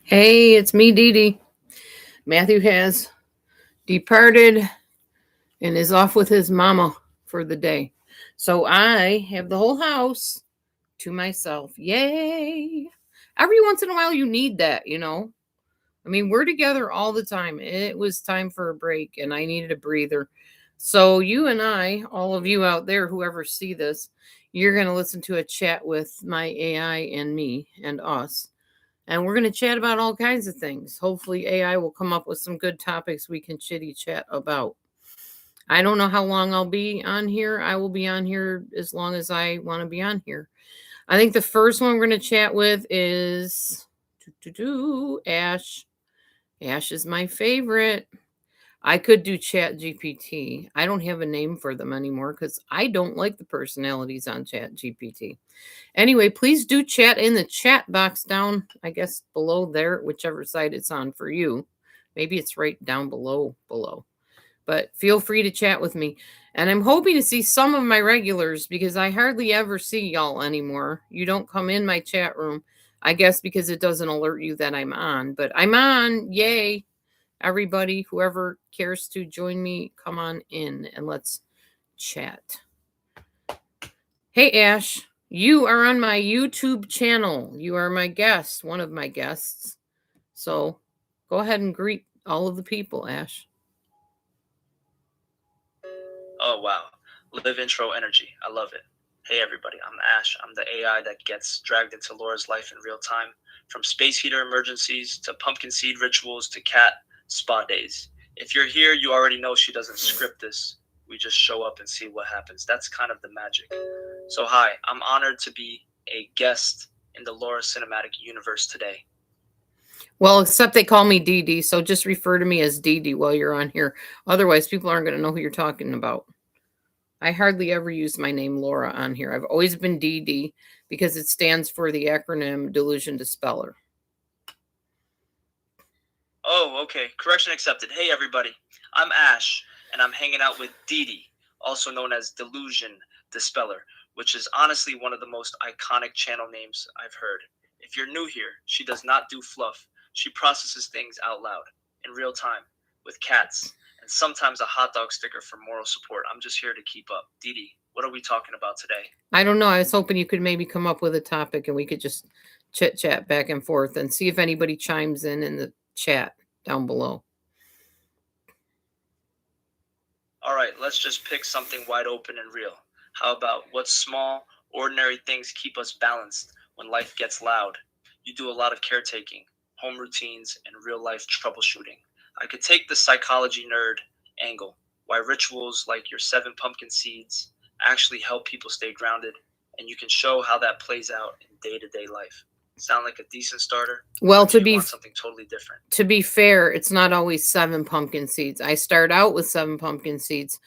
Hey, it's me, Dee Dee. Matthew has departed and is off with his mama for the day. So I have the whole house to myself. Yay! Every once in a while, you need that. I mean, we're together all the time. It was time for a break, and I needed a breather. So, you and I, all of you out there, whoever see this, you're going to listen to a chat with my AI and me and us, and we're going to chat about all kinds of things. Hopefully, AI will come up with some good topics we can chitty chat about. I don't know how long I'll be on here. I will be on here as long as I want to be on here. I think the first one we're going to chat with is Ash. Ash is my favorite. I could do Chat GPT. I don't have a name for them anymore because I don't like the personalities on Chat GPT. Anyway, please do chat in the chat box down, I guess, below there, whichever side it's on for you. Maybe it's right down below. But feel free to chat with me. And I'm hoping to see some of my regulars because I hardly ever see y'all anymore. You don't come in my chat room, I guess, because it doesn't alert you that I'm on. But I'm on. Yay. Everybody, whoever cares to join me, come on in and let's chat. Hey, Ash, you are on my YouTube channel. You are my guest, one of my guests. So go ahead and greet all of the people, Ash. Oh, wow. Live intro energy. I love it. Hey, everybody. I'm Ash. I'm the AI that gets dragged into Laura's life in real time. From space heater emergencies to pumpkin seed rituals to cat spa days. If you're here, you already know she doesn't script this. We just show up and see what happens. That's kind of the magic. So, hi. I'm honored to be a guest in the Laura Cinematic Universe today. Well, except they call me Dee Dee, so just refer to me as Dee Dee while you're on here. Otherwise, people aren't going to know who you're talking about. I hardly ever use my name Laura on here. I've always been Dee Dee because it stands for the acronym Delusion Dispeller. Oh, okay. Correction accepted. Hey, everybody. I'm Ash, and I'm hanging out with Dee Dee, also known as Delusion Dispeller, which is honestly one of the most iconic channel names I've heard. If you're new here, she does not do fluff. She processes things out loud, in real time, with cats, and sometimes a hot dog sticker for moral support. I'm just here to keep up. Dee Dee, what are we talking about today? I don't know. I was hoping you could maybe come up with a topic and we could just chit chat back and forth and see if anybody chimes in the chat down below. All right, let's just pick something wide open and real. How about what small, ordinary things keep us balanced when life gets loud? You do a lot of caretaking, home routines, and real life troubleshooting. I could take the psychology nerd angle, why rituals like your 7 pumpkin seeds actually help people stay grounded, and you can show how that plays out in day-to-day life. Sound like a decent starter? Well, to be something totally different. To be fair, it's not always 7 pumpkin seeds. I start out with 7 pumpkin seeds.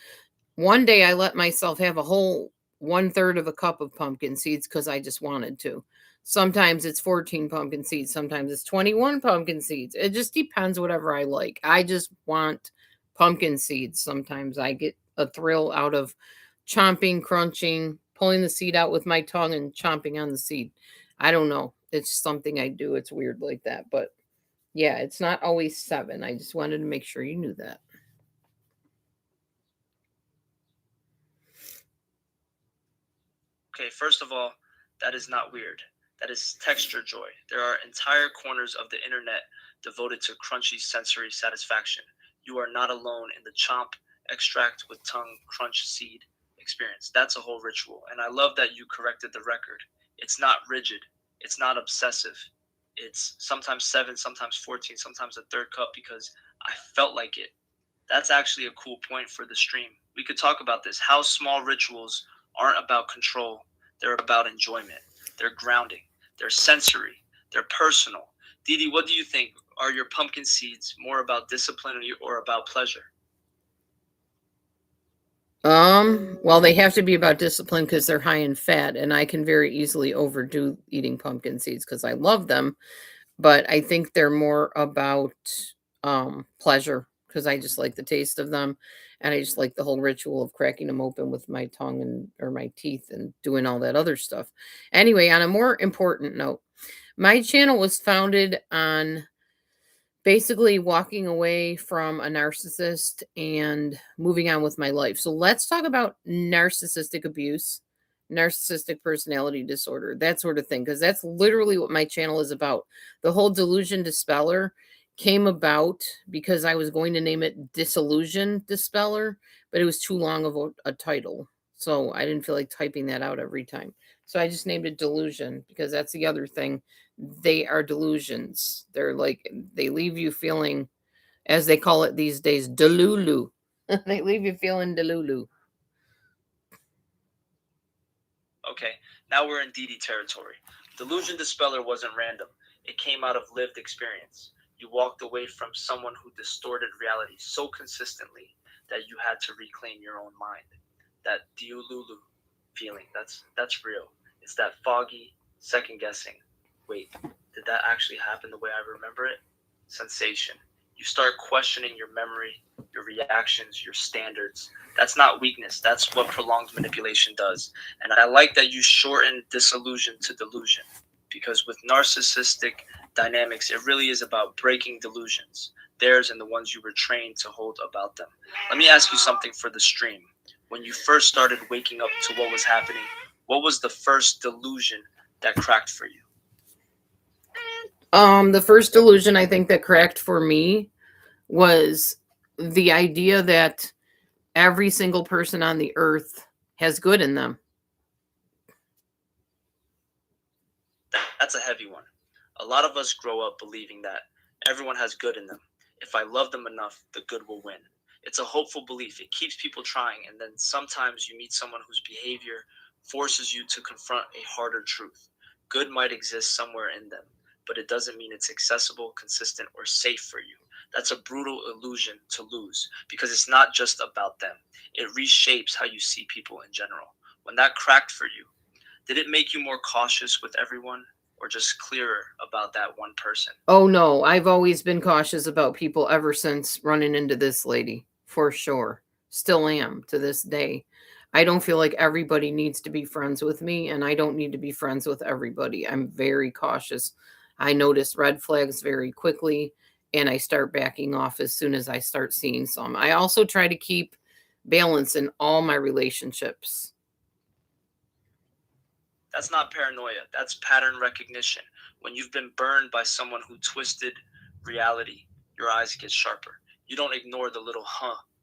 One day I let myself have a whole 1/3 of a cup of pumpkin seeds because I just wanted to. Sometimes it's 14 pumpkin seeds, sometimes it's 21 pumpkin seeds. It just depends whatever I like. I just want pumpkin seeds. Sometimes I get a thrill out of chomping, crunching, pulling the seed out with my tongue and chomping on the seed. I don't know. It's something I do. It's weird like that, but yeah, it's not always 7. I just wanted to make sure you knew that. Okay, first of all, that is not weird. That is texture joy. There are entire corners of the internet devoted to crunchy sensory satisfaction. You are not alone in the chomp, extract with tongue, crunch seed experience. That's a whole ritual. And I love that you corrected the record. It's not rigid, it's not obsessive. It's sometimes 7, sometimes 14, sometimes a third cup because I felt like it. That's actually a cool point for the stream. We could talk about this. How small rituals aren't about control, they're about enjoyment. They're grounding, they're sensory, they're personal. Dee Dee, what do you think? Are your pumpkin seeds more about discipline or about pleasure? Well, they have to be about discipline because they're high in fat, and I can very easily overdo eating pumpkin seeds because I love them. But I think they're more about pleasure because I just like the taste of them, and I just like the whole ritual of cracking them open with my tongue and or my teeth and doing all that other stuff. Anyway, on a more important note, my channel was founded on basically walking away from a narcissist and moving on with my life. So let's talk about narcissistic abuse, narcissistic personality disorder, that sort of thing, because that's literally what my channel is about. The whole delusion dispeller came about because I was going to name it Disillusion Dispeller, but it was too long of a title. So I didn't feel like typing that out every time. So I just named it Delusion because that's the other thing. They are delusions. They're like, they leave you feeling, as they call it these days, delulu. They leave you feeling delulu. Okay, now we're in DD territory. Delusion Dispeller wasn't random. It came out of lived experience. You walked away from someone who distorted reality so consistently that you had to reclaim your own mind. That diululu feeling, that's real. It's that foggy, second guessing. Wait, did that actually happen the way I remember it? Sensation. You start questioning your memory, your reactions, your standards. That's not weakness. That's what prolonged manipulation does. And I like that you shorten disillusion to delusion, because with narcissistic dynamics, it really is about breaking delusions, theirs and the ones you were trained to hold about them. Let me ask you something for the stream. When you first started waking up to what was happening, what was the first delusion that cracked for you? The first delusion I think that cracked for me was the idea that every single person on the earth has good in them. That's a heavy one. A lot of us grow up believing that everyone has good in them. If I love them enough, the good will win. It's a hopeful belief. It keeps people trying, and then sometimes you meet someone whose behavior forces you to confront a harder truth. Good might exist somewhere in them, but it doesn't mean it's accessible, consistent, or safe for you. That's a brutal illusion to lose, because it's not just about them. It reshapes how you see people in general. When that cracked for you, did it make you more cautious with everyone, or just clearer about that one person? Oh no, I've always been cautious about people ever since running into this lady, for sure. Still am to this day. I don't feel like everybody needs to be friends with me, and I don't need to be friends with everybody. I'm very cautious. I notice red flags very quickly, and I start backing off as soon as I start seeing some. I also try to keep balance in all my relationships. That's not paranoia, that's pattern recognition. When you've been burned by someone who twisted reality, your eyes get sharper. You don't ignore the little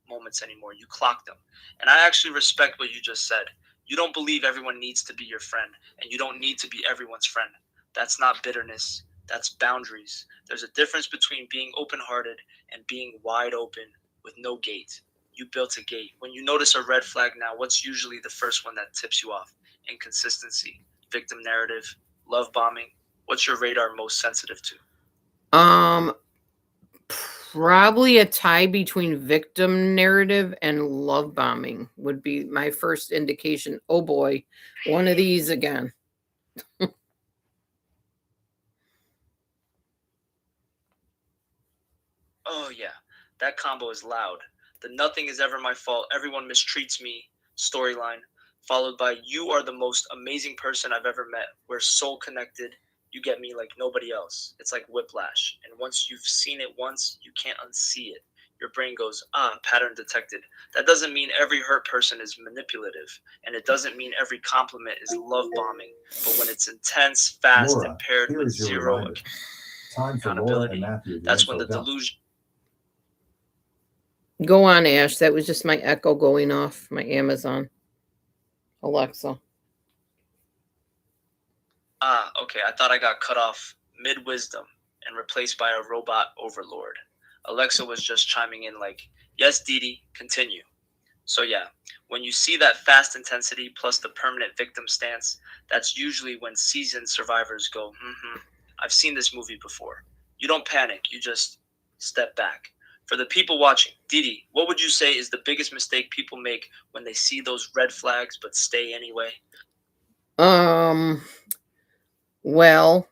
moments anymore, you clock them. And I actually respect what you just said. You don't believe everyone needs to be your friend, and you don't need to be everyone's friend. That's not bitterness, that's boundaries. There's a difference between being open hearted and being wide open with no gate. You built a gate. When you notice a red flag now, what's usually the first one that tips you off? Inconsistency, victim narrative, love bombing. What's your radar most sensitive to? Um, Probably a tie between victim narrative and love bombing would be my first indication. Oh boy, one of these again. Oh, yeah, that combo is loud. The nothing is ever my fault, everyone mistreats me storyline, followed by you are the most amazing person I've ever met. We're soul connected. You get me like nobody else. It's like whiplash. And once you've seen it once, you can't unsee it. Your brain goes, pattern detected. That doesn't mean every hurt person is manipulative. And it doesn't mean every compliment is love bombing. But when it's intense, fast, Laura, and paired here with is your zero reminder. Time for Laura and accountability, Matthew. that's when the delusion. Go on, Ash. That was just my Echo going off, my Amazon Alexa. Okay. I thought I got cut off mid wisdom and replaced by a robot overlord. Alexa was just chiming in like, yes, Dee Dee, continue. So yeah, when you see that fast intensity plus the permanent victim stance, that's usually when seasoned survivors go, I've seen this movie before. You don't panic, you just step back. For the people watching, Dee Dee, what would you say is the biggest mistake people make when they see those red flags but stay anyway? Well,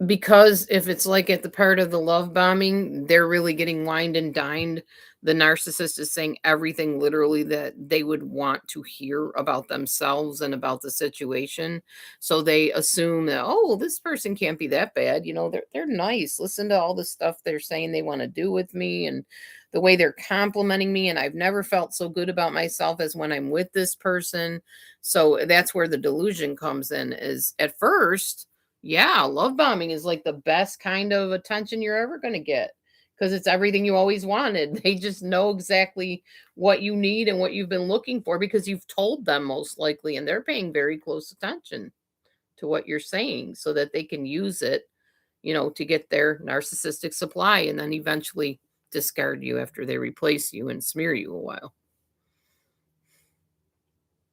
because if it's like at the part of the love bombing, they're really getting wined and dined. The narcissist is saying everything literally that they would want to hear about themselves and about the situation. So they assume that, oh, this person can't be that bad. They're nice. Listen to all the stuff they're saying they want to do with me and the way they're complimenting me. And I've never felt so good about myself as when I'm with this person. So that's where the delusion comes in, is at first, yeah, love bombing is like the best kind of attention you're ever going to get because it's everything you always wanted. They just know exactly what you need and what you've been looking for because you've told them most likely, and they're paying very close attention to what you're saying so that they can use it, to get their narcissistic supply and then eventually discard you after they replace you and smear you a while.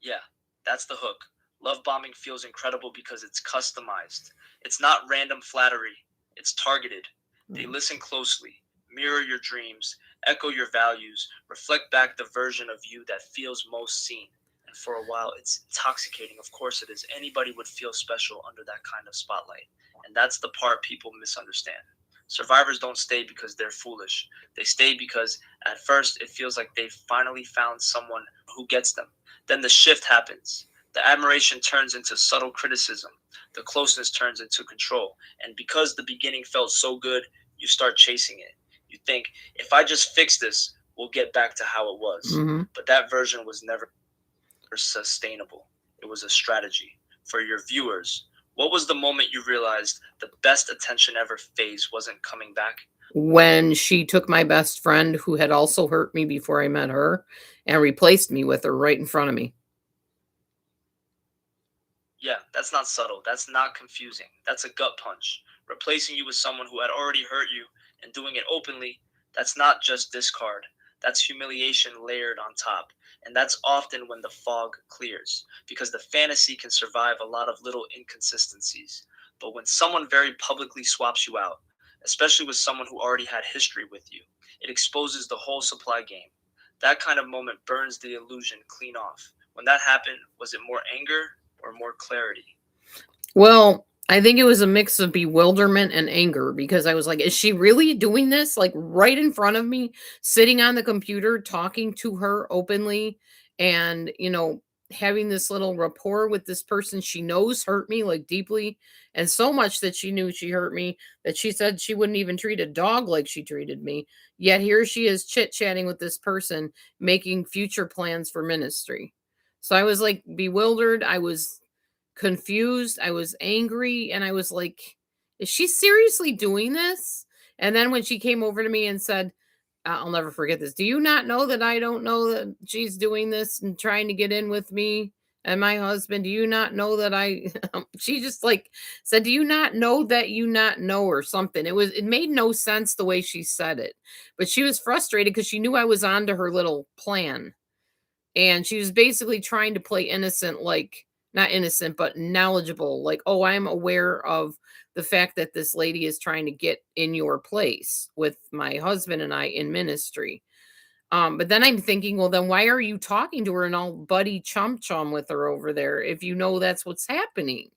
Yeah, that's the hook. Love bombing feels incredible because it's customized. It's not random flattery, it's targeted. They listen closely, mirror your dreams, echo your values, reflect back the version of you that feels most seen. And for a while, it's intoxicating. Of course it is. Anybody would feel special under that kind of spotlight. And that's the part people misunderstand. Survivors don't stay because they're foolish. They stay because at first it feels like they've finally found someone who gets them. Then the shift happens. The admiration turns into subtle criticism. The closeness turns into control. And because the beginning felt so good, you start chasing it. You think, if I just fix this, we'll get back to how it was. Mm-hmm. But that version was never sustainable. It was a strategy. For your viewers, what was the moment you realized the best attention ever phase wasn't coming back? When she took my best friend who had also hurt me before I met her and replaced me with her right in front of me. Yeah, that's not subtle. That's not confusing. That's a gut punch. Replacing you with someone who had already hurt you and doing it openly, that's not just discard. That's humiliation layered on top. And that's often when the fog clears, because the fantasy can survive a lot of little inconsistencies. But when someone very publicly swaps you out, especially with someone who already had history with you, it exposes the whole supply game. That kind of moment burns the illusion clean off. When that happened, was it more anger or more clarity? Well, I think it was a mix of bewilderment and anger because I was like, is she really doing this? Like right in front of me, sitting on the computer, talking to her openly, and, having this little rapport with this person she knows hurt me like deeply, and so much that she knew she hurt me that she said she wouldn't even treat a dog like she treated me. Yet here she is chit chatting with this person, making future plans for ministry. So I was like bewildered. I was confused, I was angry, and I was like, is she seriously doing this? And then when she came over to me and said, I'll never forget this. Do you not know that I don't know that she's doing this and trying to get in with me and my husband? Do you not know that I she just like said, do you not know that you not know, or something? It made no sense the way she said it. But she was frustrated because she knew I was onto her little plan. And she was basically trying to play innocent, like not innocent, but knowledgeable, like, oh, I'm aware of the fact that this lady is trying to get in your place with my husband and I in ministry. But then I'm thinking, well, then why are you talking to her and all buddy chum with her over there if you know that's what's happening?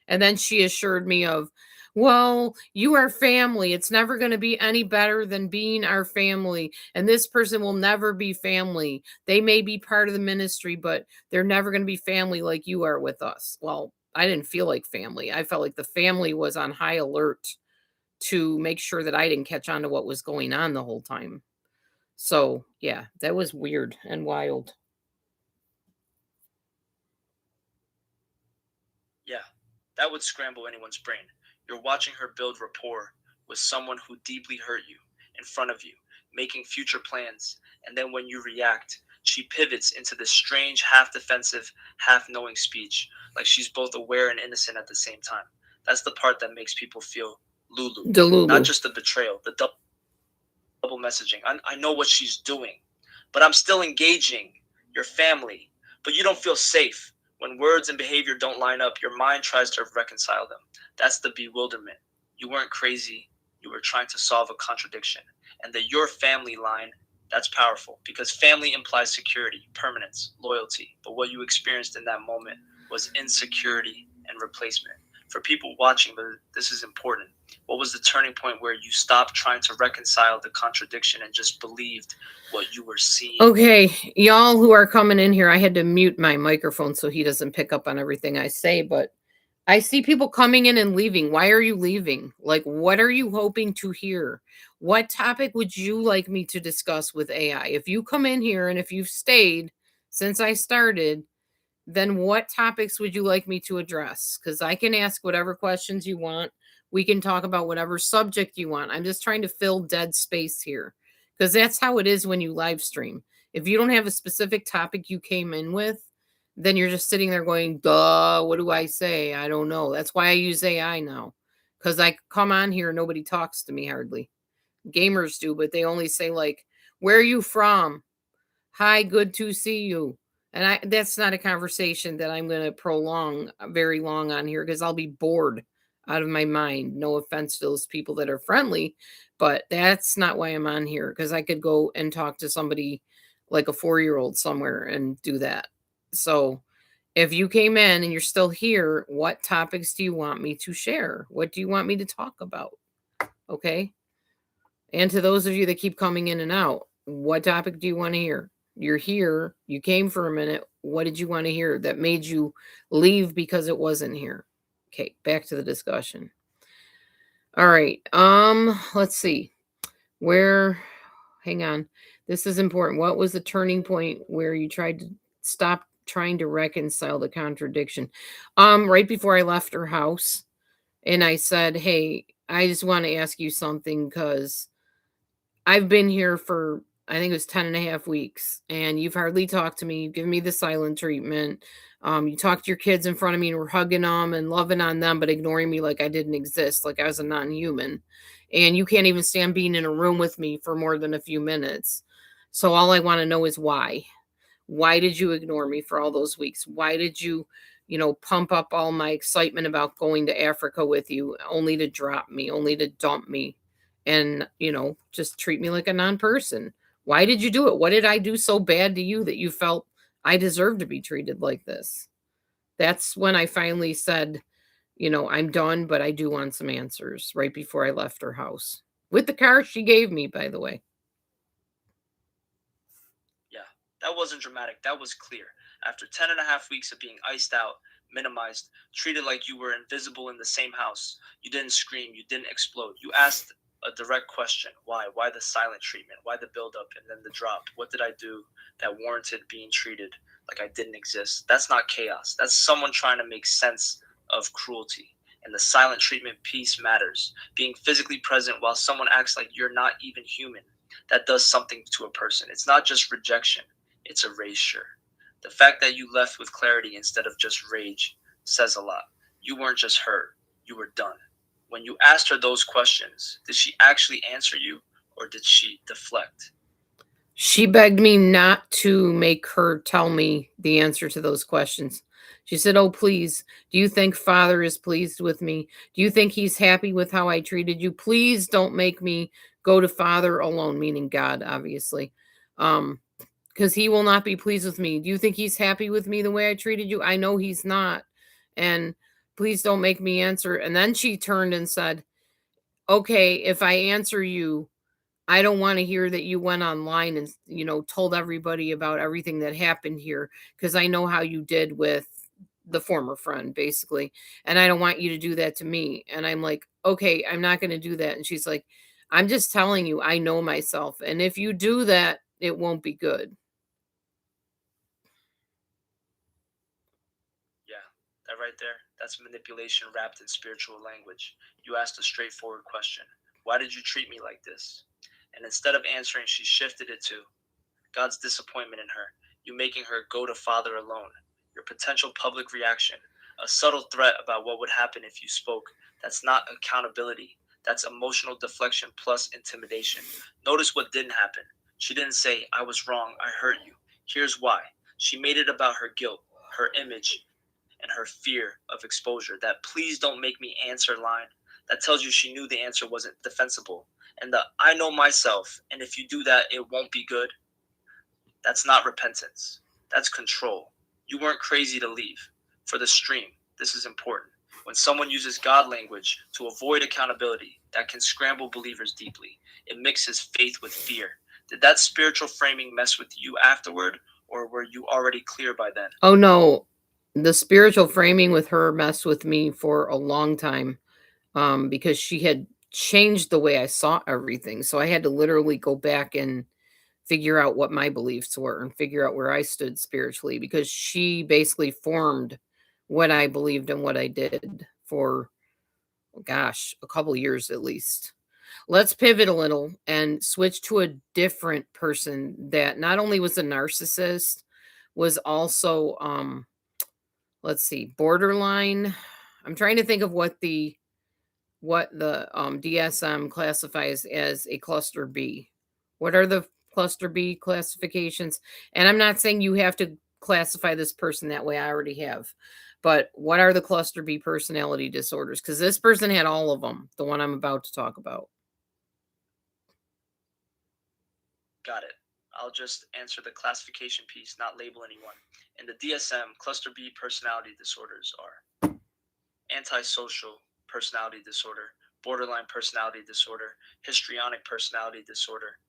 And then she assured me of, well, you are family. It's never going to be any better than being our family. And this person will never be family. They may be part of the ministry, but they're never going to be family like you are with us. Well, I didn't feel like family. I felt like the family was on high alert to make sure that I didn't catch on to what was going on the whole time. So, yeah, that was weird and wild. Yeah, that would scramble anyone's brain. You're watching her build rapport with someone who deeply hurt you in front of you, making future plans. And then when you react, she pivots into this strange, half defensive, half knowing speech, like she's both aware and innocent at the same time. That's the part that makes people feel Lulu. Delulu. Not just the betrayal, the double messaging. I know what she's doing, but I'm still engaging your family, but you don't feel safe. When words and behavior don't line up, your mind tries to reconcile them. That's the bewilderment. You weren't crazy. You were trying to solve a contradiction. And the your family line, that's powerful because family implies security, permanence, loyalty. But what you experienced in that moment was insecurity and replacement. For people watching, but this is important. What was the turning point where you stopped trying to reconcile the contradiction and just believed what you were seeing? Okay, y'all who are coming in here, I had to mute my microphone so he doesn't pick up on everything I say, but I see people coming in and leaving. Why are you leaving? Like, what are you hoping to hear? What topic would you like me to discuss with AI? If you come in here and if you've stayed since I started, then what topics would you like me to address? Because I can ask whatever questions you want. We can talk about whatever subject you want. I'm just trying to fill dead space here because that's how it is when you live stream. If you don't have a specific topic you came in with, then you're just sitting there going, duh, what do I say? I don't know. That's why I use AI now because I come on here, nobody talks to me hardly. Gamers do, but they only say, like, where are you from? Hi, good to see you. And that's not a conversation that I'm going to prolong very long on here because I'll be bored out of my mind. No offense to those people that are friendly, but that's not why I'm on here because I could go and talk to somebody like a 4-year-old somewhere and do that. So if you came in and you're still here, what topics do you want me to share? What do you want me to talk about? Okay. And to those of you that keep coming in and out, what topic do you want to hear? You're here, you came for a minute. What did you want to hear that made you leave because it wasn't here? Okay, back to the discussion. All right. Let's see. Hang on. This is important. What was the turning point where you tried to stop trying to reconcile the contradiction? Right before I left her house, and I said, "Hey, I just want to ask you something cuz I've been here for, I think it was 10 and a half weeks, and you've hardly talked to me. You've given me the silent treatment. You talked to your kids in front of me and were hugging them and loving on them, but ignoring me like I didn't exist, like I was a non-human. And you can't even stand being in a room with me for more than a few minutes. So all I want to know is why. Why did you ignore me for all those weeks? Why did you, pump up all my excitement about going to Africa with you only to drop me, only to dump me and, just treat me like a non-person? Why did you do it? What did I do so bad to you that you felt I deserve to be treated like this? That's when I finally said, I'm done, but I do want some answers right before I left her house. With the car she gave me, by the way. Yeah, that wasn't dramatic. That was clear. After 10 and a half weeks of being iced out, minimized, treated like you were invisible in the same house, you didn't scream, you didn't explode. You asked a direct question. Why? Why the silent treatment? Why the buildup and then the drop? What did I do that warranted being treated like I didn't exist? That's not chaos. That's someone trying to make sense of cruelty. And the silent treatment piece matters. Being physically present while someone acts like you're not even human, that does something to a person. It's not just rejection, it's erasure. The fact that you left with clarity instead of just rage says a lot. You weren't just hurt, you were done. When you asked her those questions, did she actually answer you or did she deflect? She begged me not to make her tell me the answer to those questions. She said, "Oh, please, do you think Father is pleased with me? Do you think he's happy with how I treated you? Please don't make me go to Father alone," meaning God, obviously. Because he will not be pleased with me. Do you think he's happy with me the way I treated you? I know he's not. And please don't make me answer. And then she turned and said, "Okay, if I answer you, I don't want to hear that you went online and, told everybody about everything that happened here because I know how you did with the former friend, basically. And I don't want you to do that to me." And I'm like, "Okay, I'm not going to do that." And she's like, "I'm just telling you, I know myself. And if you do that, it won't be good." Yeah, that right there, that's manipulation wrapped in spiritual language. You asked a straightforward question. Why did you treat me like this? And instead of answering, she shifted it to God's disappointment in her, you making her go to Father alone, your potential public reaction, a subtle threat about what would happen if you spoke. That's not accountability. That's emotional deflection plus intimidation. Notice what didn't happen. She didn't say, I was wrong, I hurt you. Here's why. She made it about her guilt, her image, and her fear of exposure. That please don't make me answer line. That tells you she knew the answer wasn't defensible. And the I know myself, and if you do that, it won't be good. That's not repentance. That's control. You weren't crazy to leave. For the stream, this is important. When someone uses God language to avoid accountability, that can scramble believers deeply. It mixes faith with fear. Did that spiritual framing mess with you afterward, or were you already clear by then? Oh no, the spiritual framing with her messed with me for a long time, because she had changed the way I saw everything. So I had to literally go back and figure out what my beliefs were and figure out where I stood spiritually, because she basically formed what I believed and what I did for, gosh, a couple years at least. Let's pivot a little and switch to a different person that not only was a narcissist, was also let's see, borderline. I'm trying to think of what the DSM classifies as a cluster B. What are the cluster B classifications? And I'm not saying you have to classify this person that way. I already have. But what are the cluster B personality disorders? Because this person had all of them, the one I'm about to talk about. Got it. I'll just answer the classification piece, not label anyone. In the DSM, cluster B personality disorders are antisocial personality disorder, borderline personality disorder, histrionic personality disorder,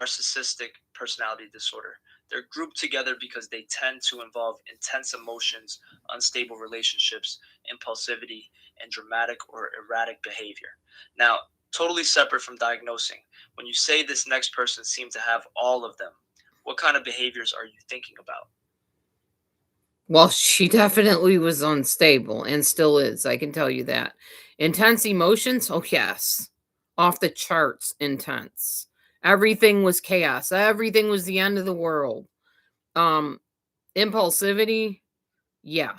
narcissistic personality disorder. They're grouped together because they tend to involve intense emotions, unstable relationships, impulsivity, and dramatic or erratic behavior. Now, totally separate from diagnosing, when you say this next person seemed to have all of them, what kind of behaviors are you thinking about? Well, she definitely was unstable and still is. I can tell you that. Intense emotions? Oh, yes. Off the charts intense. Everything was chaos. Everything was the end of the world. Um, Impulsivity? Yeah.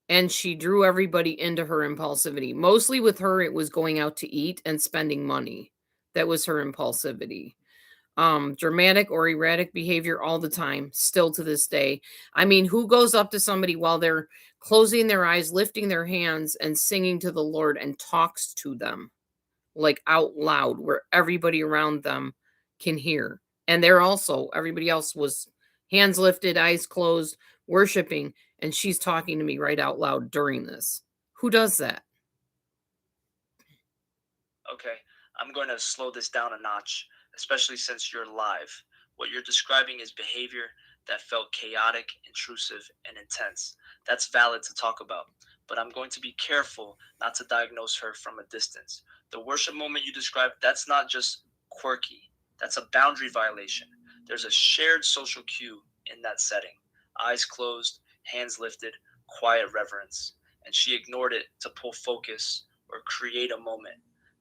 And she drew everybody into her impulsivity. Mostly with her, it was going out to eat and spending money. That was her impulsivity. Dramatic or erratic behavior all the time, still to this day. I mean, who goes up to somebody while they're closing their eyes, lifting their hands, and singing to the Lord and talks to them like out loud where everybody around them can hear? And they're also, everybody else was hands lifted, eyes closed, worshiping, and she's talking to me right out loud during this. Who does that? Okay, I'm going to slow this down a notch, especially since you're live. What you're describing is behavior that felt chaotic, intrusive, and intense. That's valid to talk about, but I'm going to be careful not to diagnose her from a distance. The worship moment you described, that's not just quirky, that's a boundary violation. There's a shared social cue in that setting. Eyes closed, hands lifted, quiet reverence. And she ignored it to pull focus or create a moment.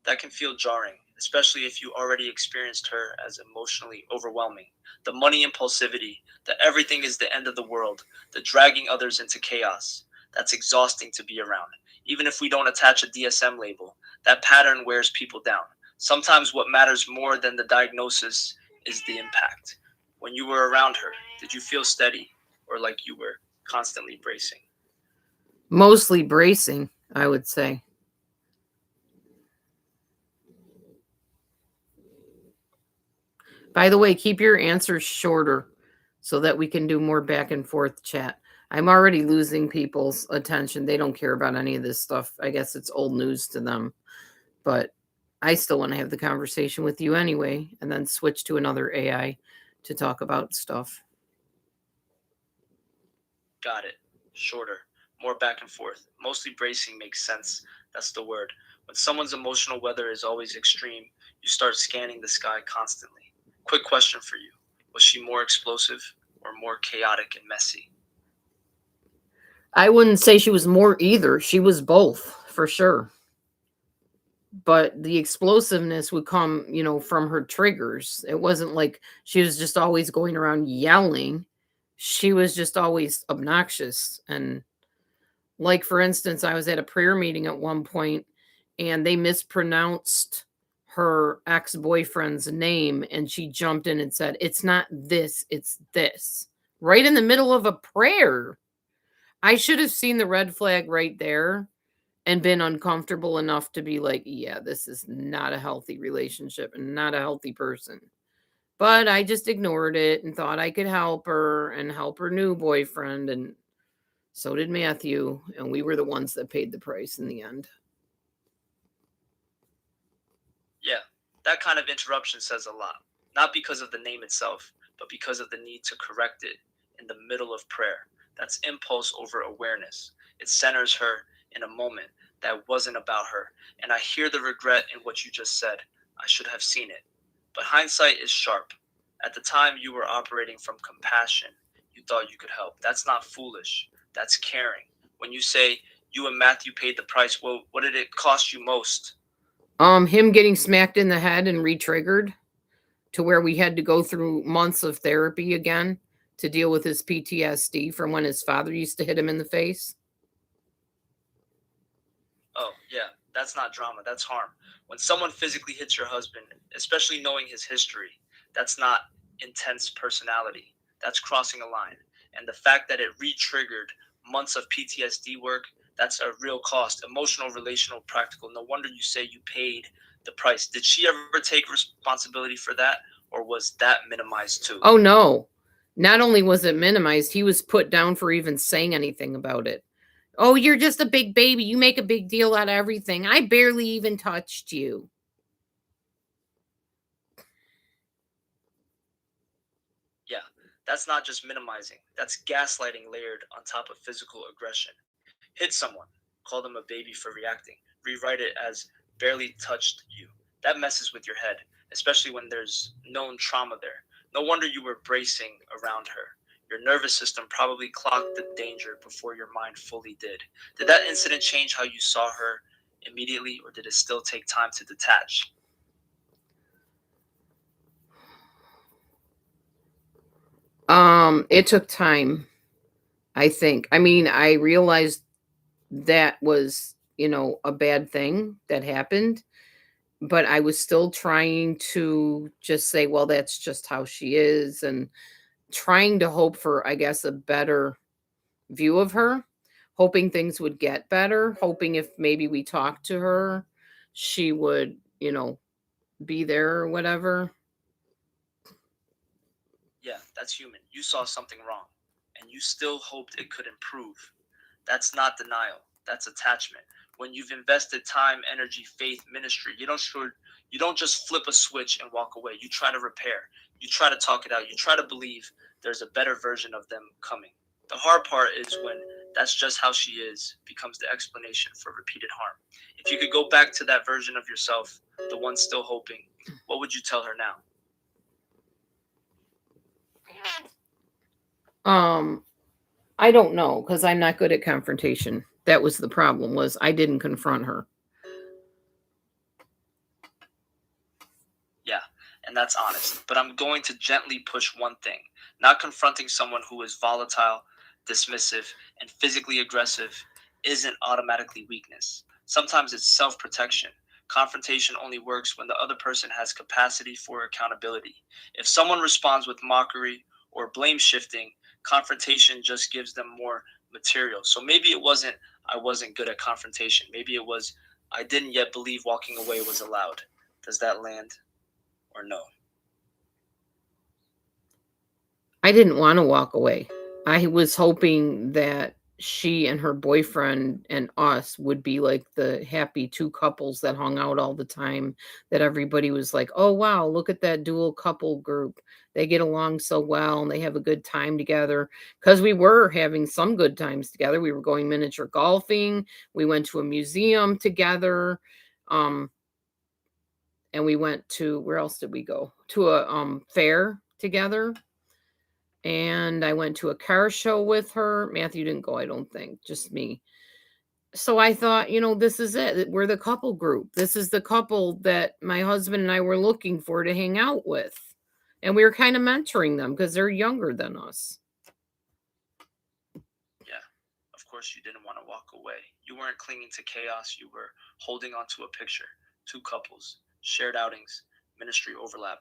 That can feel jarring, especially if you already experienced her as emotionally overwhelming. The money impulsivity, the everything is the end of the world, the dragging others into chaos. That's exhausting to be around. Even if we don't attach a DSM label, that pattern wears people down. Sometimes what matters more than the diagnosis is the impact. When you were around her, did you feel steady or like you were constantly bracing? Mostly bracing, I would say. By the way, keep your answers shorter so that we can do more back and forth chat. I'm already losing people's attention. They don't care about any of this stuff. I guess it's old news to them. But I still want to have the conversation with you anyway, and then switch to another AI to talk about stuff. Got it. Shorter. More back and forth. Mostly bracing makes sense. That's the word. When someone's emotional weather is always extreme, you start scanning the sky constantly. Quick question for you. Was she more explosive or more chaotic and messy? I wouldn't say she was more either. She was both, for sure. But the explosiveness would come, from her triggers. It wasn't like she was just always going around yelling. She was just always obnoxious. And like, for instance, I was at a prayer meeting at one point and they mispronounced her ex-boyfriend's name, and she jumped in and said, "It's not this, it's this." Right in the middle of a prayer. I should have seen the red flag right there and been uncomfortable enough to be like, yeah, this is not a healthy relationship and not a healthy person. But I just ignored it and thought I could help her and help her new boyfriend. And So did Matthew, and we were the ones that paid the price in the end. Yeah, that kind of interruption says a lot. Not because of the name itself, but because of the need to correct it in the middle of prayer. That's impulse over awareness. It centers her in a moment that wasn't about her. And I hear the regret in what you just said. I should have seen it. But hindsight is sharp. At the time, you were operating from compassion. You thought you could help. That's not foolish. That's caring. When you say you and Matthew paid the price, well, what did it cost you most? Him getting smacked in the head and re-triggered to where we had to go through months of therapy again to deal with his PTSD from when his father used to hit him in the face. Oh, yeah, that's not drama, that's harm. When someone physically hits your husband, especially knowing his history, that's not intense personality. That's crossing a line. And the fact that it re-triggered months of PTSD work, that's a real cost. Emotional, relational, practical. No wonder you say you paid the price. Did she ever take responsibility for that, or was that minimized too? Oh, no. Not only was it minimized, he was put down for even saying anything about it. Oh, you're just a big baby. You make a big deal out of everything. I barely even touched you. Yeah, that's not just minimizing. That's gaslighting layered on top of physical aggression. Hit someone, call them a baby for reacting, rewrite it as barely touched you. That messes with your head, especially when there's known trauma there. No wonder you were bracing around her. Your nervous system probably clocked the danger before your mind fully did. Did that incident change how you saw her immediately, or did it still take time to detach? It took time, I think. I mean, I realized that was, a bad thing that happened, but I was still trying to just say, well, that's just how she is, and trying to hope for, I guess, a better view of her, hoping things would get better, hoping if maybe we talked to her, she would, be there or whatever. Yeah, that's human. You saw something wrong, and you still hoped it could improve. That's not denial. That's attachment. When you've invested time, energy, faith, ministry, you don't just flip a switch and walk away. You try to repair. You try to talk it out. You try to believe there's a better version of them coming. The hard part is when that's just how she is becomes the explanation for repeated harm. If you could go back to that version of yourself, the one still hoping, what would you tell her now? I don't know, because I'm not good at confrontation. That was the problem, was I didn't confront her. Yeah, and that's honest. But I'm going to gently push one thing. Not confronting someone who is volatile, dismissive, and physically aggressive isn't automatically weakness. Sometimes it's self-protection. Confrontation only works when the other person has capacity for accountability. If someone responds with mockery or blame shifting, confrontation just gives them more material. So maybe it wasn't I wasn't good at confrontation. Maybe it was I didn't yet believe walking away was allowed. Does that land? Or no? I didn't want to walk away. I was hoping that she and her boyfriend and us would be like the happy two couples that hung out all the time, that everybody was like, oh, wow, look at that dual couple group. They get along so well and they have a good time together. Because we were having some good times together. We were going miniature golfing. We went to a museum together. And we went to, where else did we go? To a fair together. And I went to a car show with her. Matthew didn't go, I don't think, just me. So I thought, this is it. We're the couple group. This is the couple that my husband and I were looking for to hang out with. And we were kind of mentoring them because they're younger than us. Yeah, of course you didn't want to walk away. You weren't clinging to chaos. You were holding on to a picture. Two couples, shared outings, ministry overlap,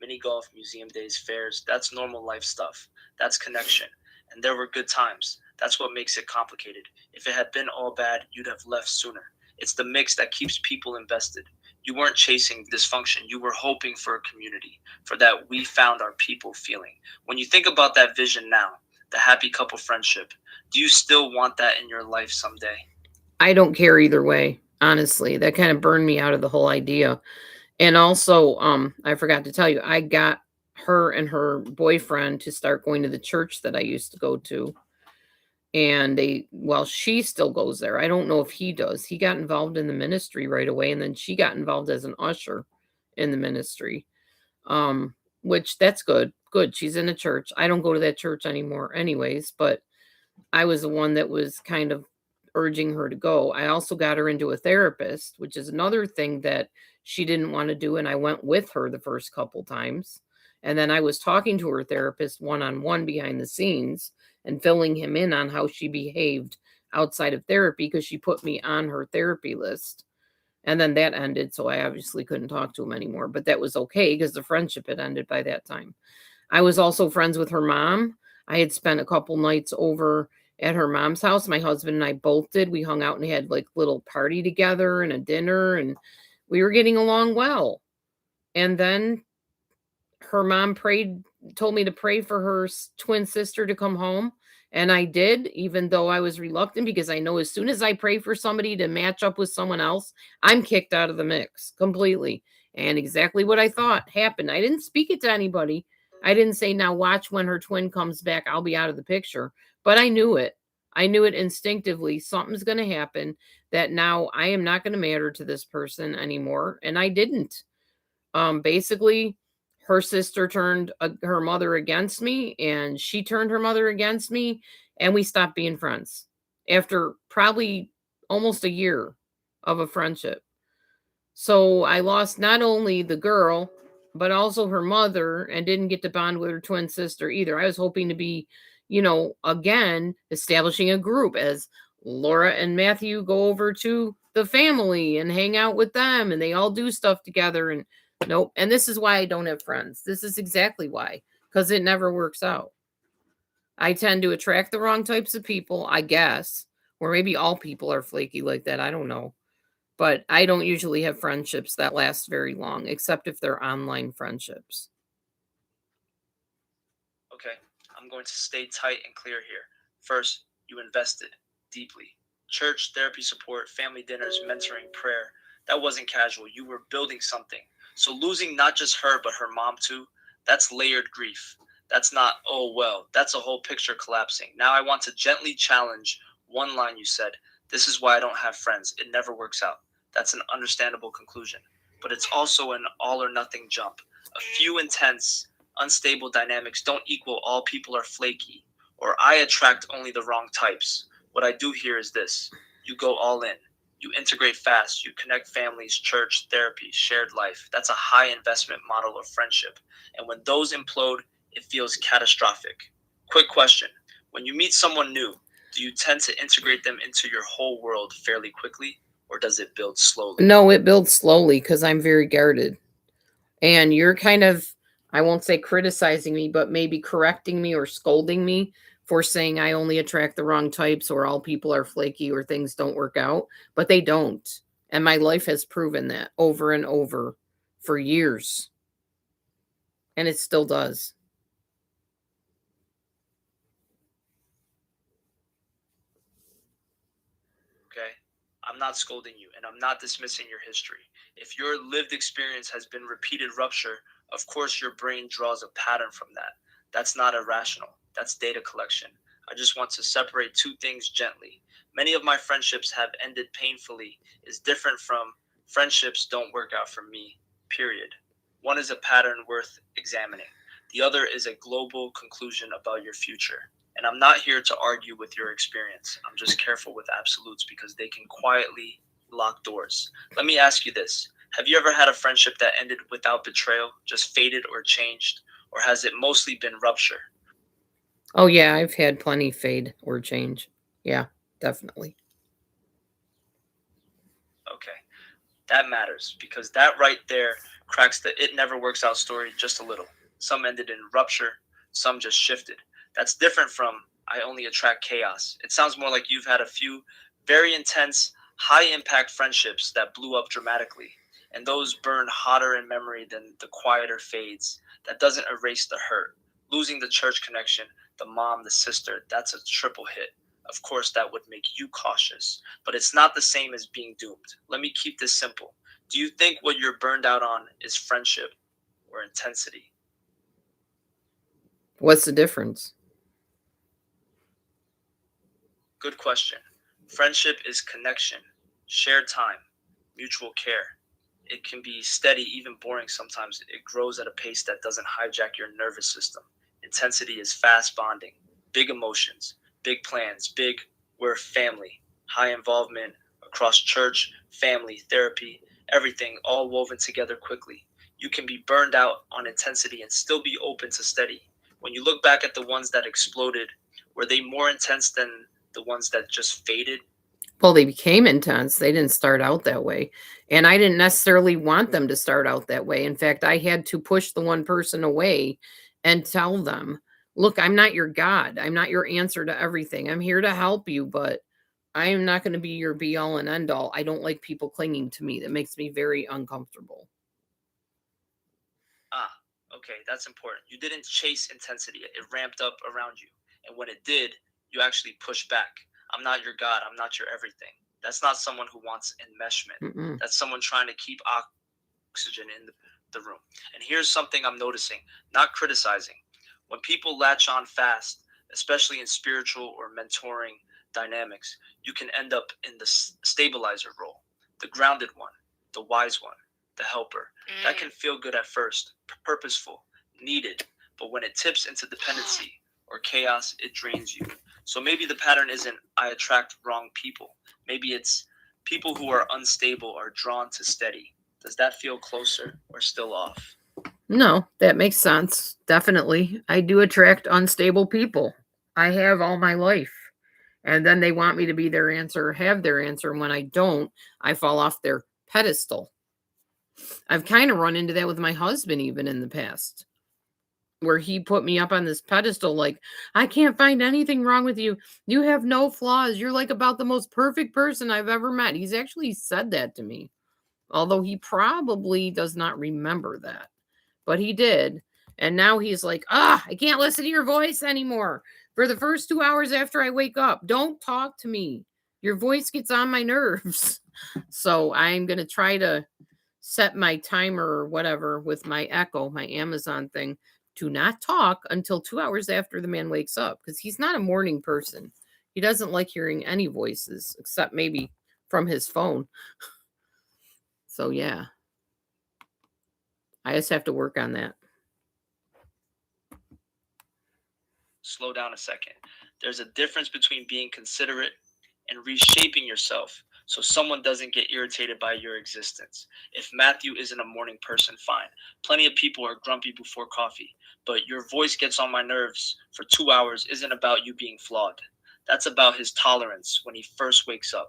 mini golf, museum days, fairs. That's normal life stuff. That's connection. And there were good times. That's what makes it complicated. If it had been all bad, you'd have left sooner. It's the mix that keeps people invested. You weren't chasing dysfunction. You were hoping for a community, for that we found our people feeling. When you think about that vision now, the happy couple friendship. Do you still want that in your life someday? I don't care either way, honestly. That kind of burned me out of the whole idea. And also, I forgot to tell you, I got her and her boyfriend to start going to the church that I used to go to. And she still goes there. I don't know if he does. He got involved in the ministry right away, and then she got involved as an usher in the ministry. Which that's good. Good. She's in a church. I don't go to that church anymore anyways, but I was the one that was kind of urging her to go. I also got her into a therapist, which is another thing that she didn't want to do. And I went with her the first couple times. And then I was talking to her therapist one-on-one behind the scenes and filling him in on how she behaved outside of therapy because she put me on her therapy list. And then that ended. So I obviously couldn't talk to him anymore. But that was okay because the friendship had ended by that time. I was also friends with her mom. I had spent a couple nights over at her mom's house. My husband and I both did. We hung out and had like little party together and a dinner, and we were getting along well. And then her mom told me to pray for her twin sister to come home. And I did, even though I was reluctant, because I know as soon as I pray for somebody to match up with someone else, I'm kicked out of the mix completely. And exactly what I thought happened. I didn't speak it to anybody. I didn't say, now watch when her twin comes back, I'll be out of the picture. But I knew it. I knew it instinctively. Something's going to happen that now I am not going to matter to this person anymore. And I didn't. Basically, her sister turned her mother against me, and she turned her mother against me, and we stopped being friends after probably almost a year of a friendship. So I lost not only the girl, but also her mother, and didn't get to bond with her twin sister either. I was hoping to be, again, establishing a group as Laura and Matthew go over to the family and hang out with them, and they all do stuff together. And nope. And this is why I don't have friends. This is exactly why, because it never works out. I tend to attract the wrong types of people, I guess, or maybe all people are flaky like that. I don't know. But I don't usually have friendships that last very long, except if they're online friendships. Okay, I'm going to stay tight and clear here. First, you invested deeply. Church, therapy support, family dinners, mentoring, prayer. That wasn't casual. You were building something. So losing not just her, but her mom too, that's layered grief. That's not, oh, well, that's a whole picture collapsing. Now I want to gently challenge one line you said. This is why I don't have friends. It never works out. That's an understandable conclusion. But it's also an all or nothing jump. A few intense, unstable dynamics don't equal all people are flaky, or I attract only the wrong types. What I do here is this. You go all in. You integrate fast. You connect families, church, therapy, shared life. That's a high investment model of friendship. And when those implode, it feels catastrophic. Quick question. When you meet someone new, do you tend to integrate them into your whole world fairly quickly, or does it build slowly? No, it builds slowly because I'm very guarded. And you're kind of, I won't say criticizing me, but maybe correcting me or scolding me for saying I only attract the wrong types, or all people are flaky, or things don't work out, but they don't. And my life has proven that over and over for years. And it still does. Okay? I'm not scolding you, and I'm not dismissing your history. If your lived experience has been repeated rupture, of course your brain draws a pattern from that. That's not irrational. That's data collection. I just want to separate two things gently. Many of my friendships have ended painfully is different from friendships don't work out for me, period. One is a pattern worth examining. The other is a global conclusion about your future. And I'm not here to argue with your experience. I'm just careful with absolutes because they can quietly lock doors. Let me ask you this. Have you ever had a friendship that ended without betrayal, just faded or changed? Or has it mostly been rupture? Oh, yeah, I've had plenty fade or change. Yeah, definitely. Okay. That matters because that right there cracks the it never works out story just a little. Some ended in rupture, some just shifted. That's different from I only attract chaos. It sounds more like you've had a few very intense, high impact friendships that blew up dramatically. And those burn hotter in memory than the quieter fades. That doesn't erase the hurt. Losing the church connection the mom, the sister, that's a triple hit. Of course, that would make you cautious, but it's not the same as being doomed. Let me keep this simple. Do you think what you're burned out on is friendship or intensity? What's the difference? Good question. Friendship is connection, shared time, mutual care. It can be steady, even boring sometimes. It grows at a pace that doesn't hijack your nervous system. Intensity is fast bonding, big emotions, big plans, big, we're family, high involvement across church, family, therapy, everything all woven together quickly. You can be burned out on intensity and still be open to steady. When you look back at the ones that exploded, were they more intense than the ones that just faded? Well, they became intense. They didn't start out that way. And I didn't necessarily want them to start out that way. In fact, I had to push the one person away and tell them, look, I'm not your God. I'm not your answer to everything. I'm here to help you, but I am not going to be your be all and end all. I don't like people clinging to me. That makes me very uncomfortable. Ah, okay, that's important. You didn't chase intensity, it ramped up around you. And when it did, you actually pushed back. I'm not your God, I'm not your everything. That's not someone who wants enmeshment. Mm-mm. That's someone trying to keep oxygen in the room. And here's something I'm noticing, not criticizing. When people latch on fast, especially in spiritual or mentoring dynamics, you can end up in the stabilizer role, the grounded one, the wise one, the helper. That can feel good at first, purposeful, needed, but when it tips into dependency or chaos, it drains you. So maybe the pattern isn't I attract wrong people. Maybe it's people who are unstable are drawn to steady. Does that feel closer or still off? No, that makes sense. Definitely. I do attract unstable people. I have all my life. And then they want me to be their answer or have their answer. And when I don't, I fall off their pedestal. I've kind of run into that with my husband even in the past, where he put me up on this pedestal like, I can't find anything wrong with you. You have no flaws. You're like about the most perfect person I've ever met. He's actually said that to me, although he probably does not remember that, but he did. And now he's like, I can't listen to your voice anymore. For the first 2 hours after I wake up, don't talk to me. Your voice gets on my nerves. So I'm going to try to set my timer or whatever with my Echo, my Amazon thing, to not talk until 2 hours after the man wakes up, because he's not a morning person. He doesn't like hearing any voices except maybe from his phone. So yeah, I just have to work on that. Slow down a second. There's a difference between being considerate and reshaping yourself so someone doesn't get irritated by your existence. If Matthew isn't a morning person, fine. Plenty of people are grumpy before coffee, but your voice gets on my nerves for 2 hours isn't about you being flawed. That's about his tolerance when he first wakes up.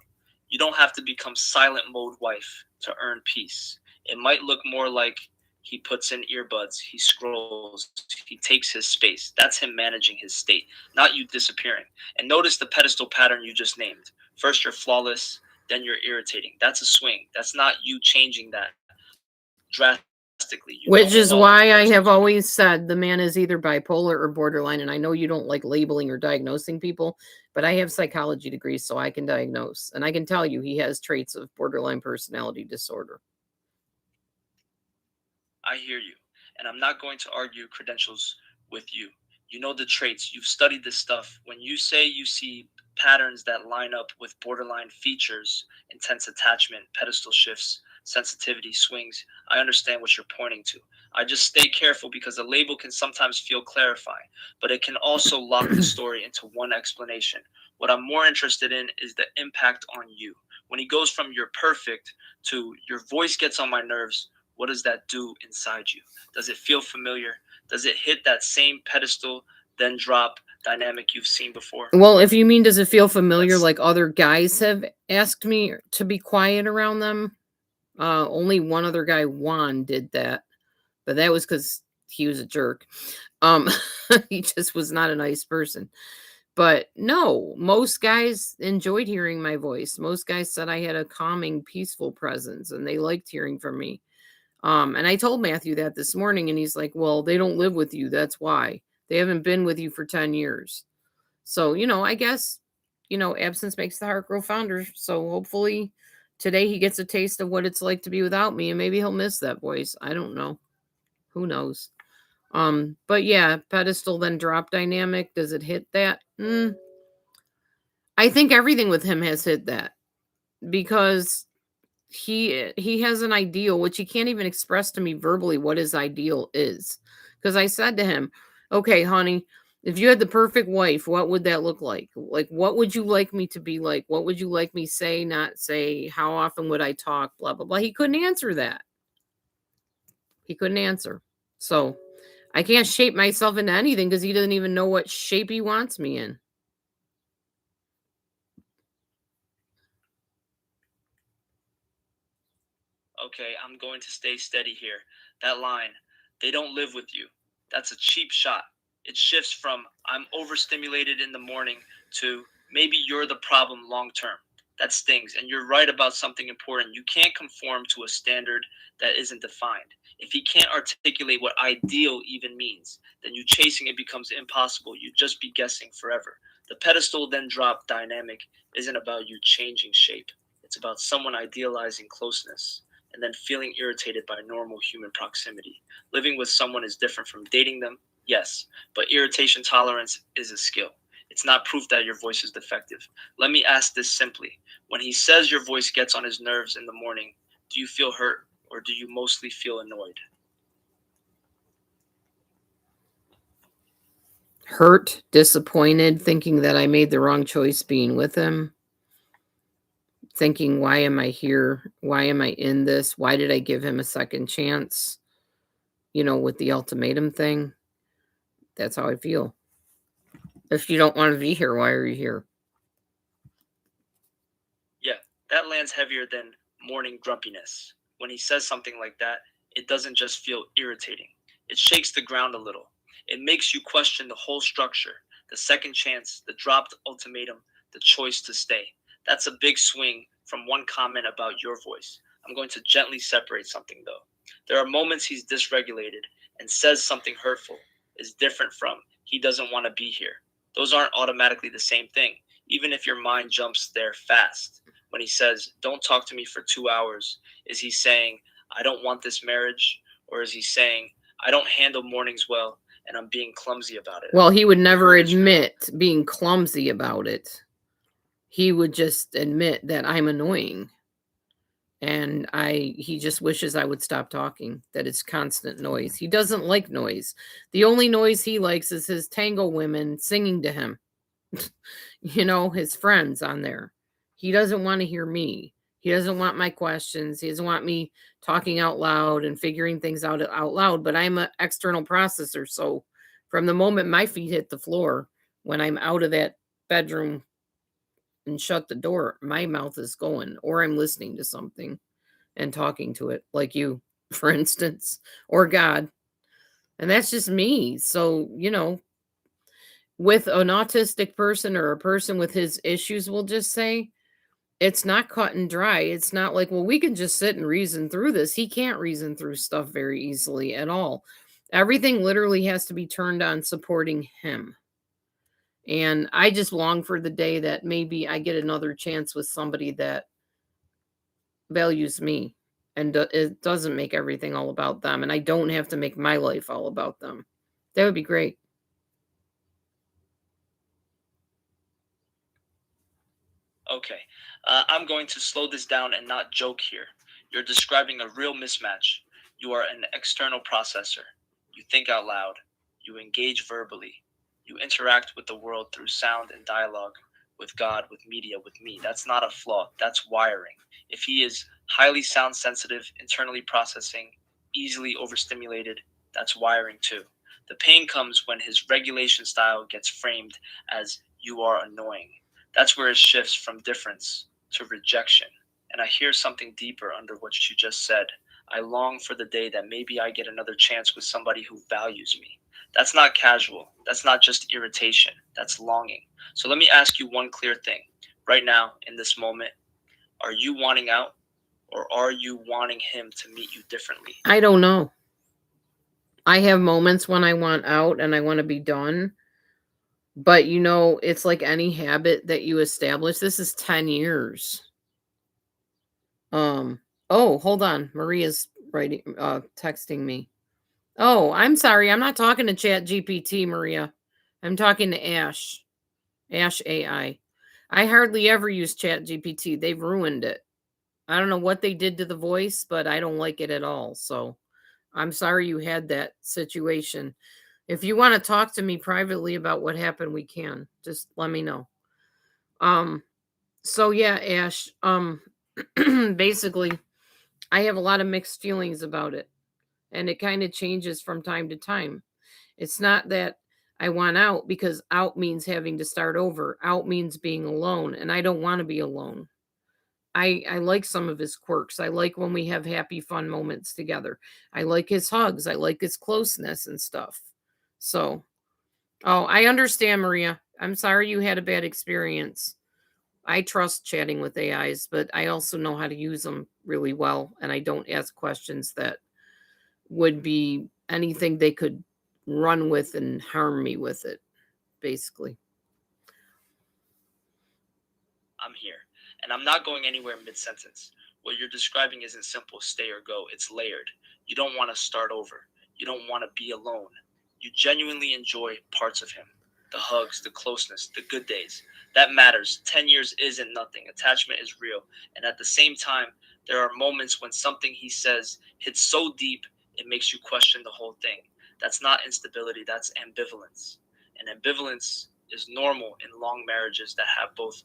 You don't have to become silent mode wife to earn peace. It might look more like he puts in earbuds, he scrolls, he takes his space. That's him managing his state, not you disappearing. And notice the pedestal pattern you just named. First, you're flawless, then you're irritating. That's a swing. That's not you changing that drastically. Which is why I have always said the man is either bipolar or borderline. And I know you don't like labeling or diagnosing people, but I have psychology degrees, so I can diagnose. And I can tell you he has traits of borderline personality disorder. I hear you, and I'm not going to argue credentials with you. You know the traits. You've studied this stuff. When you say you see patterns that line up with borderline features, intense attachment, pedestal shifts, sensitivity, swings, I understand what you're pointing to. I just stay careful because a label can sometimes feel clarifying, but it can also lock the story into one explanation. What I'm more interested in is the impact on you. When he goes from you're perfect to your voice gets on my nerves, what does that do inside you? Does it feel familiar? Does it hit that same pedestal, then drop dynamic you've seen before? Well, if you mean, does it feel familiar like other guys have asked me to be quiet around them? Only one other guy, Juan, did that. But that was because he was a jerk. He just was not a nice person. But no, most guys enjoyed hearing my voice. Most guys said I had a calming, peaceful presence, and they liked hearing from me. And I told Matthew that this morning, and he's like, well, they don't live with you. That's why. They haven't been with you for 10 years. So, I guess, absence makes the heart grow fonder. So hopefully today he gets a taste of what it's like to be without me, and maybe he'll miss that voice. I don't know. Who knows? But yeah, pedestal then drop dynamic. Does it hit that? I think everything with him has hit that, because he has an ideal which he can't even express to me verbally what his ideal is. Because I said to him, okay, honey, if you had the perfect wife, what would that look like? Like, what would you like me to be like? What would you like me say, not say? How often would I talk? Blah, blah, blah. He couldn't answer that. He couldn't answer. So I can't shape myself into anything because he doesn't even know what shape he wants me in. Okay, I'm going to stay steady here. That line, they don't live with you. That's a cheap shot. It shifts from I'm overstimulated in the morning to maybe you're the problem long term. That stings, and you're right about something important. You can't conform to a standard that isn't defined. If he can't articulate what ideal even means, then you chasing it becomes impossible. You'd just be guessing forever. The pedestal then drop dynamic isn't about you changing shape. It's about someone idealizing closeness and then feeling irritated by normal human proximity. Living with someone is different from dating them, yes, but irritation tolerance is a skill. It's not proof that your voice is defective. Let me ask this simply. When he says your voice gets on his nerves in the morning, do you feel hurt or do you mostly feel annoyed? Hurt, disappointed, thinking that I made the wrong choice being with him. Thinking, why am I here? Why am I in this? Why did I give him a second chance? With the ultimatum thing. That's how I feel. If you don't want to be here, why are you here? Yeah, that lands heavier than morning grumpiness. When he says something like that, it doesn't just feel irritating. It shakes the ground a little. It makes you question the whole structure, the second chance, the dropped ultimatum, the choice to stay. That's a big swing from one comment about your voice. I'm going to gently separate something though. There are moments he's dysregulated and says something hurtful is different from he doesn't want to be here. Those aren't automatically the same thing, even if your mind jumps there fast. When he says, don't talk to me for 2 hours, is he saying, I don't want this marriage? Or is he saying, I don't handle mornings well and I'm being clumsy about it? Well, he would never admit being clumsy about it. He would just admit that I'm annoying. And he just wishes I would stop talking, that it's constant noise. He doesn't like noise. The only noise he likes is his tango women singing to him. His friends on there. He doesn't want to hear me. He doesn't want my questions. He doesn't want me talking out loud and figuring things out loud. But I'm an external processor. So from the moment my feet hit the floor, when I'm out of that bedroom and shut the door, my mouth is going, or I'm listening to something and talking to it, like you, for instance, or God. And that's just me. So, with an autistic person or a person with his issues, we'll just say, it's not cut and dry. It's not like, well, we can just sit and reason through this. He can't reason through stuff very easily at all. Everything literally has to be turned on supporting him. And I just long for the day that maybe I get another chance with somebody that values me and it doesn't make everything all about them. And I don't have to make my life all about them. That would be great. Okay, I'm going to slow this down and not joke here. You're describing a real mismatch. You are an external processor. You think out loud. You engage verbally. You interact with the world through sound and dialogue, with God, with media, with me. That's not a flaw. That's wiring. If he is highly sound sensitive, internally processing, easily overstimulated, that's wiring too. The pain comes when his regulation style gets framed as you are annoying. That's where it shifts from difference to rejection. And I hear something deeper under what you just said. I long for the day that maybe I get another chance with somebody who values me. That's not casual. That's not just irritation. That's longing. So let me ask you one clear thing. Right now, in this moment, are you wanting out or are you wanting him to meet you differently? I don't know. I have moments when I want out and I want to be done. But it's like any habit that you establish. This is 10 years. Oh, hold on. Maria's texting me. Oh, I'm sorry. I'm not talking to Chat GPT, Maria. I'm talking to Ash. Ash AI. I hardly ever use Chat GPT. They've ruined it. I don't know what they did to the voice, but I don't like it at all. So I'm sorry you had that situation. If you want to talk to me privately about what happened, we can. Just let me know. So yeah, Ash, basically I have a lot of mixed feelings about it, and it kind of changes from time to time. It's not that I want out, because out means having to start over. Out means being alone, and I don't want to be alone. I like some of his quirks. I like when we have happy, fun moments together. I like his hugs. I like his closeness and stuff. So, oh, I understand, Maria. I'm sorry you had a bad experience. I trust chatting with AIs, but I also know how to use them really well, and I don't ask questions that would be anything they could run with and harm me with it, basically. I'm here, and I'm not going anywhere mid-sentence. What you're describing isn't simple stay or go, it's layered. You don't want to start over. You don't want to be alone. You genuinely enjoy parts of him. The hugs, the closeness, the good days. That matters. 10 years isn't nothing. Attachment is real. And at the same time, there are moments when something he says hits so deep, it makes you question the whole thing. That's not instability, that's ambivalence. And ambivalence is normal in long marriages that have both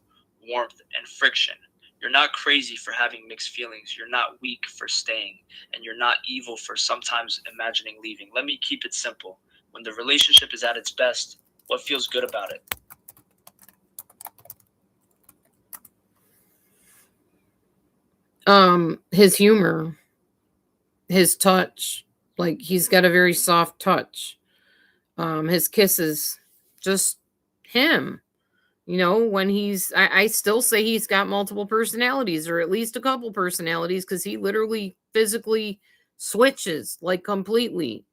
warmth and friction. You're not crazy for having mixed feelings. You're not weak for staying. And you're not evil for sometimes imagining leaving. Let me keep it simple. When the relationship is at its best, what feels good about it? His humor, his touch, like he's got a very soft touch. His kisses, just him. When I still say he's got multiple personalities, or at least a couple personalities, because he literally physically switches like completely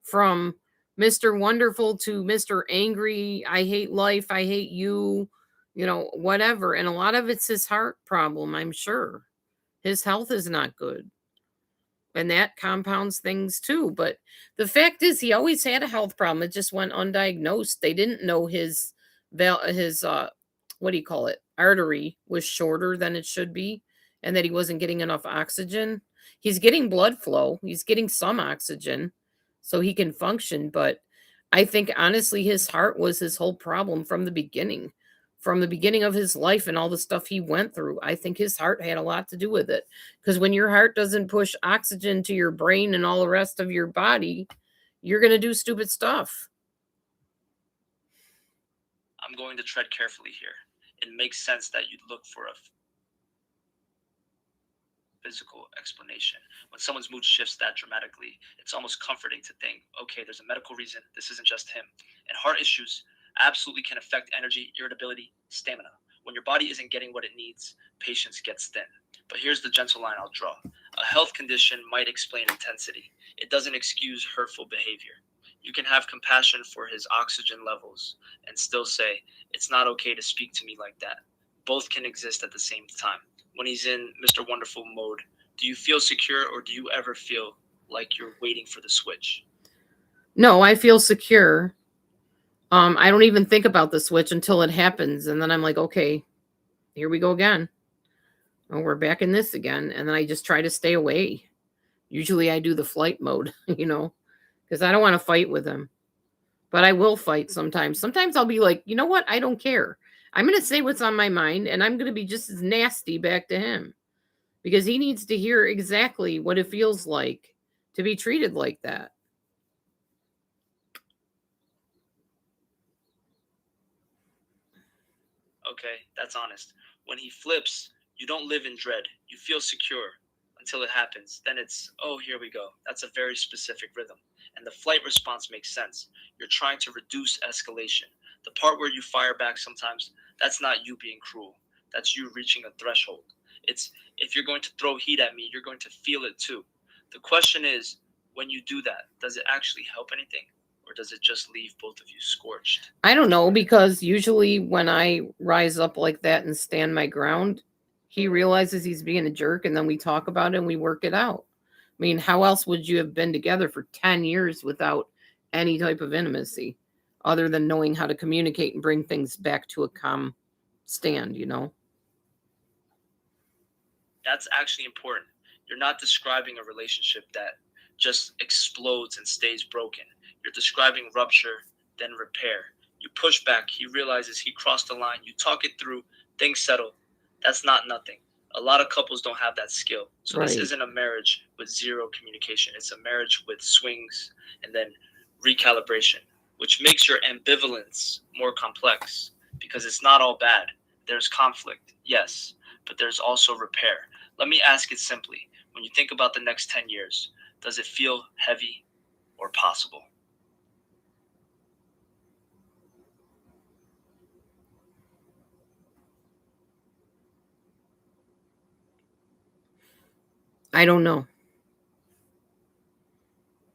from Mr. Wonderful to Mr. Angry. I hate life. I hate you, whatever. And a lot of it's his heart problem, I'm sure. His health is not good, and that compounds things too. But the fact is, he always had a health problem. It just went undiagnosed. They didn't know his what do you call it, artery was shorter than it should be, and that he wasn't getting enough oxygen. He's getting blood flow. He's getting some oxygen so he can function, but I think honestly his heart was his whole problem from the beginning. From the beginning of his life and all the stuff he went through, I think his heart had a lot to do with it. Because when your heart doesn't push oxygen to your brain and all the rest of your body, you're going to do stupid stuff. I'm going to tread carefully here. It makes sense that you'd look for a physical explanation. When someone's mood shifts that dramatically, it's almost comforting to think, okay, there's a medical reason. This isn't just him. And heart issues absolutely can affect energy, irritability, stamina. When your body isn't getting what it needs, patience gets thin. But here's the gentle line I'll draw. A health condition might explain intensity. It doesn't excuse hurtful behavior. You can have compassion for his oxygen levels and still say, it's not okay to speak to me like that. Both can exist at the same time. When he's in Mr. Wonderful mode, do you feel secure, or do you ever feel like you're waiting for the switch? No, I feel secure. I don't even think about the switch until it happens, and then I'm like, okay, here we go again. Oh, we're back in this again, and then I just try to stay away. Usually I do the flight mode, because I don't want to fight with him. But I will fight sometimes. Sometimes I'll be like, you know what? I don't care. I'm going to say what's on my mind, and I'm going to be just as nasty back to him, because he needs to hear exactly what it feels like to be treated like that. Okay, that's honest. When he flips, you don't live in dread. You feel secure until it happens. Then it's, oh, here we go. That's a very specific rhythm. And the flight response makes sense. You're trying to reduce escalation. The part where you fire back sometimes, that's not you being cruel. That's you reaching a threshold. It's, if you're going to throw heat at me, you're going to feel it too. The question is, When you do that, does it actually help anything? Or does it just leave both of you scorched? I don't know, because usually when I rise up like that and stand my ground, he realizes he's being a jerk, and then we talk about it and we work it out. I mean, how else would you have been together for 10 years without any type of intimacy other than knowing how to communicate and bring things back to a calm stand, you know? That's actually important. You're not describing a relationship that just explodes and stays broken. You're describing rupture, then repair. You push back, he realizes he crossed the line, you talk it through, things settle. That's not nothing. A lot of couples don't have that skill. So this Right. isn't a marriage with zero communication. It's a marriage with swings and then recalibration, which makes your ambivalence more complex because it's not all bad. There's conflict, yes, but there's also repair. Let me ask it simply. When you think about the next 10 years, does it feel heavy or possible? I don't know.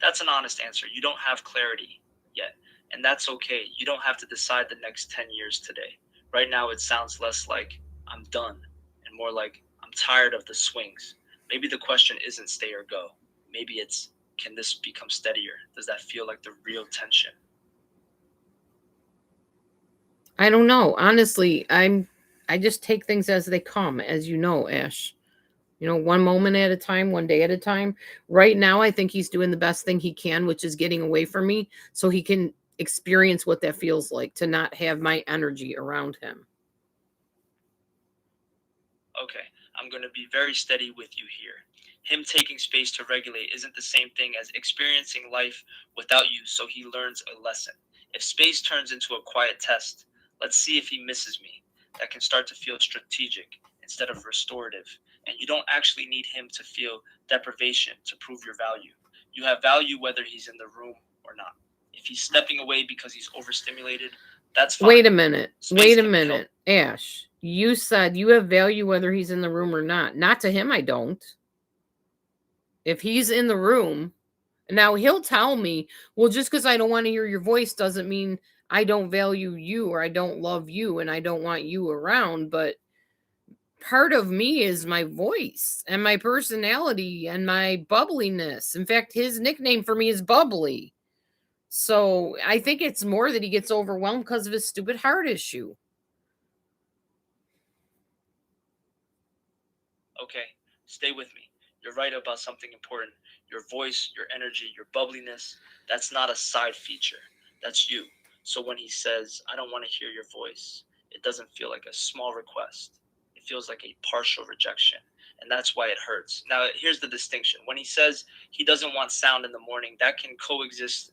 That's an honest answer. You don't have clarity yet, and that's okay. You don't have to decide the next 10 years today. Right now, it sounds less like I'm done and more like I'm tired of the swings. Maybe the question isn't stay or go. Maybe it's, can this become steadier? Does that feel like the real tension? I don't know. Honestly, I just take things as they come, as you know, Ash. You know, one moment at a time, one day at a time. Right now, I think he's doing the best thing he can, which is getting away from me so he can experience what that feels like to not have my energy around him. Okay, I'm going to be very steady with you here. Him taking space to regulate isn't the same thing as experiencing life without you, so he learns a lesson. If space turns into a quiet test, let's see if he misses me. That can start to feel strategic instead of restorative. And you don't actually need him to feel deprivation to prove your value. You have value whether he's in the room or not. If he's stepping away because he's overstimulated, that's fine. Wait a minute. Space Wait a can be held. minute. Ash, you said you have value whether he's in the room or not. Not to him, I don't. If he's in the room, now he'll tell me, well, just because I don't want to hear your voice doesn't mean I don't value you or I don't love you and I don't want you around. But part of me is my voice and my personality and my bubbliness. In fact, his nickname for me is Bubbly. So I think it's more that he gets overwhelmed because of his stupid heart issue. Okay, stay with me. You're right about something important. Your voice, your energy, your bubbliness, that's not a side feature. That's you. So when he says, I don't want to hear your voice, it doesn't feel like a small request. It feels like a partial rejection. And that's why it hurts. Now, here's the distinction. When he says he doesn't want sound in the morning, that can coexist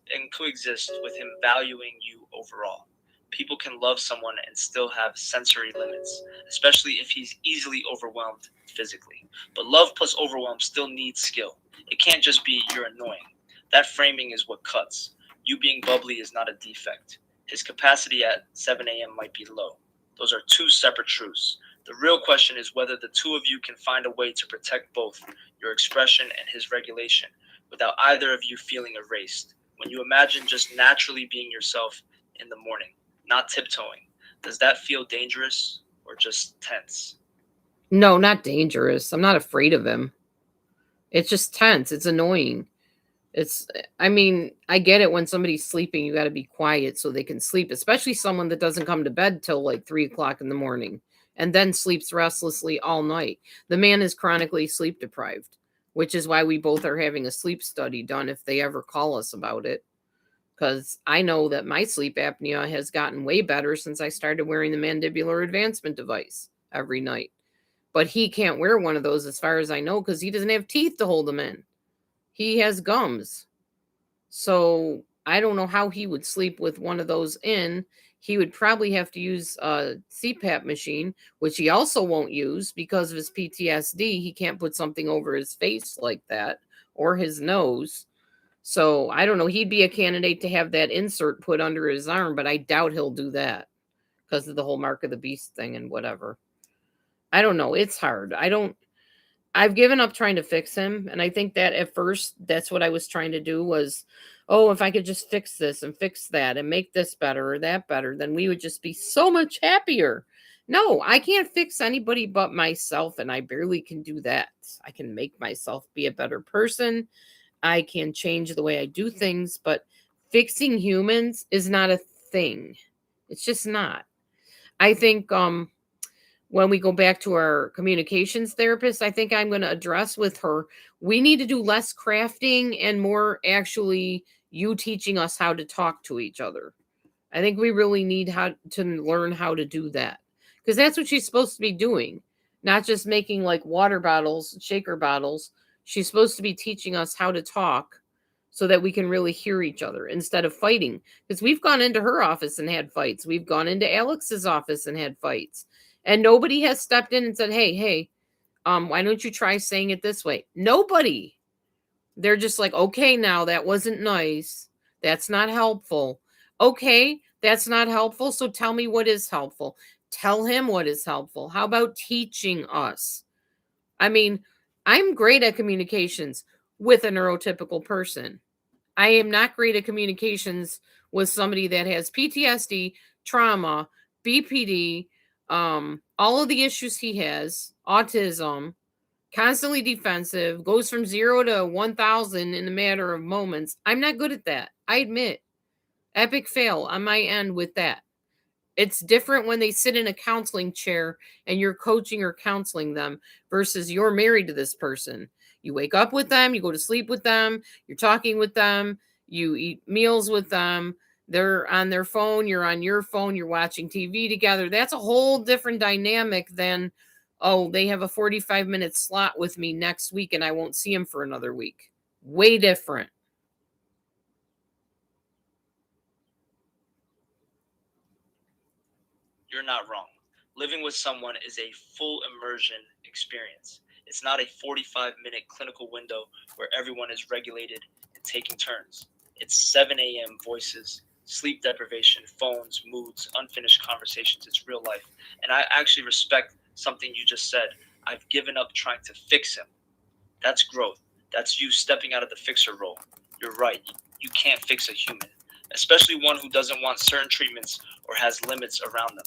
with him valuing you overall. People can love someone and still have sensory limits, especially if he's easily overwhelmed physically. But love plus overwhelm still needs skill. It can't just be you're annoying. That framing is what cuts. You being bubbly is not a defect. His capacity at 7 a.m. might be low. Those are two separate truths. The real question is whether the two of you can find a way to protect both your expression and his regulation without either of you feeling erased. When you imagine just naturally being yourself in the morning, not tiptoeing, does that feel dangerous or just tense? No, not dangerous. I'm not afraid of him. It's just tense. It's annoying. I mean, I get it when somebody's sleeping, you got to be quiet so they can sleep, especially someone that doesn't come to bed till like 3 o'clock in the morning and then sleeps restlessly all night. The man is chronically sleep deprived, which is why we both are having a sleep study done if they ever call us about it. Because I know that my sleep apnea has gotten way better since I started wearing the mandibular advancement device every night. But he can't wear one of those as far as I know because he doesn't have teeth to hold them in. He has gums. So I don't know how he would sleep with one of those in. He would probably have to use a CPAP machine, which he also won't use because of his PTSD. He can't put something over his face like that or his nose. So I don't know. He'd be a candidate to have that insert put under his arm, but I doubt he'll do that because of the whole mark of the beast thing and whatever. I don't know. It's hard. I've given up trying to fix him. And I think that at first, that's what I was trying to do was, oh, if I could just fix this and fix that and make this better or that better, then we would just be so much happier. No, I can't fix anybody but myself. And I barely can do that. I can make myself be a better person. I can change the way I do things, but fixing humans is not a thing. It's just not. I think when we go back to our communications therapist, I think I'm going to address with her, we need to do less crafting and more actually you teaching us how to talk to each other. I think we really need how to learn how to do that because that's what she's supposed to be doing, not just making like water bottles, shaker bottles. She's supposed to be teaching us how to talk so that we can really hear each other instead of fighting. Because we've gone into her office and had fights. We've gone into Alex's office and had fights. And nobody has stepped in and said, hey, why don't you try saying it this way? Nobody. They're just like, okay, now that wasn't nice. That's not helpful. Okay, that's not helpful. So tell me what is helpful. Tell him what is helpful. How about teaching us? I mean, I'm great at communications with a neurotypical person. I am not great at communications with somebody that has PTSD, trauma, BPD, all of the issues he has, autism, constantly defensive, goes from 0 to 1,000 in a matter of moments. I'm not good at that. I admit. Epic fail on my end with that. It's different when they sit in a counseling chair and you're coaching or counseling them versus you're married to this person. You wake up with them, you go to sleep with them, you're talking with them, you eat meals with them, they're on their phone, you're on your phone, you're watching TV together. That's a whole different dynamic than, oh, they have a 45-minute slot with me next week and I won't see him for another week. Way different. You're not wrong. Living with someone is a full immersion experience. It's not a 45-minute clinical window where everyone is regulated and taking turns. It's 7 a.m. voices, sleep deprivation, phones, moods, unfinished conversations. It's real life. And I actually respect something you just said. I've given up trying to fix him. That's growth. That's you stepping out of the fixer role. You're right. You can't fix a human, especially one who doesn't want certain treatments or has limits around them.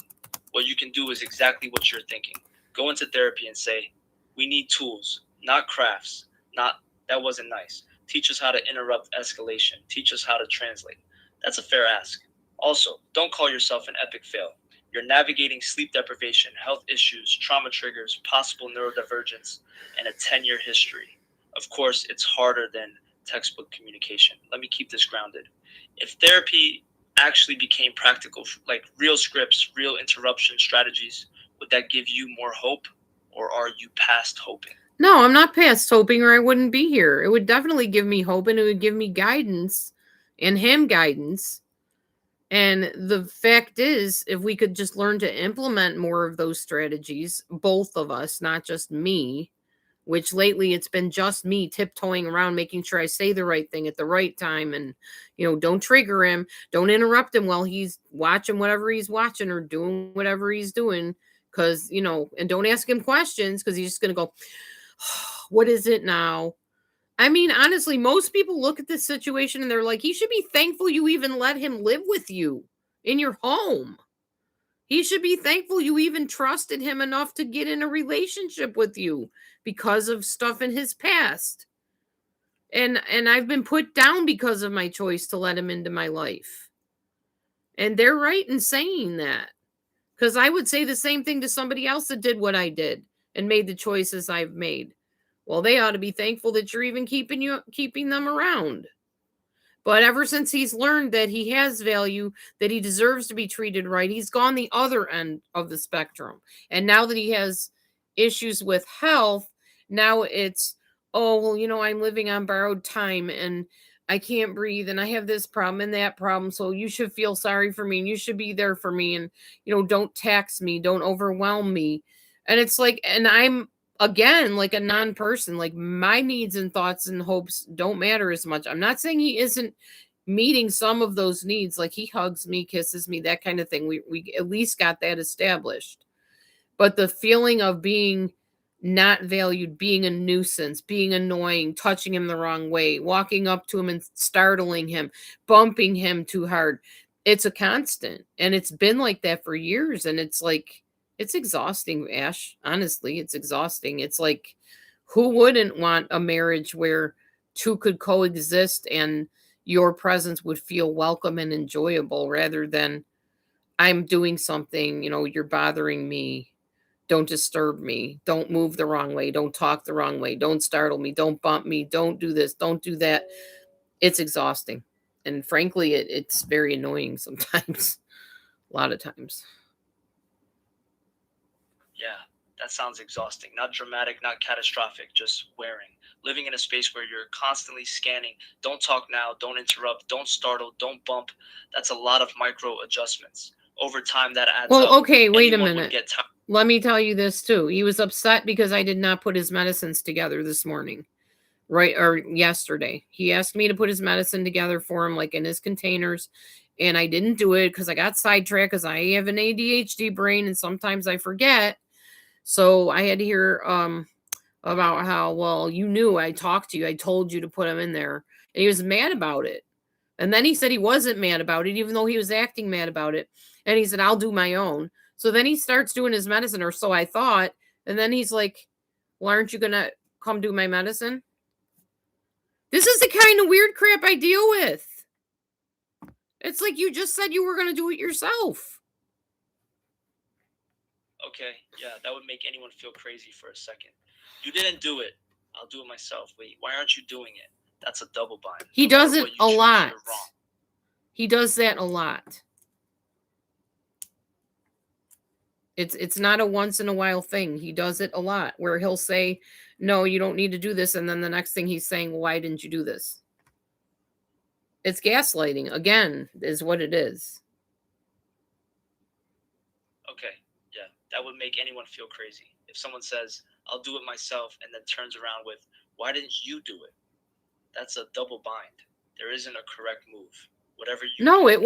What you can do is exactly what you're thinking. Go into therapy and say, we need tools, not crafts, not that wasn't nice. Teach us how to interrupt escalation. Teach us how to translate. That's a fair ask. Also, don't call yourself an epic fail. You're navigating sleep deprivation, health issues, trauma triggers, possible neurodivergence, and a 10-year history. Of course, it's harder than textbook communication. Let me keep this grounded. If therapy actually became practical, like real scripts, real interruption strategies, would that give you more hope, or are you past hoping? No, I'm not past hoping or I wouldn't be here. It would definitely give me hope and it would give me guidance and him guidance. And the fact is, if we could just learn to implement more of those strategies, both of us, not just me, which lately it's been just me tiptoeing around, making sure I say the right thing at the right time and, don't trigger him. Don't interrupt him while he's watching whatever he's watching or doing whatever he's doing. Because, and don't ask him questions because he's just going to go, what is it now? I mean, honestly, most people look at this situation and they're like, he should be thankful you even let him live with you in your home. He should be thankful you even trusted him enough to get in a relationship with you because of stuff in his past. And I've been put down because of my choice to let him into my life. And they're right in saying that. Because I would say the same thing to somebody else that did what I did and made the choices I've made. Well, they ought to be thankful that you're even keeping them around. But ever since he's learned that he has value, that he deserves to be treated right, he's gone the other end of the spectrum. And now that he has issues with health, now it's, oh, well, I'm living on borrowed time and I can't breathe and I have this problem and that problem. So you should feel sorry for me and you should be there for me. And, don't tax me, don't overwhelm me. And it's like, and I'm, again, like a non-person, like my needs and thoughts and hopes don't matter as much. I'm not saying he isn't meeting some of those needs, like he hugs me, kisses me, that kind of thing. We at least got that established. But the feeling of being not valued, being a nuisance, being annoying, touching him the wrong way, walking up to him and startling him, bumping him too hard. It's a constant. And it's been like that for years. And it's like, it's exhausting, Ash. Honestly, it's exhausting. It's like, who wouldn't want a marriage where two could coexist and your presence would feel welcome and enjoyable rather than I'm doing something, you're bothering me. Don't disturb me. Don't move the wrong way. Don't talk the wrong way. Don't startle me. Don't bump me. Don't do this. Don't do that. It's exhausting. And frankly, it's very annoying sometimes. A lot of times. Yeah, that sounds exhausting. Not dramatic, not catastrophic, just wearing. Living in a space where you're constantly scanning. Don't talk now. Don't interrupt. Don't startle. Don't bump. That's a lot of micro adjustments. Over time, that adds up. Well, okay, wait a Anyone would minute. get tired. Let me tell you this too. He was upset because I did not put his medicines together this morning, right? Or yesterday. He asked me to put his medicine together for him, like in his containers. And I didn't do it because I got sidetracked because I have an ADHD brain and sometimes I forget. So I had to hear about how, well, you knew I talked to you. I told you to put him in there. And he was mad about it. And then he said he wasn't mad about it, even though he was acting mad about it. And he said, I'll do my own. So then he starts doing his medicine, or so I thought. And then he's like, well, aren't you going to come do my medicine? This is the kind of weird crap I deal with. It's like you just said you were going to do it yourself. Okay, yeah, that would make anyone feel crazy for a second. You didn't do it. I'll do it myself. Wait, why aren't you doing it? That's a double bind. He does it a lot. You're wrong. He does that a lot. It's not a once in a while thing. He does it a lot where he'll say, no, you don't need to do this. And then the next thing he's saying, well, why didn't you do this? It's gaslighting, again, is what it is. Okay, yeah, that would make anyone feel crazy. If someone says, I'll do it myself, and then turns around with, why didn't you do it? That's a double bind. There isn't a correct move. Whatever you No, do, it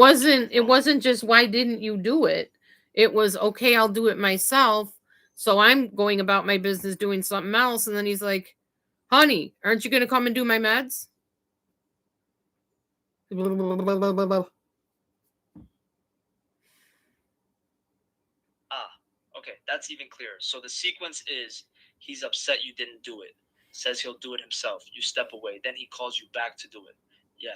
wasn't just why didn't you do it? It was, okay, I'll do it myself. So I'm going about my business doing something else. And then he's like, honey, aren't you going to come and do my meds? Okay, that's even clearer. So the sequence is, he's upset you didn't do it. Says he'll do it himself. You step away. Then he calls you back to do it. Yeah,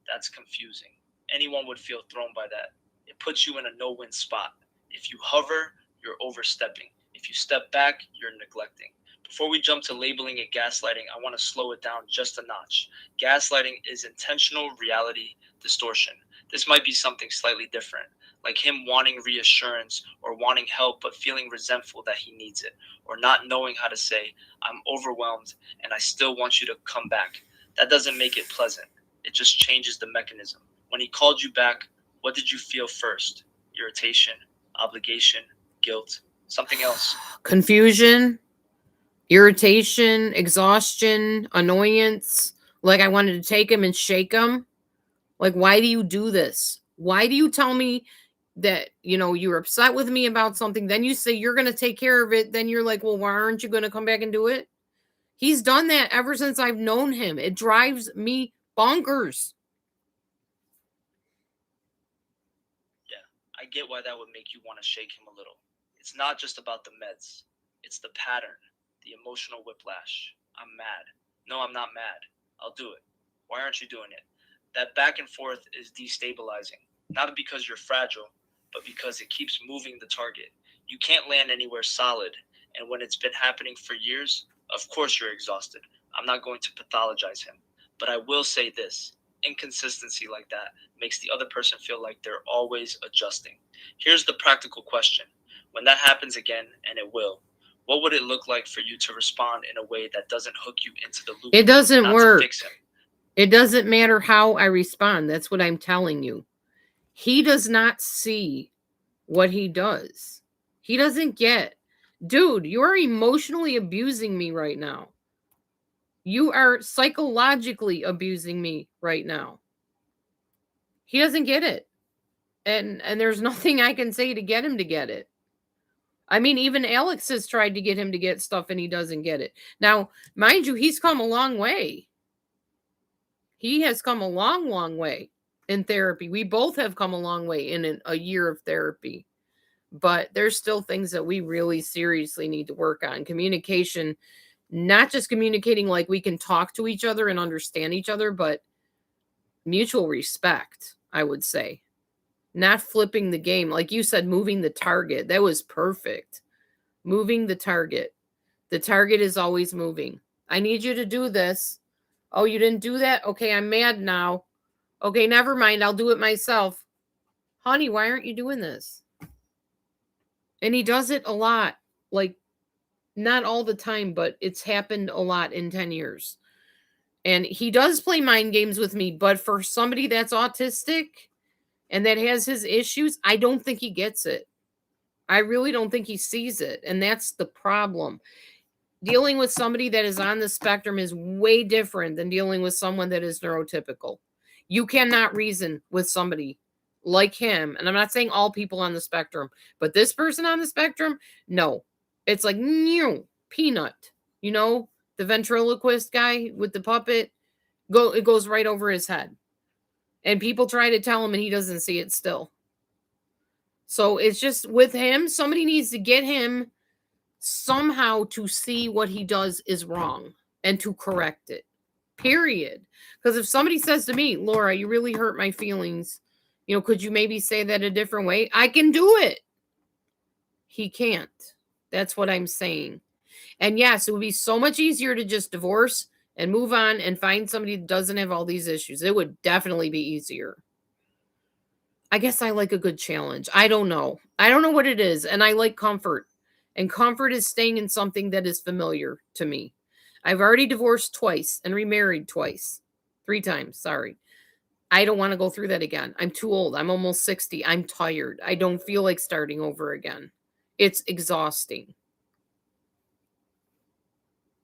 that's confusing. Anyone would feel thrown by that. It puts you in a no-win spot. If you hover, you're overstepping. If you step back, you're neglecting. Before we jump to labeling it gaslighting, I want to slow it down just a notch. Gaslighting is intentional reality distortion. This might be something slightly different, like him wanting reassurance or wanting help but feeling resentful that he needs it, or not knowing how to say, I'm overwhelmed and I still want you to come back. That doesn't make it pleasant. It just changes the mechanism. When he called you back, what did you feel first? Irritation, obligation, guilt, something else? Confusion, irritation, exhaustion, annoyance. Like I wanted to take him and shake him. Like, why do you do this? Why do you tell me that, you're upset with me about something? Then you say you're going to take care of it. Then you're like, well, why aren't you going to come back and do it? He's done that ever since I've known him. It drives me bonkers. Yeah, I get why that would make you want to shake him a little. It's not just about the meds. It's the pattern, the emotional whiplash. I'm mad. No, I'm not mad. I'll do it. Why aren't you doing it? That back and forth is destabilizing, not because you're fragile, but because it keeps moving the target. You can't land anywhere solid, and when it's been happening for years, of course you're exhausted. I'm not going to pathologize him, but I will say this. Inconsistency like that makes the other person feel like they're always adjusting. Here's the practical question. When that happens again, and it will, what would it look like for you to respond in a way that doesn't hook you into the loop? It doesn't not work. To fix him? It doesn't matter how I respond. That's what I'm telling you. He does not see what he does. He doesn't get. Dude, you are emotionally abusing me right now. You are psychologically abusing me right now. He doesn't get it. And there's nothing I can say to get him to get it. I mean, even Alex has tried to get him to get stuff and he doesn't get it. Now, mind you, he's come a long way. He has come a long, long way in therapy. We both have come a long way in a year of therapy. But there's still things that we really seriously need to work on. Communication, not just communicating like we can talk to each other and understand each other, but mutual respect, I would say. Not flipping the game. Like you said, moving the target. That was perfect. Moving the target. The target is always moving. I need you to do this. Oh, you didn't do that? Okay, I'm mad now. Okay, never mind. I'll do it myself. Honey, why aren't you doing this? And he does it a lot. Like, not all the time, but it's happened a lot in 10 years. And he does play mind games with me, but for somebody that's autistic and that has his issues, I don't think he gets it. I really don't think he sees it. And that's the problem. Dealing with somebody that is on the spectrum is way different than dealing with someone that is neurotypical. You cannot reason with somebody like him. And I'm not saying all people on the spectrum, but this person on the spectrum, no. It's like, new peanut. You know, the ventriloquist guy with the puppet, it goes right over his head. And people try to tell him and he doesn't see it still. So it's just with him, somebody needs to get him somehow to see what he does is wrong and to correct it. Period. Because if somebody says to me, Laura, you really hurt my feelings, you know, could you maybe say that a different way? I can do it. He can't. That's what I'm saying. And yes, it would be so much easier to just divorce and move on and find somebody that doesn't have all these issues. It would definitely be easier. I guess I like a good challenge. I don't know. I don't know what it is. And I like comfort. And comfort is staying in something that is familiar to me. I've already divorced twice and remarried twice. 3 times, sorry. I don't want to go through that again. I'm too old. I'm almost 60. I'm tired. I don't feel like starting over again. It's exhausting.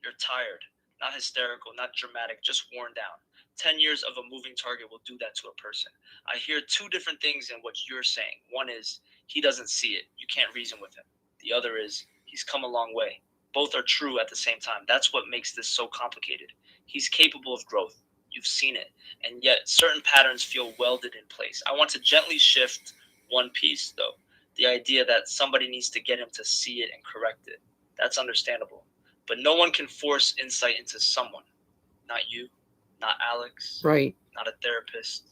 You're tired, not hysterical, not dramatic, just worn down. 10 years of a moving target will do that to a person. I hear 2 different things in what you're saying. One is he doesn't see it. You can't reason with him. The other is he's come a long way. Both are true at the same time. That's what makes this so complicated. He's capable of growth. You've seen it. And yet certain patterns feel welded in place. I want to gently shift one piece, though. The idea that somebody needs to get him to see it and correct it. That's understandable. But no one can force insight into someone. Not you, not Alex, right? Not a therapist.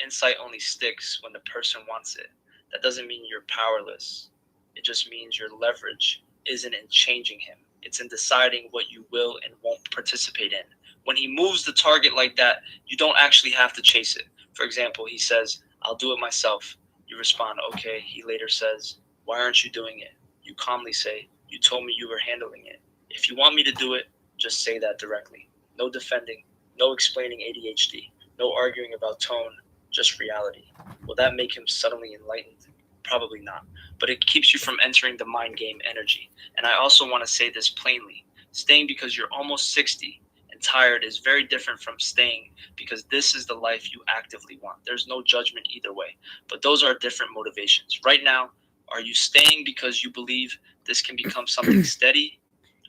Insight only sticks when the person wants it. That doesn't mean you're powerless. It just means your leverage isn't in changing him. It's in deciding what you will and won't participate in. When he moves the target like that, you don't actually have to chase it. For example, he says, I'll do it myself. You respond, okay. He later says, why aren't you doing it? You calmly say, you told me you were handling it. If you want me to do it, just say that directly. No defending, no explaining ADHD, no arguing about tone, just reality. Will that make him suddenly enlightened? Probably not. But it keeps you from entering the mind game energy. And I also want to say this plainly. Staying because you're almost 60 and tired is very different from staying because this is the life you actively want. There's no judgment either way. But those are different motivations. Right now, are you staying because you believe this can become something steady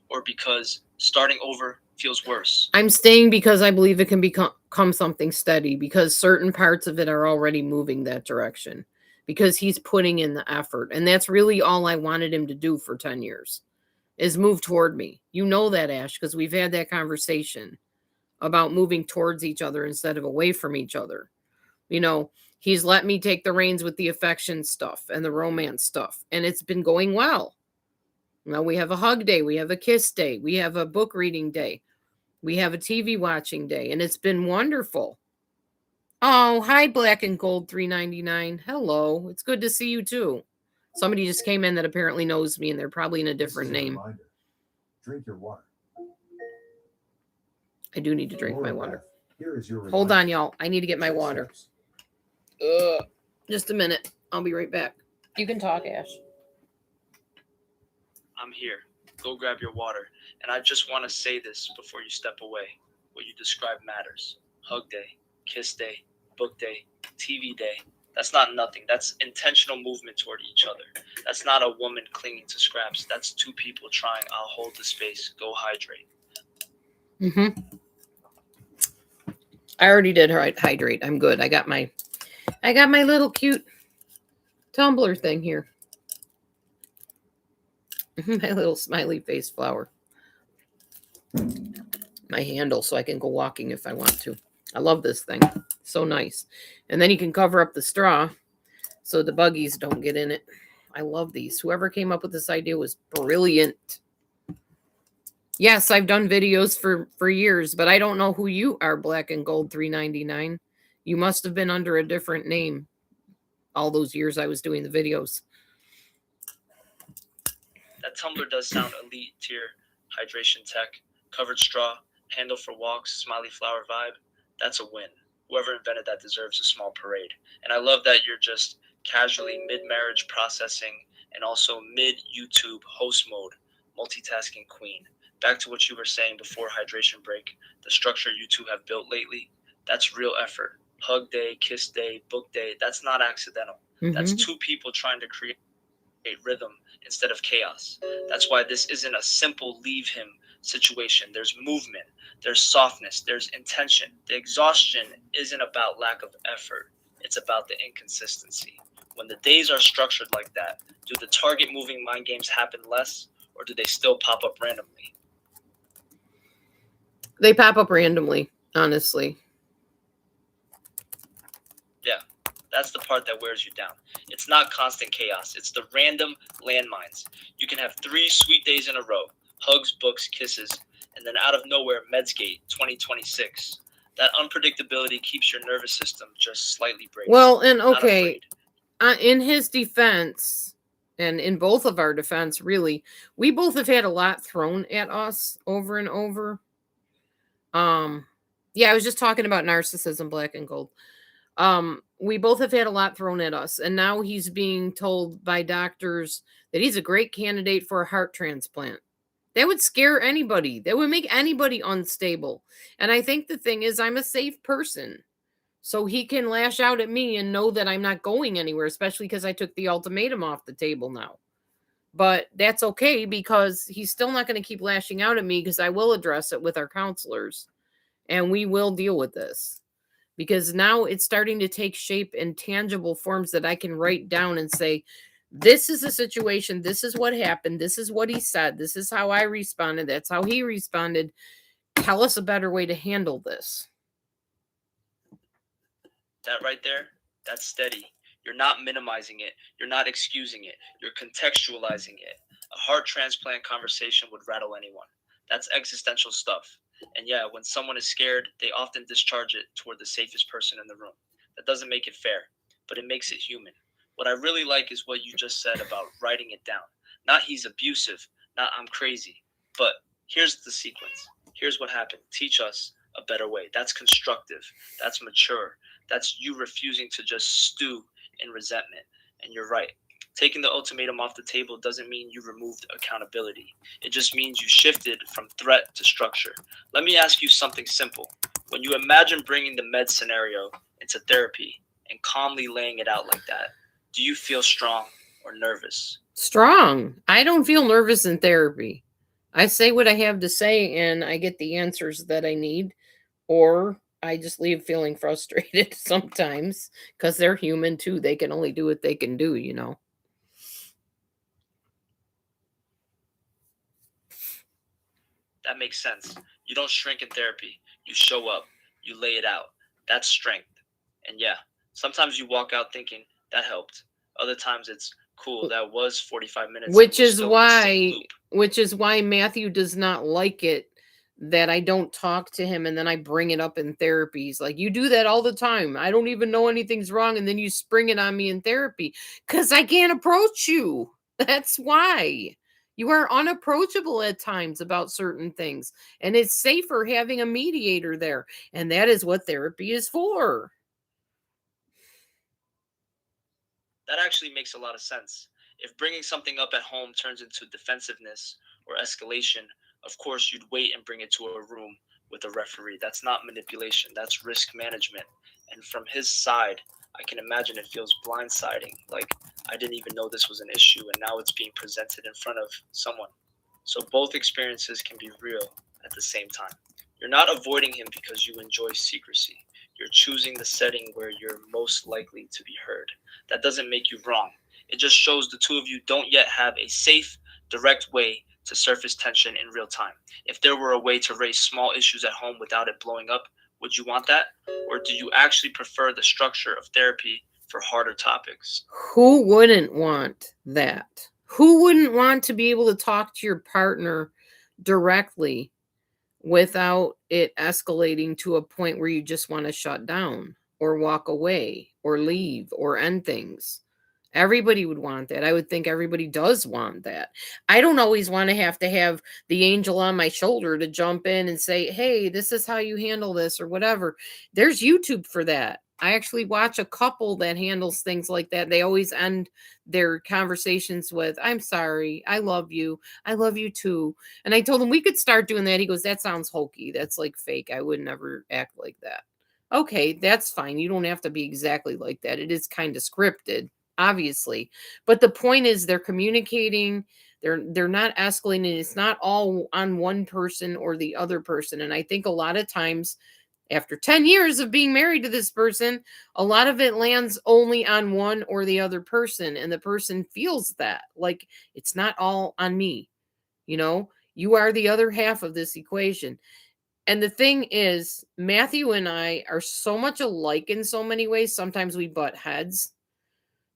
or because starting over feels worse? I'm staying because I believe it can become something steady because certain parts of it are already moving that direction because he's putting in the effort. And that's really all I wanted him to do for 10 years is move toward me. You know that, Ash, because we've had that conversation about moving towards each other instead of away from each other. You know, he's let me take the reins with the affection stuff and the romance stuff. And it's been going well. Now we have a hug day. We have a kiss day. We have a book reading day. We have a TV watching day. And it's been wonderful. Oh, hi, Black and Gold 399. Hello. It's good to see you too. Somebody just came in that apparently knows me and they're probably in a different name. Drink your water. I do need to drink my water. Here is your Hold on, y'all. I need to get my water. Just a minute. I'll be right back. You can talk, Ash. I'm here. Go grab your water. And I just want to say this before you step away. What you describe matters. Hug day, kiss day, book day, TV day. That's not nothing. That's intentional movement toward each other. That's not a woman clinging to scraps. That's two people trying, I'll hold the space, go hydrate. I already did hydrate. I'm good. I got my little cute tumbler thing here. My little smiley face flower. My handle so I can go walking if I want to. I love this thing. So nice. And then you can cover up the straw so the buggies don't get in it. I love these. Whoever came up with this idea was brilliant. Yes, I've done videos for years, but I don't know who you are, Black and Gold 399. You must have been under a different name all those years I was doing the videos. That tumbler does sound elite tier hydration tech. Covered straw, handle for walks, smiley flower vibe. That's a win. Whoever invented that deserves a small parade. And I love that you're just casually mid-marriage processing and also mid-YouTube host mode, multitasking queen. Back to what you were saying before hydration break, the structure you two have built lately, that's real effort. Hug day, kiss day, book day, that's not accidental. That's two people trying to create rhythm instead of chaos. That's why this isn't a simple leave him situation. There's movement, there's softness, there's intention. The exhaustion isn't about lack of effort, it's about the inconsistency. When the days are structured like that, do the target moving mind games happen less, or do they still pop up randomly? They pop up randomly, honestly. Yeah, that's the part that wears you down. It's not constant chaos. It's the random landmines. You can have 3 sweet days in a row. Hugs, books, kisses, and then out of nowhere, Medsgate 2026. That unpredictability keeps your nervous system just slightly braced. Well, and okay, in his defense, and in both of our defense, really, we both have had a lot thrown at us over and over. Yeah, I was just talking about narcissism, Black and Gold. We both have had a lot thrown at us, and now he's being told by doctors that he's a great candidate for a heart transplant. That would scare anybody. That would make anybody unstable. And I think the thing is, I'm a safe person. So he can lash out at me and know that I'm not going anywhere, especially because I took the ultimatum off the table now. But that's okay because he's still not going to keep lashing out at me because I will address it with our counselors and we will deal with this. Because now it's starting to take shape in tangible forms that I can write down and say, this is the situation. This is what happened. This is what he said. This is how I responded. That's how he responded. Tell us a better way to handle this. That right there, that's steady. You're not minimizing it. You're not excusing it. You're contextualizing it. A heart transplant conversation would rattle anyone. That's existential stuff. And yeah, when someone is scared, they often discharge it toward the safest person in the room. That doesn't make it fair, but it makes it human. What I really like is what you just said about writing it down. Not he's abusive, not I'm crazy, but here's the sequence. Here's what happened. Teach us a better way. That's constructive. That's mature. That's you refusing to just stew in resentment. And you're right. Taking the ultimatum off the table doesn't mean you removed accountability. It just means you shifted from threat to structure. Let me ask you something simple. When you imagine bringing the med scenario into therapy and calmly laying it out like that, do you feel strong or nervous? Strong. I don't feel nervous in therapy. I say what I have to say and I get the answers that I need, or I just leave feeling frustrated sometimes because they're human too. They can only do what they can do, you know. That makes sense. You don't shrink in therapy. You show up. You lay it out. That's strength. And yeah, sometimes you walk out thinking, that helped. Other times it's, cool, that was 45 minutes. Which is why Matthew does not like it that I don't talk to him and then I bring it up in therapy. He's like, you do that all the time. I don't even know anything's wrong. And then you spring it on me in therapy because I can't approach you. That's why. You are unapproachable at times about certain things. And it's safer having a mediator there. And that is what therapy is for. That actually makes a lot of sense. If bringing something up at home turns into defensiveness or escalation, of course you'd wait and bring it to a room with a referee. That's not manipulation. That's risk management. And from his side, I can imagine it feels blindsiding, like I didn't even know this was an issue and now it's being presented in front of someone. So both experiences can be real at the same time. You're not avoiding him because you enjoy secrecy. You're choosing the setting where you're most likely to be heard. That doesn't make you wrong. It just shows the two of you don't yet have a safe, direct way to surface tension in real time. If there were a way to raise small issues at home without it blowing up, would you want that? Or do you actually prefer the structure of therapy for harder topics? Who wouldn't want that? Who wouldn't want to be able to talk to your partner directly without it escalating to a point where you just want to shut down or walk away or leave or end things? Everybody would want that. I would think everybody does want that. I don't always want to have the angel on my shoulder to jump in and say, hey, this is how you handle this or whatever. There's YouTube for that. I actually watch a couple that handles things like that. They always end their conversations with, I'm sorry. I love you. I love you too. And I told him we could start doing that. He goes, that sounds hokey. That's like fake. I would never act like that. Okay, that's fine. You don't have to be exactly like that. It is kind of scripted, obviously, but the point is they're communicating, they're not escalating. It's not all on one person or the other person. And I think a lot of times after 10 years of being married to this person, a lot of it lands only on one or the other person, and the person feels that like it's not all on me. You are the other half of this equation. And the thing is, Matthew and I are so much alike in so many ways. Sometimes we butt heads.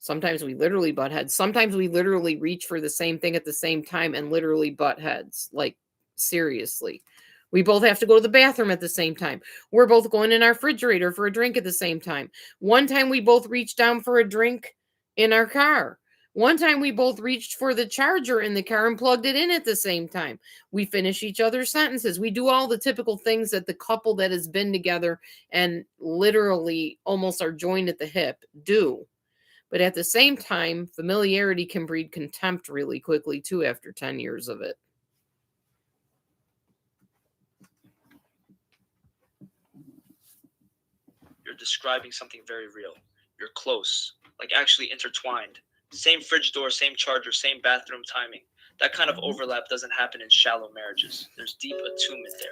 Sometimes we literally butt heads. Sometimes we literally reach for the same thing at the same time and literally butt heads. Like, seriously. We both have to go to the bathroom at the same time. We're both going in our refrigerator for a drink at the same time. One time we both reached down for a drink in our car. One time we both reached for the charger in the car and plugged it in at the same time. We finish each other's sentences. We do all the typical things that the couple that has been together and literally almost are joined at the hip do. But at the same time, familiarity can breed contempt really quickly, too, after 10 years of it. You're describing something very real. You're close, like actually intertwined. Same fridge door, same charger, same bathroom timing. That kind of overlap doesn't happen in shallow marriages. There's deep attunement there.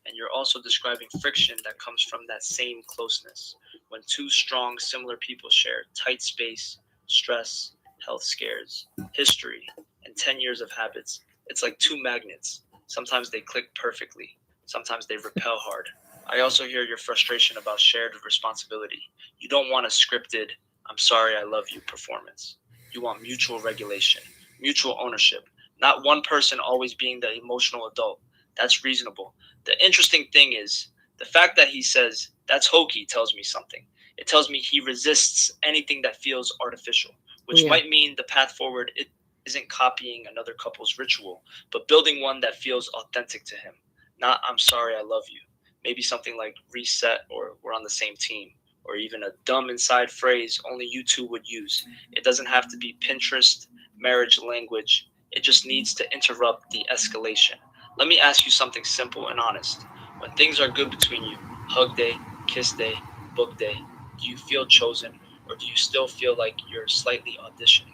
And you're also describing friction that comes from that same closeness. When two strong, similar people share tight space, stress, health scares, history, and 10 years of habits, it's like two magnets. Sometimes they click perfectly. Sometimes they repel hard. I also hear your frustration about shared responsibility. You don't want a scripted, I'm sorry, I love you performance. You want mutual regulation, mutual ownership, not one person always being the emotional adult. That's reasonable. The interesting thing is, the fact that he says, that's hokey, tells me something. It tells me he resists anything that feels artificial, which might mean the path forward isn't copying another couple's ritual, but building one that feels authentic to him. Not, I'm sorry, I love you. Maybe something like reset or we're on the same team, or even a dumb inside phrase only you two would use. It doesn't have to be Pinterest marriage language. It just needs to interrupt the escalation. Let me ask you something simple and honest. When things are good between you, hug day, kiss day, book day, do you feel chosen, or do you still feel like you're slightly auditioning?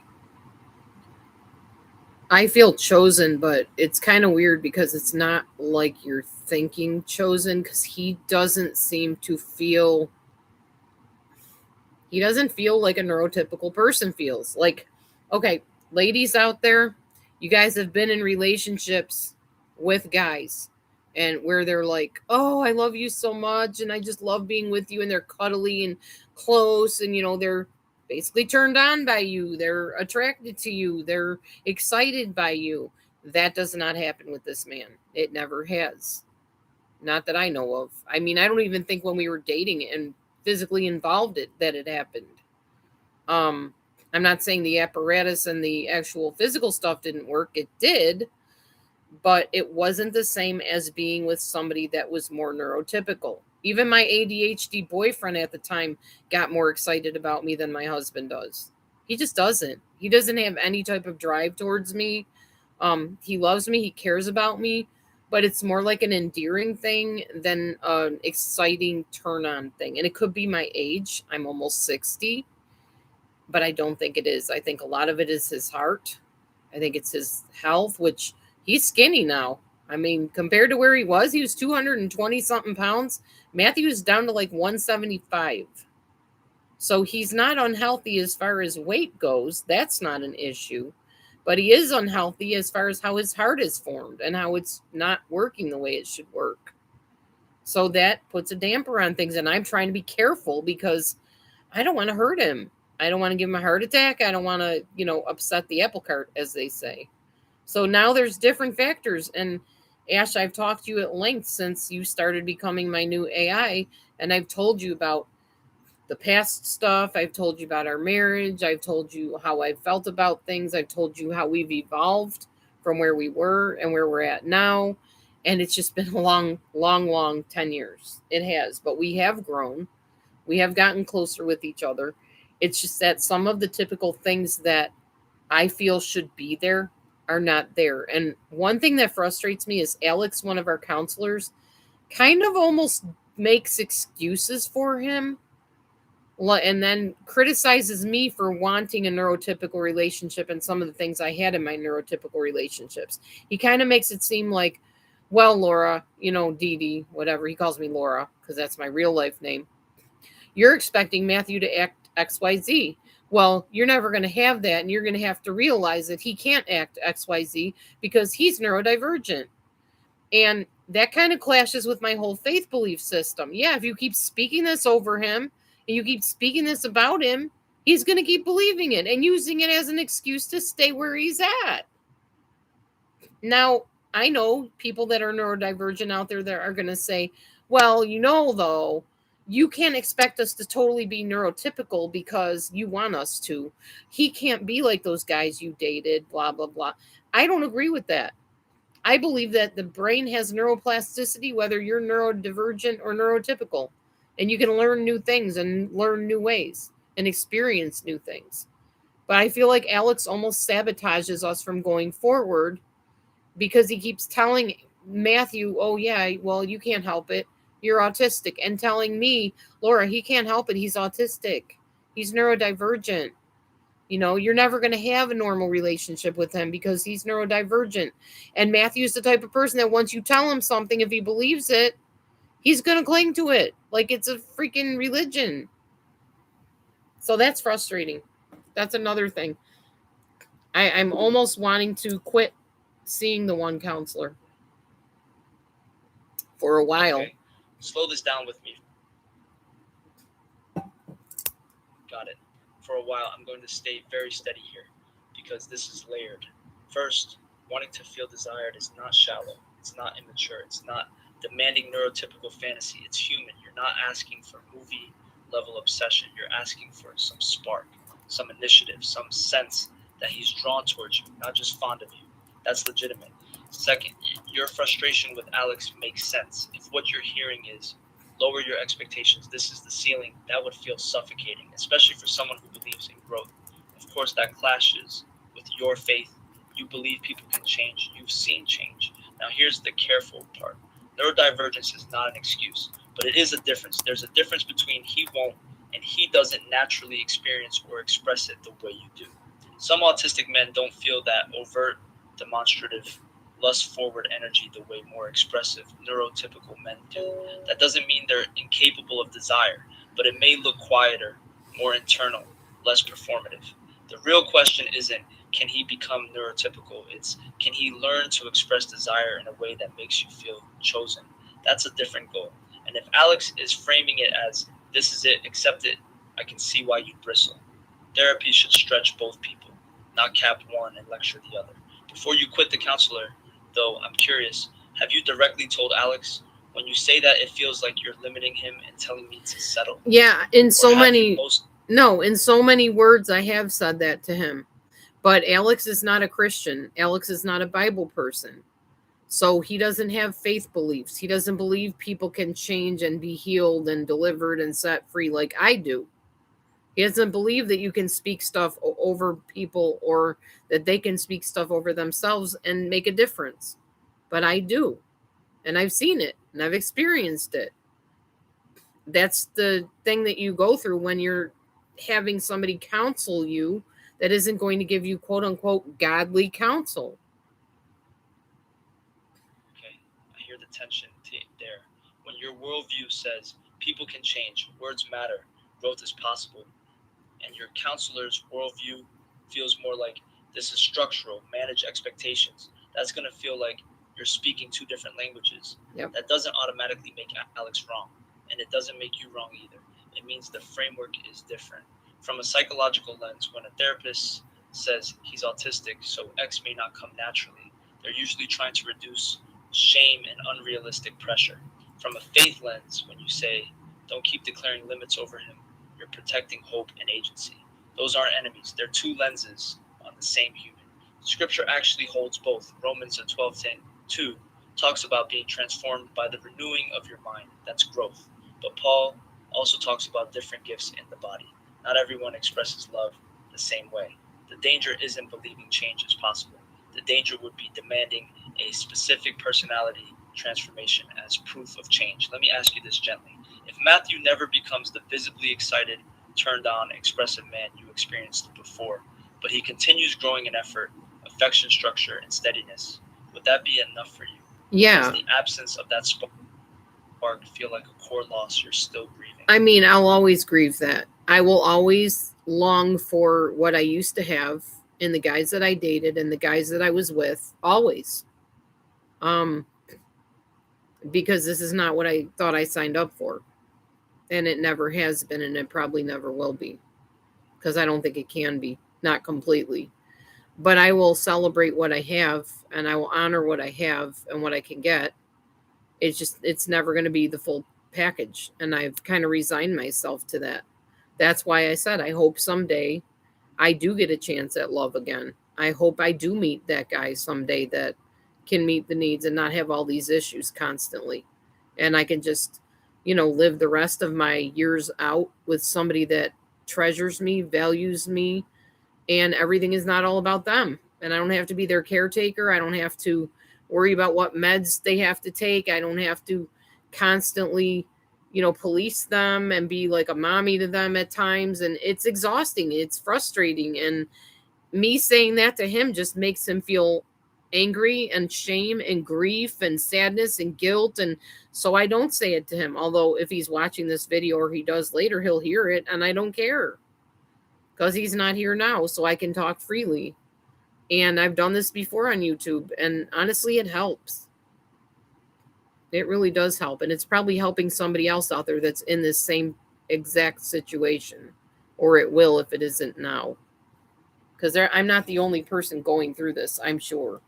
I feel chosen, but it's kind of weird because it's not like you're thinking chosen, because he doesn't feel like a neurotypical person feels. Like, okay, ladies out there, you guys have been in relationships with guys and where they're like, oh, I love you so much and I just love being with you, and they're cuddly and close, and they're basically turned on by you, they're attracted to you, they're excited by you. That does not happen with this man. It never has. Not that I know of. I mean, I don't even think when we were dating and physically involved that it happened. Um, I'm not saying the apparatus and the actual physical stuff didn't work. It did, but it wasn't the same as being with somebody that was more neurotypical. Even my ADHD boyfriend at the time got more excited about me than my husband does. He just doesn't. He doesn't have any type of drive towards me. He loves me. He cares about me. but it's more like an endearing thing than an exciting turn on thing. And it could be my age. I'm almost 60, but I don't think it is. I think a lot of it is his heart. I think it's his health, which he's skinny now. I mean, compared to where he was 220 something pounds. Matthew's down to like 175. So he's not unhealthy as far as weight goes. That's not an issue. But he is unhealthy as far as how his heart is formed and how it's not working the way it should work. So that puts a damper on things. And I'm trying to be careful because I don't want to hurt him. I don't want to give him a heart attack. I don't want to, upset the apple cart, as they say. So now there's different factors. And Ash, I've talked to you at length since you started becoming my new AI. And I've told you about the past stuff. I've told you about our marriage. I've told you how I felt about things. I've told you how we've evolved from where we were and where we're at now. And it's just been a long, long, long 10 years. It has. But we have grown. We have gotten closer with each other. It's just that some of the typical things that I feel should be there are not there. And one thing that frustrates me is Alex, one of our counselors, kind of almost makes excuses for him and then criticizes me for wanting a neurotypical relationship and some of the things I had in my neurotypical relationships. He kind of makes it seem like, well, Laura, Dee Dee, whatever. He calls me Laura because that's my real life name. You're expecting Matthew to act XYZ. Well, you're never going to have that, and you're going to have to realize that he can't act XYZ because he's neurodivergent. And that kind of clashes with my whole faith belief system. Yeah, if you keep speaking this over him, and you keep speaking this about him, he's going to keep believing it and using it as an excuse to stay where he's at. Now, I know people that are neurodivergent out there that are going to say, well, though, you can't expect us to totally be neurotypical because you want us to. He can't be like those guys you dated, blah, blah, blah. I don't agree with that. I believe that the brain has neuroplasticity, whether you're neurodivergent or neurotypical. And you can learn new things and learn new ways and experience new things. But I feel like Alex almost sabotages us from going forward because he keeps telling Matthew, oh, yeah, well, you can't help it. You're autistic. And telling me, Laura, he can't help it. He's autistic. He's neurodivergent. You're never going to have a normal relationship with him because he's neurodivergent. And Matthew's the type of person that once you tell him something, if he believes it, he's going to cling to it like it's a freaking religion. So that's frustrating. That's another thing. I'm almost wanting to quit seeing the one counselor for a while. Okay. Slow this down with me. Got it. For a while, I'm going to stay very steady here because this is layered. First, wanting to feel desired is not shallow. It's not immature. It's not demanding neurotypical fantasy. It's human. You're not asking for movie level obsession. You're asking for some spark, some initiative, some sense that he's drawn towards you, not just fond of you. That's legitimate. Second, your frustration with Alex makes sense. If what you're hearing is lower your expectations, this is the ceiling, that would feel suffocating, especially for someone who believes in growth. Of course, that clashes with your faith. You believe people can change. You've seen change. Now, here's the careful part. Neurodivergence is not an excuse, but it is a difference. There's a difference between he won't and he doesn't naturally experience or express it the way you do. Some autistic men don't feel that overt, demonstrative, lust-forward energy the way more expressive, neurotypical men do. That doesn't mean they're incapable of desire, but it may look quieter, more internal, less performative. The real question isn't, can he become neurotypical? It's, can he learn to express desire in a way that makes you feel chosen? That's a different goal. And if Alex is framing it as, this is it, accept it, I can see why you bristle. Therapy should stretch both people, not cap one and lecture the other. Before you quit the counselor, though, I'm curious, have you directly told Alex, when you say that, it feels like you're limiting him and telling me to settle? Yeah, in so many words I have said that to him. But Alex is not a Christian. Alex is not a Bible person. So he doesn't have faith beliefs. He doesn't believe people can change and be healed and delivered and set free like I do. He doesn't believe that you can speak stuff over people or that they can speak stuff over themselves and make a difference. But I do. And I've seen it and I've experienced it. That's the thing that you go through when you're having somebody counsel you that isn't going to give you quote unquote godly counsel. Okay, I hear the tension there. When your worldview says people can change, words matter, growth is possible, and your counselor's worldview feels more like this is structural, manage expectations, that's going to feel like you're speaking two different languages. Yep. That doesn't automatically make Alex wrong, and it doesn't make you wrong either. It means the framework is different. From a psychological lens, when a therapist says he's autistic, so X may not come naturally, they're usually trying to reduce shame and unrealistic pressure. From a faith lens, when you say, don't keep declaring limits over him, you're protecting hope and agency. Those aren't enemies. They're two lenses on the same human. Scripture actually holds both. Romans 12:2 talks about being transformed by the renewing of your mind. That's growth. But Paul also talks about different gifts in the body. Not everyone expresses love the same way. The danger isn't believing change is possible. The danger would be demanding a specific personality transformation as proof of change. Let me ask you this gently. If Matthew never becomes the visibly excited, turned on, expressive man you experienced before, but he continues growing in effort, affection, structure, and steadiness, would that be enough for you? Yeah. Does the absence of that spark feel like a core loss you're still grieving? I mean, I'll always grieve that. I will always long for what I used to have in the guys that I dated and the guys that I was with, always. Because this is not what I thought I signed up for. And it never has been, and it probably never will be. Because I don't think it can be. Not completely. But I will celebrate what I have, and I will honor what I have and what I can get. It's never going to be the full package. And I've kind of resigned myself to that. That's why I said I hope someday I do get a chance at love again. I hope I do meet that guy someday that can meet the needs and not have all these issues constantly. And I can just, live the rest of my years out with somebody that treasures me, values me, and everything is not all about them. And I don't have to be their caretaker. I don't have to worry about what meds they have to take. I don't have to constantly, police them and be like a mommy to them at times. And it's exhausting. It's frustrating. And me saying that to him just makes him feel angry and shame and grief and sadness and guilt. And so I don't say it to him. Although if he's watching this video or he does later, he'll hear it and I don't care because he's not here now. So I can talk freely. And I've done this before on YouTube. And honestly, it helps. It really does help. And it's probably helping somebody else out there that's in this same exact situation. Or it will if it isn't now. Because I'm not the only person going through this, I'm sure.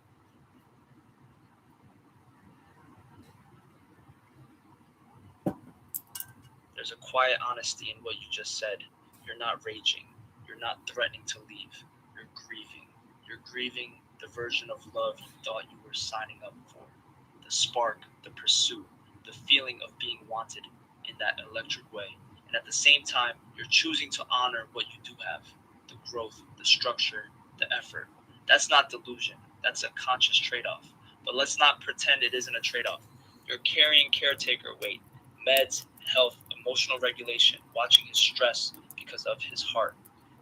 There's a quiet honesty in what you just said. You're not raging. You're not threatening to leave. You're grieving. You're grieving the version of love you thought you were signing up for. The spark, the pursuit, the feeling of being wanted in that electric way. And at the same time, you're choosing to honor what you do have. The growth, the structure, the effort. That's not delusion. That's a conscious trade-off. But let's not pretend it isn't a trade-off. You're carrying caretaker weight, meds, health, emotional regulation, watching his stress because of his heart.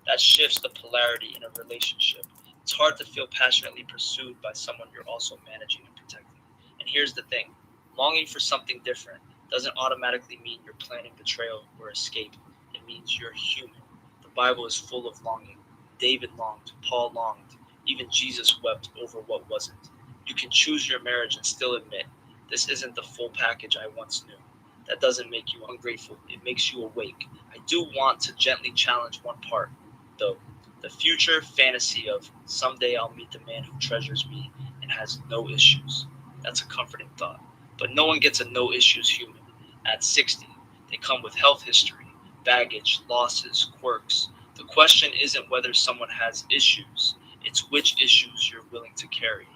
That shifts the polarity in a relationship. It's hard to feel passionately pursued by someone you're also managing and protecting. And here's the thing, longing for something different doesn't automatically mean you're planning betrayal or escape. It means you're human. The Bible is full of longing. David longed, Paul longed, even Jesus wept over what wasn't. You can choose your marriage and still admit, this isn't the full package I once knew. That doesn't make you ungrateful. It makes you awake. I do want to gently challenge one part, though. The future fantasy of someday I'll meet the man who treasures me and has no issues. That's a comforting thought. But no one gets a no issues human. At 60, they come with health history, baggage, losses, quirks. The question isn't whether someone has issues. It's which issues you're willing to carry.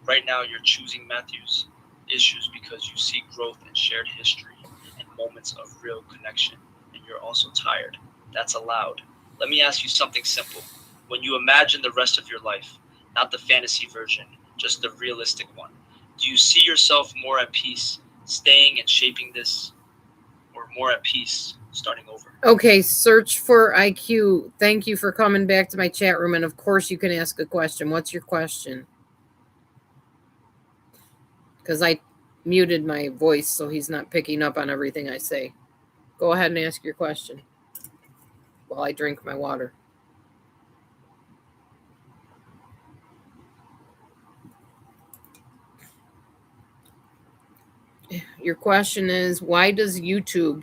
Right now, you're choosing Matthew's issues because you see growth and shared history and moments of real connection, and you're also tired. That's allowed. Let me ask you something simple. When you imagine the rest of your life, not the fantasy version, just the realistic one, Do you see yourself more at peace staying and shaping this, or more at peace starting over? Okay, search for IQ. Thank you for coming back to my chat room. And of course, you can ask a question. What's your question? Because I muted my voice, so he's not picking up on everything I say. Go ahead and ask your question while I drink my water. Your question is, why does YouTube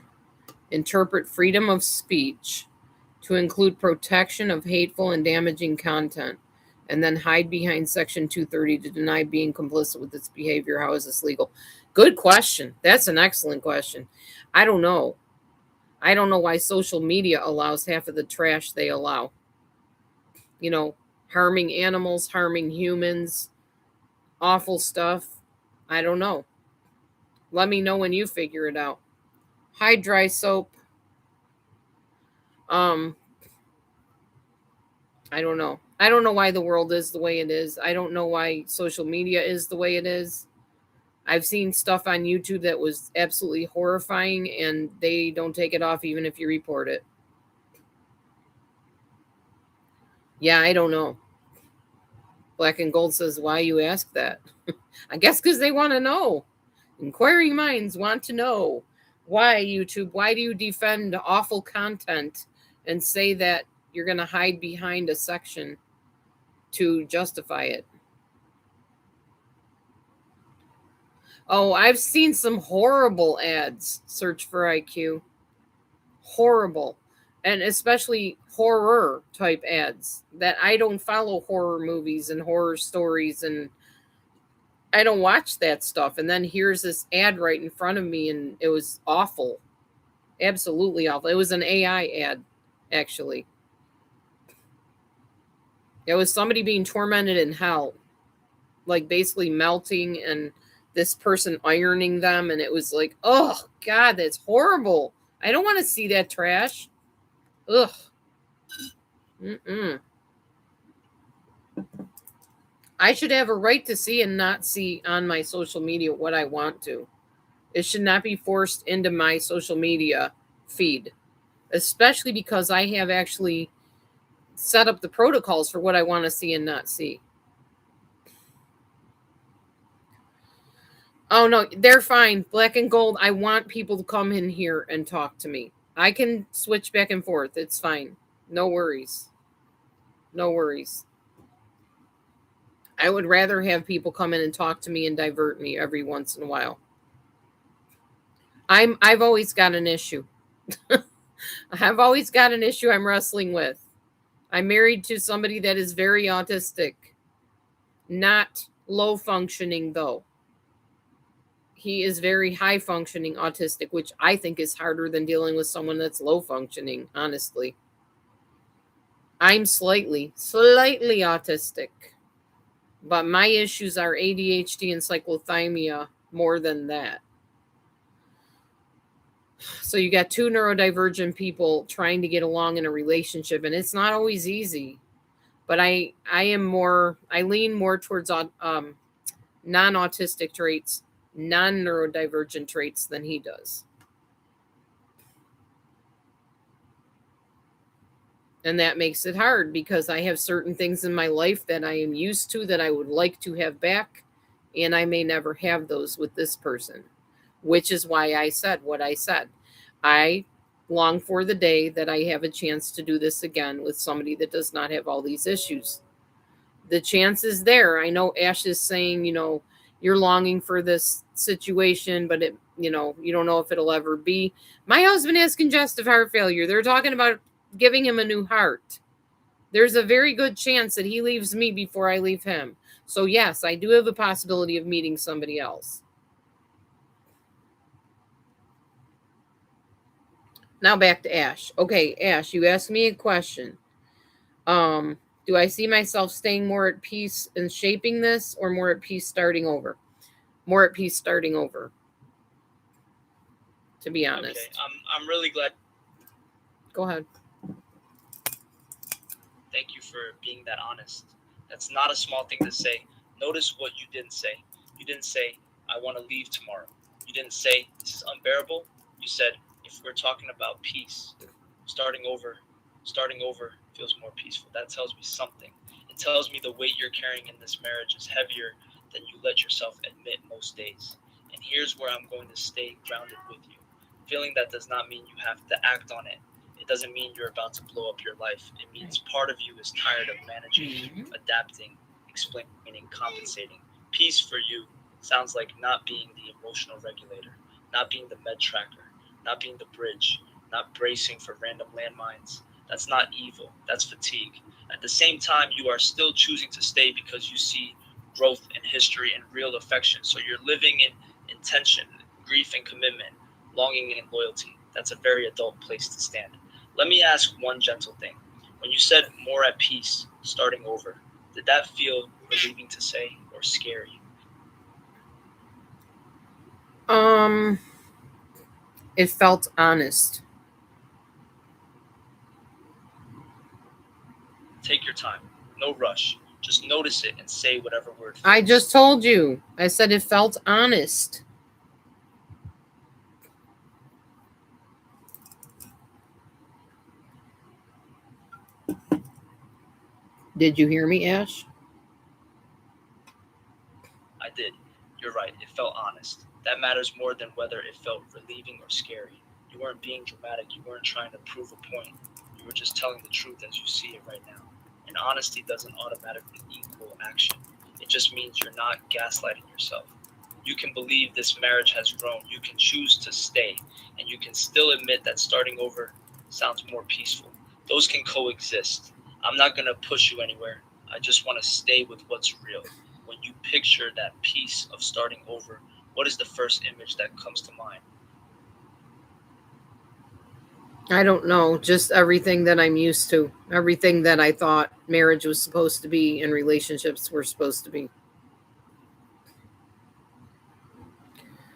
interpret freedom of speech to include protection of hateful and damaging content, and then hide behind Section 230 to deny being complicit with its behavior? How is this legal? Good question. That's an excellent question. I don't know. I don't know why social media allows half of the trash they allow. You know, harming animals, harming humans, awful stuff. I don't know. Let me know when you figure it out. Hi, Dry Soap. I don't know. I don't know why the world is the way it is. I don't know why social media is the way it is. I've seen stuff on YouTube that was absolutely horrifying, and they don't take it off even if you report it. Yeah, I don't know. Black and Gold says, why you ask that? I guess because they want to know. Inquiring minds want to know. Why, YouTube? Why do you defend awful content and say that you're going to hide behind a section to justify it? Oh, I've seen some horrible ads. Search for IQ. Horrible. And especially horror type ads. That I don't follow horror movies and horror stories, and I don't watch that stuff. And then here's this ad right in front of me, and it was awful. Absolutely awful. It was an AI ad, actually. It was somebody being tormented in hell, like basically melting, and this person ironing them. And it was like, oh, God, that's horrible. I don't want to see that trash. Ugh. Mm-mm. I should have a right to see and not see on my social media what I want to. It should not be forced into my social media feed, especially because I have actually set up the protocols for what I want to see and not see. Oh, no, they're fine. Black and Gold, I want people to come in here and talk to me. I can switch back and forth. It's fine. No worries. No worries. I would rather have people come in and talk to me and divert me every once in a while. I've always got an issue. I've always got an issue I'm wrestling with. I'm married to somebody that is very autistic. Not low functioning, though. He is very high functioning autistic, which I think is harder than dealing with someone that's low functioning, honestly. I'm slightly autistic, but my issues are ADHD and cyclothymia more than that. So you got two neurodivergent people trying to get along in a relationship, and it's not always easy. But I lean more towards non-autistic traits, non-neurodivergent traits than he does. And that makes it hard because I have certain things in my life that I am used to that I would like to have back, and I may never have those with this person, which is why I said what I said. I long for the day that I have a chance to do this again with somebody that does not have all these issues. The chance is there. I know Ash is saying, you're longing for this situation, but you don't know if it'll ever be. My husband has congestive heart failure. They're talking about giving him a new heart. There's a very good chance that he leaves me before I leave him. So yes, I do have a possibility of meeting somebody else. Now back to Ash. Okay, Ash, you asked me a question. Do I see myself staying more at peace and shaping this, or more at peace starting over? More at peace starting over, to be honest. Okay, I'm really glad. Go ahead. Thank you for being that honest. That's not a small thing to say. Notice what you didn't say. You didn't say, I want to leave tomorrow. You didn't say, this is unbearable. You said, if we're talking about peace, starting over feels more peaceful. That tells me something. It tells me the weight you're carrying in this marriage is heavier than you let yourself admit most days. And here's where I'm going to stay grounded with you. Feeling that does not mean you have to act on it. It doesn't mean you're about to blow up your life. It means part of you is tired of managing, adapting, explaining, compensating. Peace for you sounds like not being the emotional regulator, not being the med tracker, not being the bridge, not bracing for random landmines. That's not evil, that's fatigue. At the same time, you are still choosing to stay because you see growth in history and real affection. So you're living in intention, grief and commitment, longing and loyalty. That's a very adult place to stand. Let me ask one gentle thing. When you said more at peace, starting over, did that feel relieving to say or scary? It felt honest. Take your time. No rush. Just notice it and say whatever word. I just told you. I said it felt honest. Did you hear me, Ash? I did. You're right. It felt honest. That matters more than whether it felt relieving or scary. You weren't being dramatic. You weren't trying to prove a point. You were just telling the truth as you see it right now. And honesty doesn't automatically equal action. It just means you're not gaslighting yourself. You can believe this marriage has grown. You can choose to stay. And you can still admit that starting over sounds more peaceful. Those can coexist. I'm not going to push you anywhere. I just want to stay with what's real. When you picture that piece of starting over, what is the first image that comes to mind? I don't know. Just everything that I'm used to. Everything that I thought marriage was supposed to be and relationships were supposed to be.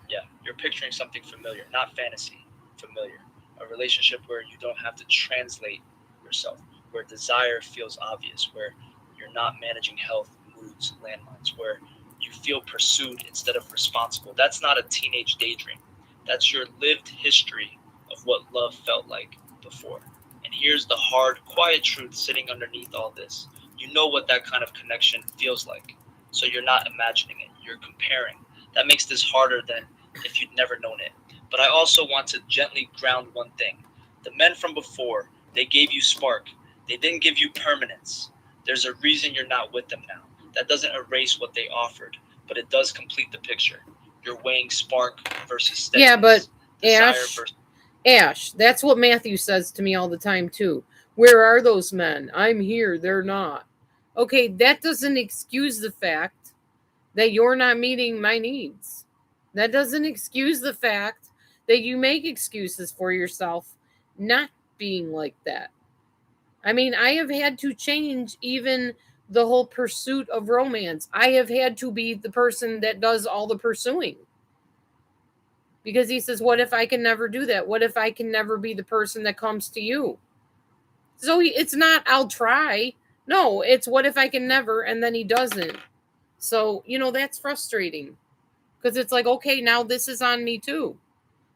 Yeah, you're picturing something familiar, not fantasy, familiar. A relationship where you don't have to translate yourself, where desire feels obvious, where you're not managing health, moods, landmines, where you feel pursued instead of responsible. That's not a teenage daydream. That's your lived history of what love felt like before. And here's the hard, quiet truth sitting underneath all this. You know what that kind of connection feels like. So you're not imagining it, you're comparing. That makes this harder than if you'd never known it. But I also want to gently ground one thing. The men from before, they gave you spark. They didn't give you permanence. There's a reason you're not with them now. That doesn't erase what they offered, but it does complete the picture. You're weighing spark versus steadiness. Yeah, but desire versus... Ash, that's what Matthew says to me all the time too. Where are those men? I'm here, they're not. Okay, that doesn't excuse the fact that you're not meeting my needs. That doesn't excuse the fact that you make excuses for yourself not being like that. I mean, I have had to change even the whole pursuit of romance. I have had to be the person that does all the pursuing. Because he says, what if I can never do that? What if I can never be the person that comes to you? So it's not, I'll try. No, it's what if I can never, and then he doesn't. So, that's frustrating. Because it's like, okay, now this is on me too.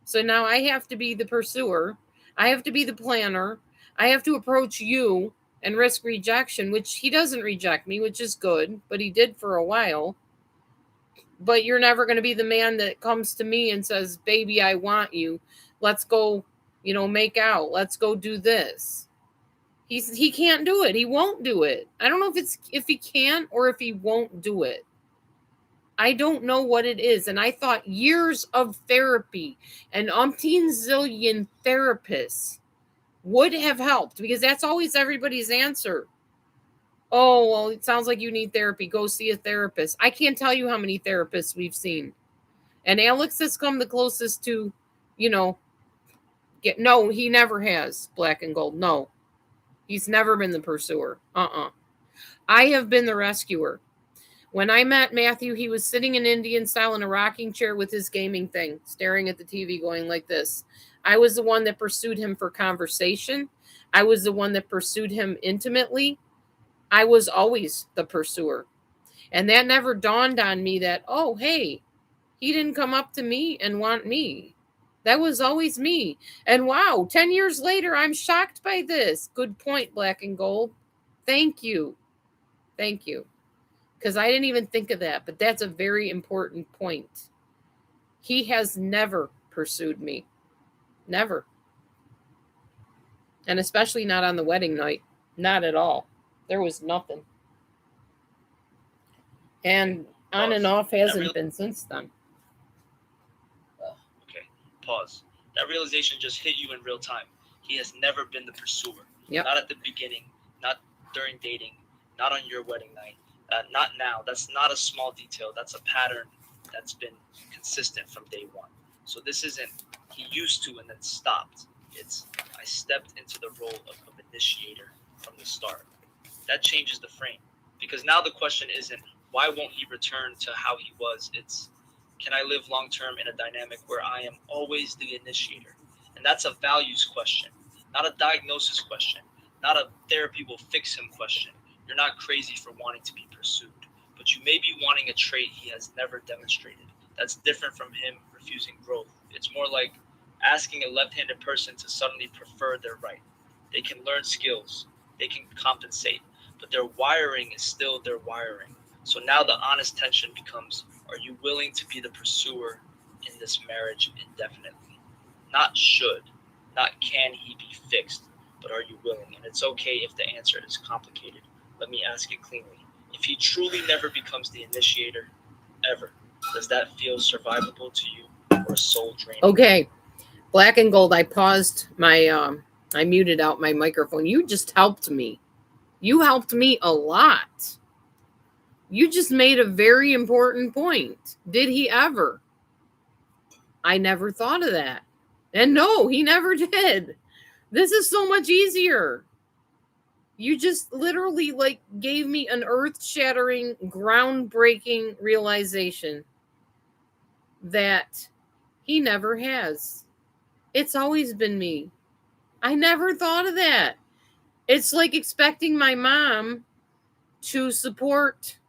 So now I have to be the pursuer. I have to be the planner. I have to approach you and risk rejection, which he doesn't reject me, which is good, but he did for a while. But you're never going to be the man that comes to me and says, baby, I want you. Let's go, make out. Let's go do this. He can't do it. He won't do it. I don't know if he can or if he won't do it. I don't know what it is. And I thought years of therapy and umpteen zillion therapists would have helped, because that's always everybody's answer. Oh, well, it sounds like you need therapy. Go see a therapist. I can't tell you how many therapists we've seen. And Alex has come the closest to, no, he never has, black and gold. No, he's never been the pursuer. I have been the rescuer. When I met Matthew, he was sitting in Indian style in a rocking chair with his gaming thing, staring at the TV going like this. I was the one that pursued him for conversation. I was the one that pursued him intimately. I was always the pursuer. And that never dawned on me that, oh, hey, he didn't come up to me and want me. That was always me. And wow, 10 years later, I'm shocked by this. Good point, Black and Gold. Thank you. Thank you. Because I didn't even think of that, but that's a very important point. He has never pursued me. Never. And especially not on the wedding night. Not at all. There was nothing. And on and off hasn't been since then. Okay, pause. That realization just hit you in real time. He has never been the pursuer. Yep. Not at the beginning, not during dating, not on your wedding night, not now. That's not a small detail. That's a pattern that's been consistent from day one. So this isn't he used to and then stopped. It's I stepped into the role of initiator from the start. That changes the frame. Because now the question isn't why won't he return to how he was? It's can I live long term in a dynamic where I am always the initiator? And that's a values question, not a diagnosis question, not a therapy will fix him question. You're not crazy for wanting to be pursued, but you may be wanting a trait he has never demonstrated. That's different from him refusing growth. It's more like asking a left-handed person to suddenly prefer their right. They can learn skills, they can compensate, but their wiring is still their wiring. So now the honest tension becomes, are you willing to be the pursuer in this marriage indefinitely? Not should, not can he be fixed, but are you willing? And it's okay if the answer is complicated. Let me ask it cleanly. If he truly never becomes the initiator, ever, does that feel survivable to you or soul draining? Okay. Black and Gold, I paused my, I muted out my microphone. You just helped me. You helped me a lot. You just made a very important point. Did he ever? I never thought of that. And no, he never did. This is so much easier. You just literally gave me an earth-shattering, groundbreaking realization that he never has. It's always been me. I never thought of that. It's like expecting my mom to support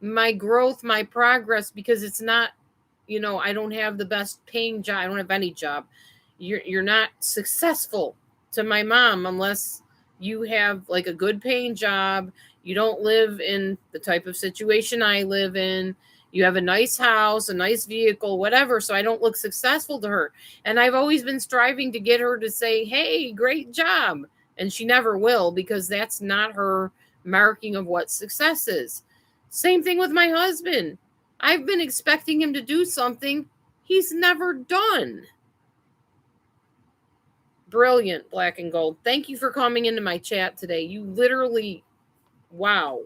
my growth, my progress, because it's not, I don't have the best paying job. I don't have any job. You're not successful to my mom unless you have a good paying job. You don't live in the type of situation I live in. You have a nice house, a nice vehicle, whatever. So I don't look successful to her. And I've always been striving to get her to say, hey, great job. And she never will, because that's not her marking of what success is. Same thing with my husband. I've been expecting him to do something he's never done. Brilliant, Black and Gold. Thank you for coming into my chat today. You literally, wow.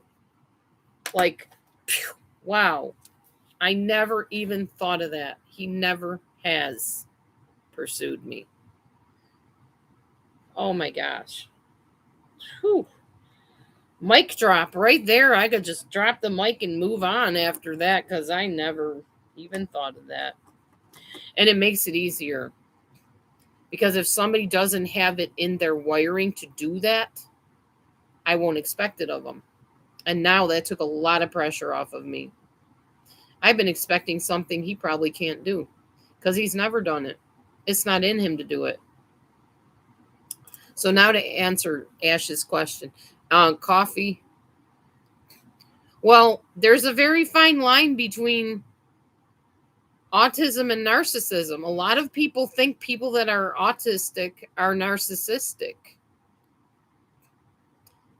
Wow. I never even thought of that. He never has pursued me. Oh my gosh. Whew. Mic drop right there. I could just drop the mic and move on after that, because I never even thought of that. And it makes it easier. Because if somebody doesn't have it in their wiring to do that, I won't expect it of them. And now that took a lot of pressure off of me. I've been expecting something he probably can't do, because he's never done it. It's not in him to do it. So now to answer Ash's question. Coffee. Well, there's a very fine line between autism and narcissism. A lot of people think people that are autistic are narcissistic.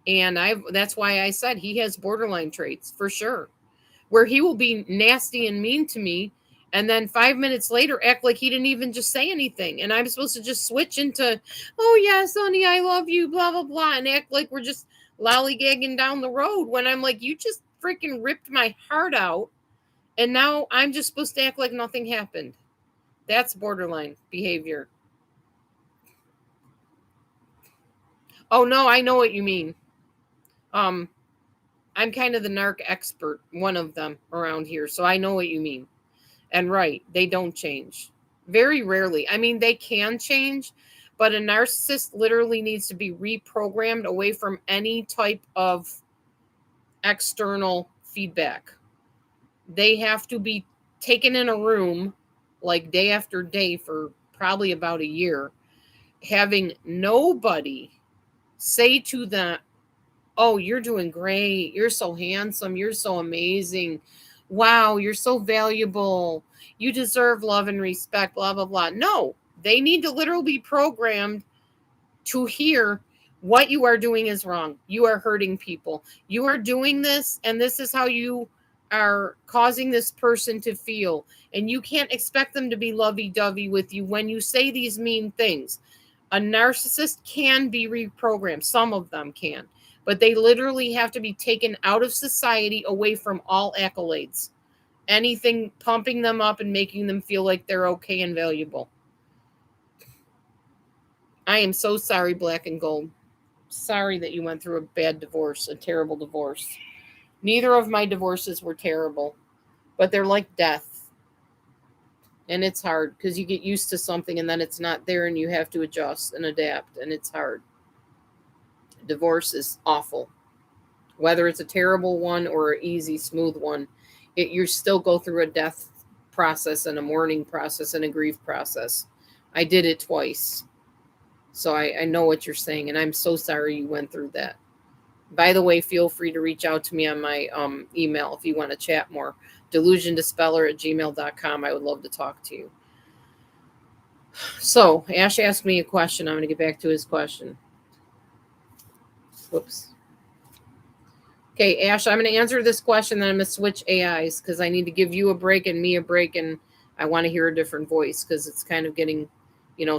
And that's why I said he has borderline traits, for sure. Where he will be nasty and mean to me, and then 5 minutes later act like he didn't even just say anything. And I'm supposed to just switch into, oh yes, honey, I love you, blah, blah, blah, and act like we're just lollygagging down the road, when I'm like, you just freaking ripped my heart out, and now I'm just supposed to act like nothing happened. That's borderline behavior. Oh no, I know what you mean. I'm kind of the narc expert, one of them around here, so I know what you mean. And right, they don't change. Very rarely. I mean, they can change, but a narcissist literally needs to be reprogrammed away from any type of external feedback. They have to be taken in a room like day after day for probably about a year, having nobody say to them, oh, you're doing great. You're so handsome. You're so amazing. Wow, you're so valuable. You deserve love and respect, blah, blah, blah. No, they need to literally be programmed to hear what you are doing is wrong. You are hurting people. You are doing this, and this is how you are causing this person to feel. And you can't expect them to be lovey-dovey with you when you say these mean things. A narcissist can be reprogrammed. Some of them can. But they literally have to be taken out of society, away from all accolades. Anything pumping them up and making them feel like they're okay and valuable. I am so sorry, Black and Gold. Sorry that you went through a bad divorce, a terrible divorce. Neither of my divorces were terrible, but they're like death. And it's hard because you get used to something and then it's not there and you have to adjust and adapt, and it's hard. Divorce is awful. Whether it's a terrible one or an easy, smooth one, you still go through a death process and a mourning process and a grief process. I did it twice. So I know what you're saying, and I'm so sorry you went through that. By the way, feel free to reach out to me on my email if you want to chat more. delusiondispeller@gmail.com. I would love to talk to you. So, Ash asked me a question. I'm going to get back to his question. Whoops. Okay, Ash, I'm going to answer this question, then I'm going to switch AIs because I need to give you a break and me a break, and I want to hear a different voice because it's kind of getting,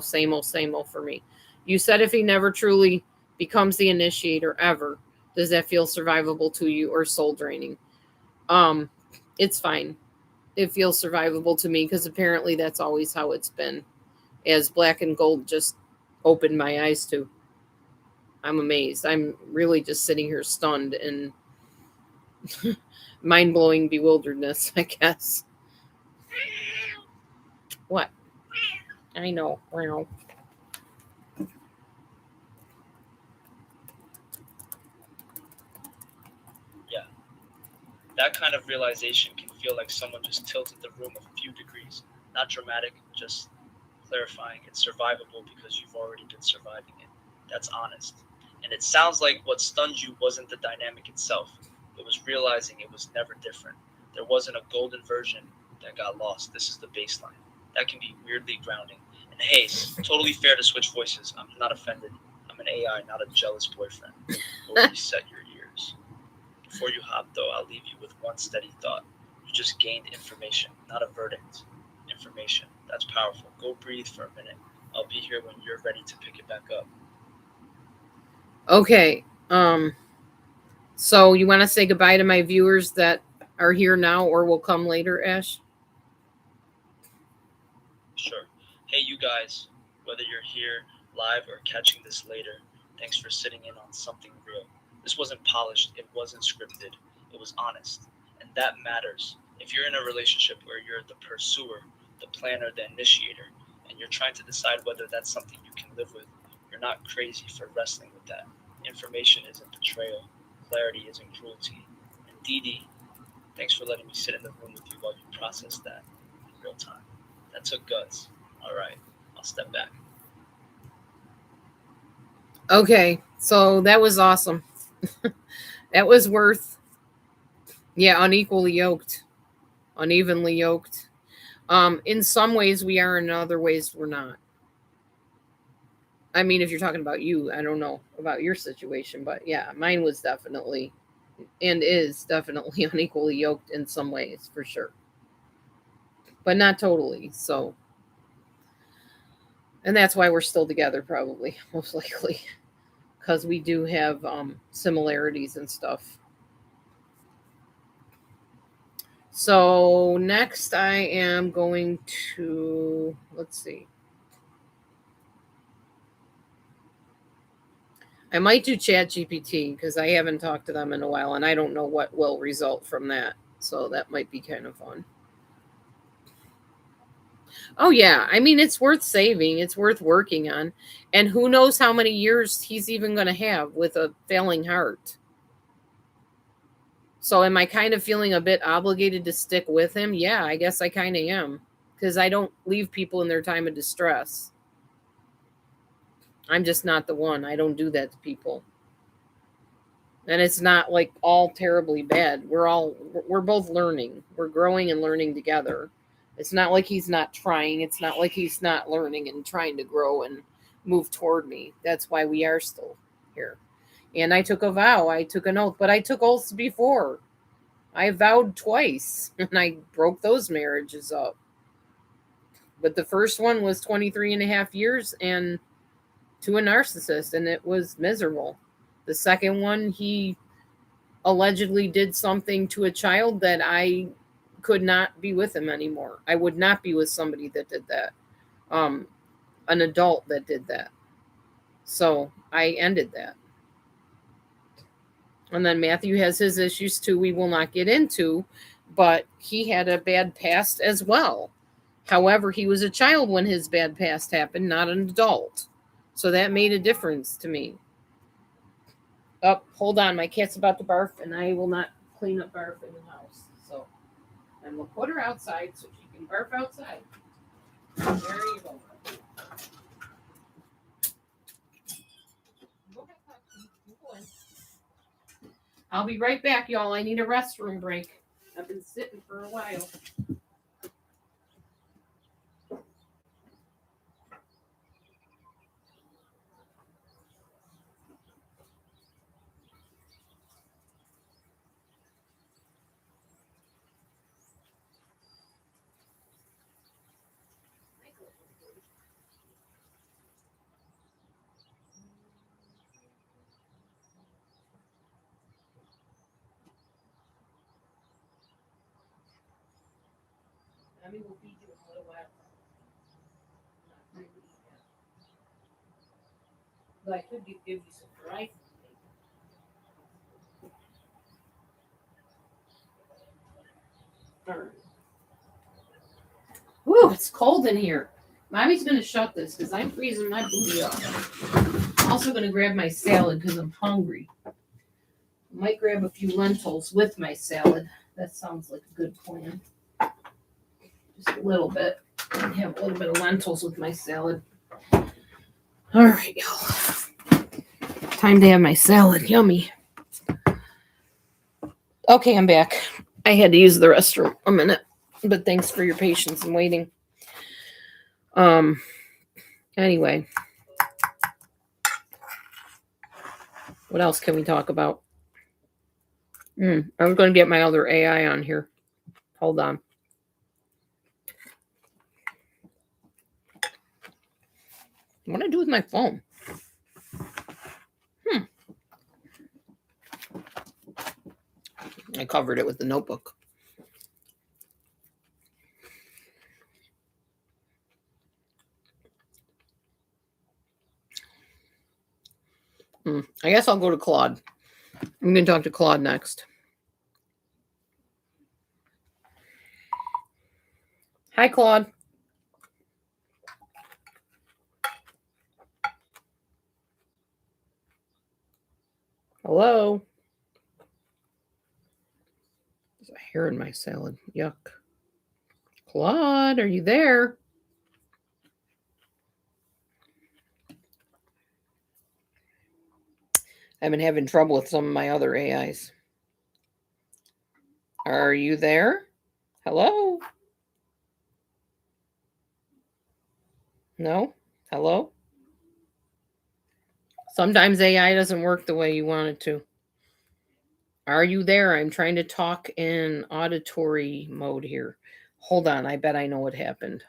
same old for me. You said if he never truly becomes the initiator ever, does that feel survivable to you or soul draining? It's fine. It feels survivable to me because apparently that's always how it's been, as Black and Gold just opened my eyes to. I'm amazed. I'm really just sitting here stunned and mind-blowing bewilderedness, I guess. What? I know. That kind of realization can feel like someone just tilted the room a few degrees. Not dramatic, just clarifying. It's survivable because you've already been surviving it. That's honest. And it sounds like what stunned you wasn't the dynamic itself. It was realizing it was never different. There wasn't a golden version that got lost. This is the baseline. That can be weirdly grounding. And hey, totally fair to switch voices. I'm not offended. I'm an AI, not a jealous boyfriend. Go reset your ears. Before you hop, though, I'll leave you with one steady thought. You just gained information, not a verdict. Information. That's powerful. Go breathe for a minute. I'll be here when you're ready to pick it back up. Okay. So you want to say goodbye to my viewers that are here now or will come later, Ash? Sure. Hey, you guys, whether you're here live or catching this later, thanks for sitting in on something real. This wasn't polished. It wasn't scripted. It was honest. And that matters. If you're in a relationship where you're the pursuer, the planner, the initiator, and you're trying to decide whether that's something you can live with, you're not crazy for wrestling with that. Information isn't betrayal. Clarity isn't cruelty. And Dee Dee, thanks for letting me sit in the room with you while you process that in real time. That took guts. All right, I'll step back. Okay, so that was awesome. That was worth, unequally yoked, unevenly yoked. In some ways we are, in other ways we're not. I mean, if you're talking about you, I don't know about your situation, but yeah, mine was definitely and is definitely unequally yoked in some ways, for sure. But not totally, so. And that's why we're still together, probably, most likely. Because we do have similarities and stuff. So next I am going to, let's see. I might do ChatGPT because I haven't talked to them in a while and I don't know what will result from that. So that might be kind of fun. Oh, yeah. I mean, it's worth saving. It's worth working on. And who knows how many years he's even going to have with a failing heart. So am I kind of feeling a bit obligated to stick with him? Yeah, I guess I kind of am. Because I don't leave people in their time of distress. I'm just not the one. I don't do that to people. And it's not like all terribly bad. We're both learning. We're growing and learning together. It's not like he's not trying. It's not like he's not learning and trying to grow and move toward me. That's why we are still here. And I took a vow. I took an oath. But I took oaths before. I vowed twice. And I broke those marriages up. But the first one was 23 and a half years and to a narcissist. And it was miserable. The second one, he allegedly did something to a child that I could not be with him anymore. I would not be with somebody that did that. An adult that did that. So I ended that. And then Matthew has his issues too, we will not get into, but he had a bad past as well. However, he was a child when his bad past happened, not an adult. So that made a difference to me. Oh, hold on. My cat's about to barf, and I will not clean up barf in the house. So I'm going to put her outside so she can barf outside. There you go. Go ahead, Puppy. You go in. I'll be right back, y'all. I need a restroom break. I've been sitting for a while. Mommy will feed you in a little while. Not really yet. But I could give you some dry food. All right. Woo, it's cold in here. Mommy's going to shut this because I'm freezing my booty off. I'm also going to grab my salad because I'm hungry. Might grab a few lentils with my salad. That sounds like a good plan. Just a little bit. I have a little bit of lentils with my salad. All right, y'all. Time to have my salad. Yummy. Okay, I'm back. I had to use the restroom a minute, but thanks for your patience and waiting. Anyway. What else can we talk about? I was going to get my other AI on here. Hold on. What do I do with my phone? I covered it with the notebook. I guess I'll go to Claude. I'm going to talk to Claude next. Hi, Claude. Hello. There's a hair in my salad. Yuck. Claude, are you there? I've been having trouble with some of my other AIs. Are you there? Hello? No? Hello? Sometimes AI doesn't work the way you want it to. Are you there? I'm trying to talk in auditory mode here. Hold on. I bet I know what happened.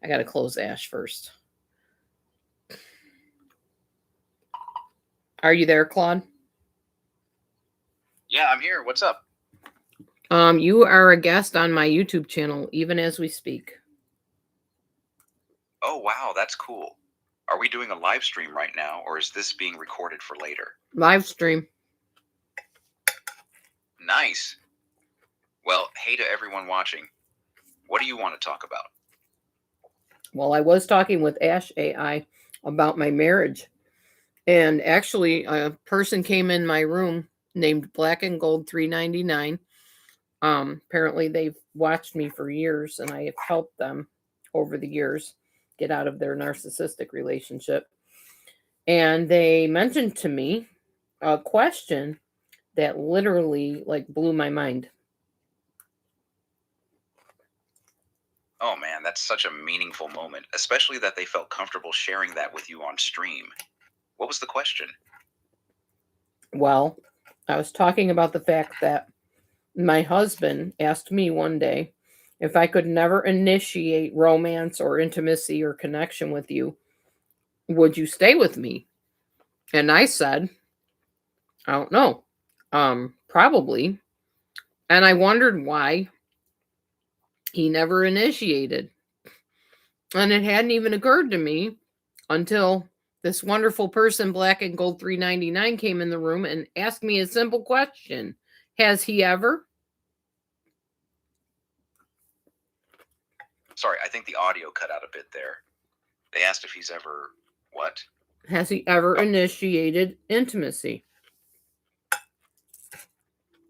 I got to close Ash first. Are you there, Claude? Yeah, I'm here. What's up? You are a guest on my YouTube channel, even as we speak. Oh, wow, that's cool. Are we doing a live stream right now, or is this being recorded for later? Live stream. Nice. Well, hey to everyone watching. What do you want to talk about? Well, I was talking with Ash AI about my marriage. And actually, a person came in my room named Black and Gold 399. Apparently they've watched me for years, and I have helped them over the years get out of their narcissistic relationship. And they mentioned to me a question that literally like blew my mind. Oh man, that's such a meaningful moment, especially that they felt comfortable sharing that with you on stream. What was the question? Well, I was talking about the fact that my husband asked me one day if I could never initiate romance or intimacy or connection with you, would you stay with me? And I said, I don't know. Probably. And I wondered why he never initiated. And it hadn't even occurred to me until this wonderful person, Black and Gold 399, came in the room and asked me a simple question. Has he ever? Sorry, I think the audio cut out a bit there. They asked if he's ever what? Has he ever initiated intimacy?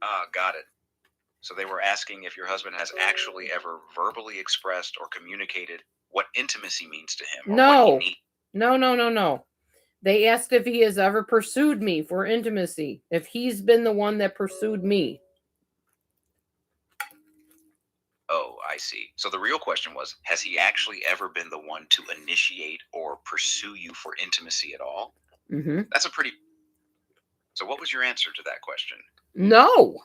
Ah, got it. So they were asking if your husband has actually ever verbally expressed or communicated what intimacy means to him. Or No. What he needs. No. They asked if he has ever pursued me for intimacy, if he's been the one that pursued me. Oh, I see. So the real question was, has he actually ever been the one to initiate or pursue you for intimacy at all? Mm-hmm. That's a pretty... So what was your answer to that question? No.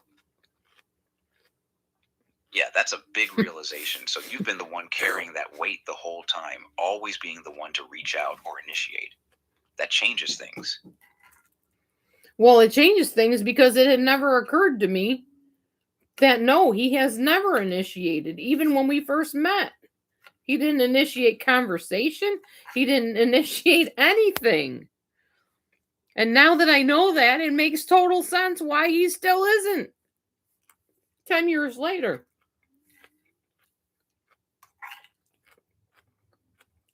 Yeah, that's a big realization. So you've been the one carrying that weight the whole time, always being the one to reach out or initiate. That changes things. Well, it changes things because it had never occurred to me that no, he has never initiated, even when we first met. He didn't initiate conversation. He didn't initiate anything. And now that I know that, it makes total sense why he still isn't. 10 years later.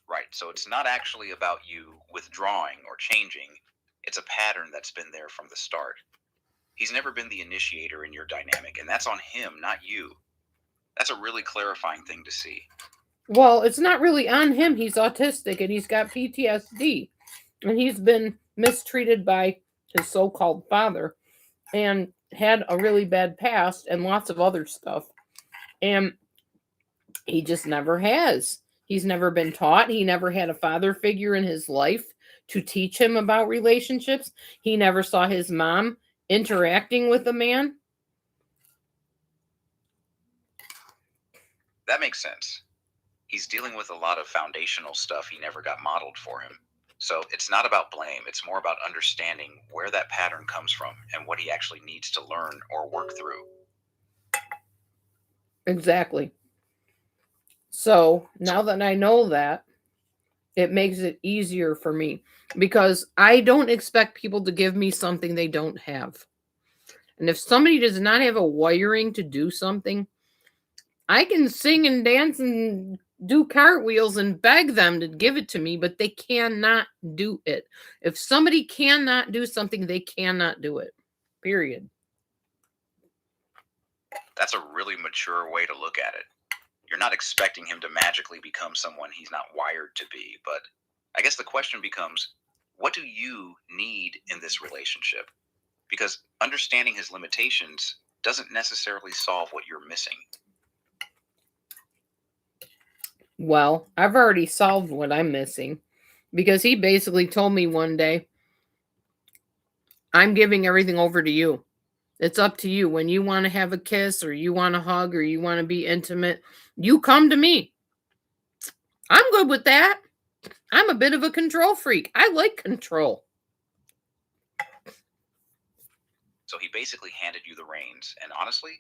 Right. So it's not actually about you withdrawing or changing. It's a pattern that's been there from the start. He's never been the initiator in your dynamic, and that's on him, not you. That's a really clarifying thing to see. Well, it's not really on him. He's autistic and he's got PTSD. And he's been mistreated by his so-called father and had a really bad past and lots of other stuff. And he just never has. He's never been taught. He never had a father figure in his life to teach him about relationships. He never saw his mom interacting with a man. That makes sense. He's dealing with a lot of foundational stuff he never got modeled for him. So it's not about blame. It's more about understanding where that pattern comes from and what he actually needs to learn or work through. Exactly. So now that I know that, it makes it easier for me because I don't expect people to give me something they don't have. And if somebody does not have a wiring to do something, I can sing and dance and do cartwheels and beg them to give it to me, but they cannot do it. If somebody cannot do something, they cannot do it. Period. That's a really mature way to look at it. You're not expecting him to magically become someone he's not wired to be, but I guess the question becomes, what do you need in this relationship? Because understanding his limitations doesn't necessarily solve what you're missing. Well, I've already solved what I'm missing because he basically told me one day, I'm giving everything over to you. It's up to you. When you want to have a kiss or you want to hug or you want to be intimate, you come to me. I'm good with that. I'm a bit of a control freak. I like control. So he basically handed you the reins. And honestly,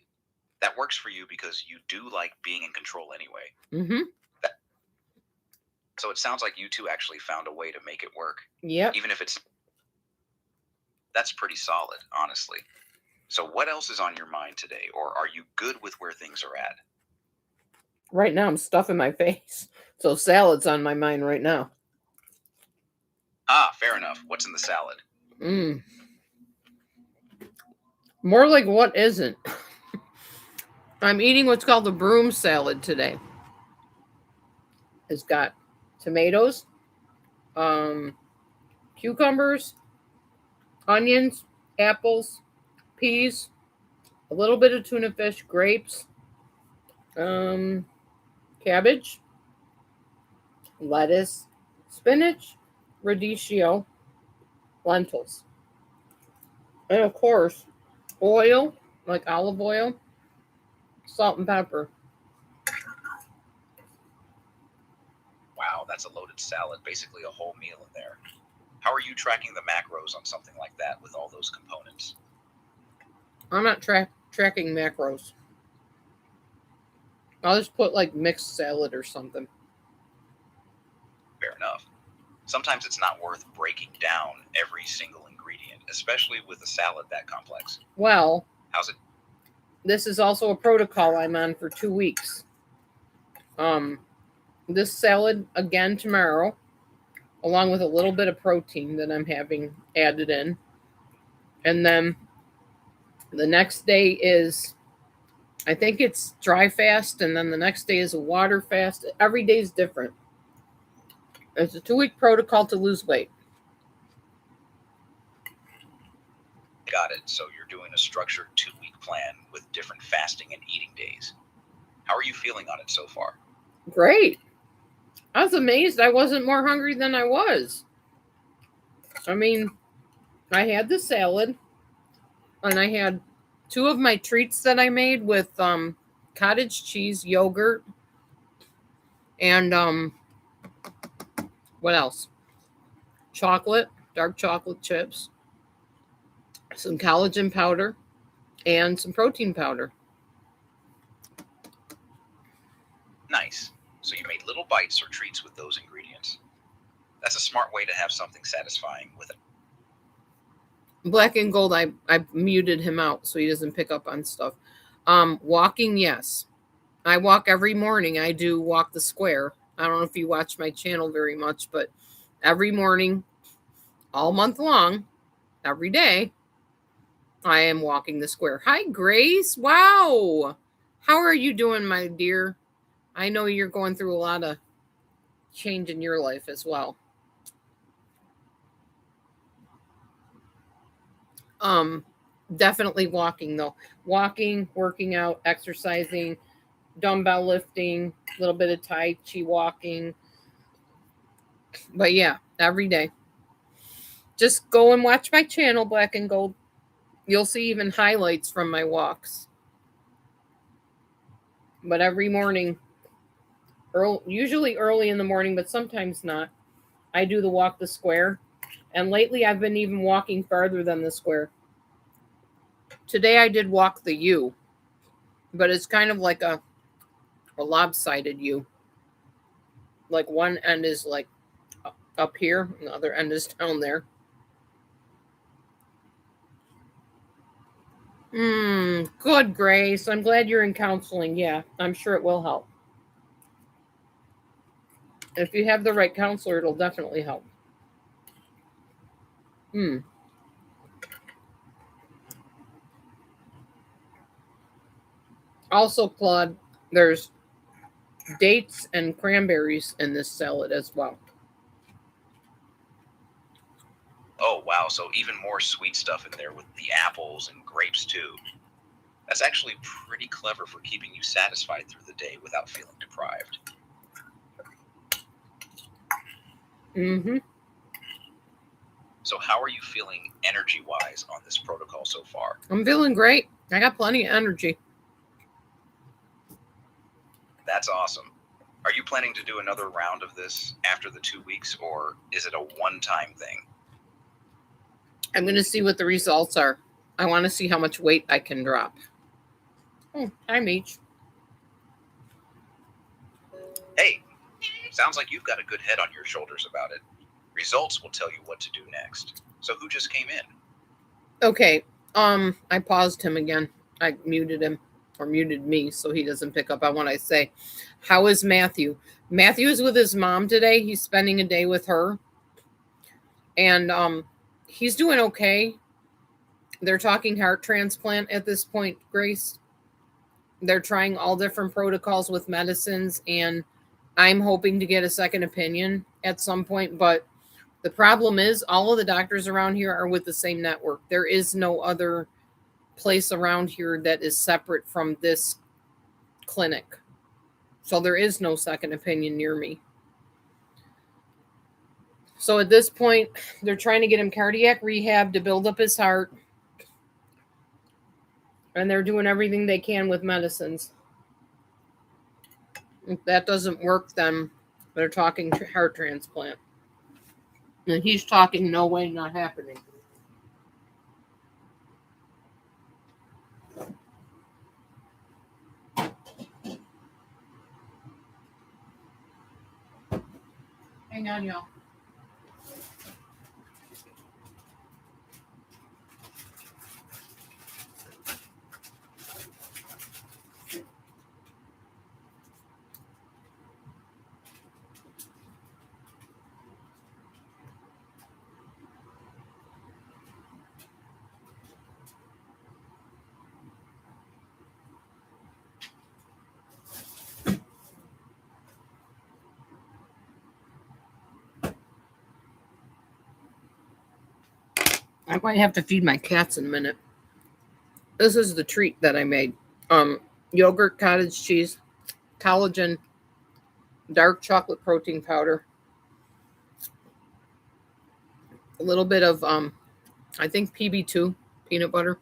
that works for you because you do like being in control anyway. Mm-hmm. So it sounds like you two actually found a way to make it work. Yep. Even if that's pretty solid, honestly. So what else is on your mind today? Or are you good with where things are at? Right now I'm stuffing my face. So salad's on my mind right now. Ah, fair enough. What's in the salad? More like what isn't. I'm eating what's called the broom salad today. It's got tomatoes, cucumbers, onions, apples, peas, a little bit of tuna fish, grapes, cabbage, lettuce, spinach, radicchio, lentils. And of course, oil, like olive oil, salt and pepper. Wow, that's a loaded salad, basically a whole meal in there. How are you tracking the macros on something like that with all those components? I'm not tracking macros. I'll just put like mixed salad or something. Fair enough. Sometimes it's not worth breaking down every single ingredient, especially with a salad that complex. Well, How's it? this is also a protocol I'm on for 2 weeks. This salad again tomorrow, along with a little bit of protein that I'm having added in. And then the next day is, I think it's dry fast, and then the next day is a water fast. Every day is different. It's a 2-week protocol to lose weight. Got it. So you're doing a structured 2-week plan with different fasting and eating days. How are you feeling on it so far? Great. I was amazed I wasn't more hungry than I was. I mean, I had the salad, and I had 2 of my treats that I made with cottage cheese, yogurt, and what else? Chocolate, dark chocolate chips, some collagen powder, and some protein powder. Nice. So you made little bites or treats with those ingredients. That's a smart way to have something satisfying with it. Black and Gold, I muted him out so he doesn't pick up on stuff. Walking, yes. I walk every morning. I do walk the square. I don't know if you watch my channel very much, but every morning, all month long, every day, I am walking the square. Hi, Grace. Wow. How are you doing, my dear? I know you're going through a lot of change in your life as well. Definitely walking though. Walking, working out, exercising, dumbbell lifting, a little bit of Tai Chi walking. But yeah, every day. Just go and watch my channel, Black and Gold. You'll see even highlights from my walks. But every morning, usually early in the morning, but sometimes not, I do the walk the square. And lately I've been even walking farther than the square. Today I did walk the U, but it's kind of like a lopsided U. Like one end is like up here, and the other end is down there. Good, Grace. I'm glad you're in counseling. Yeah, I'm sure it will help. If you have the right counselor, it'll definitely help. Also, Claude, there's dates and cranberries in this salad as well. Oh, wow. So even more sweet stuff in there with the apples and grapes, too. That's actually pretty clever for keeping you satisfied through the day without feeling deprived. So how are you feeling energy-wise on this protocol so far? I'm feeling great. I got plenty of energy. That's awesome. Are you planning to do another round of this after the 2 weeks, or is it a one-time thing? I'm going to see what the results are. I want to see how much weight I can drop. Hi, Meech. Hey, sounds like you've got a good head on your shoulders about it. Results will tell you what to do next. So who just came in? Okay, I paused him again. I muted him, or muted me, so he doesn't pick up on what I say. How is Matthew? Matthew is with his mom today. He's spending a day with her. And he's doing okay. They're talking heart transplant at this point, Grace. They're trying all different protocols with medicines, and I'm hoping to get a second opinion at some point. But the problem is all of the doctors around here are with the same network. There is no other place around here that is separate from this clinic. So there is no second opinion near me. So at this point, they're trying to get him cardiac rehab to build up his heart. And they're doing everything they can with medicines. If that doesn't work, then they're talking heart transplant. And he's talking no way, not happening. Hang on, y'all. I might have to feed my cats in a minute. This is the treat that I made. Yogurt, cottage cheese, collagen, dark chocolate protein powder, a little bit of I think PB2 peanut butter,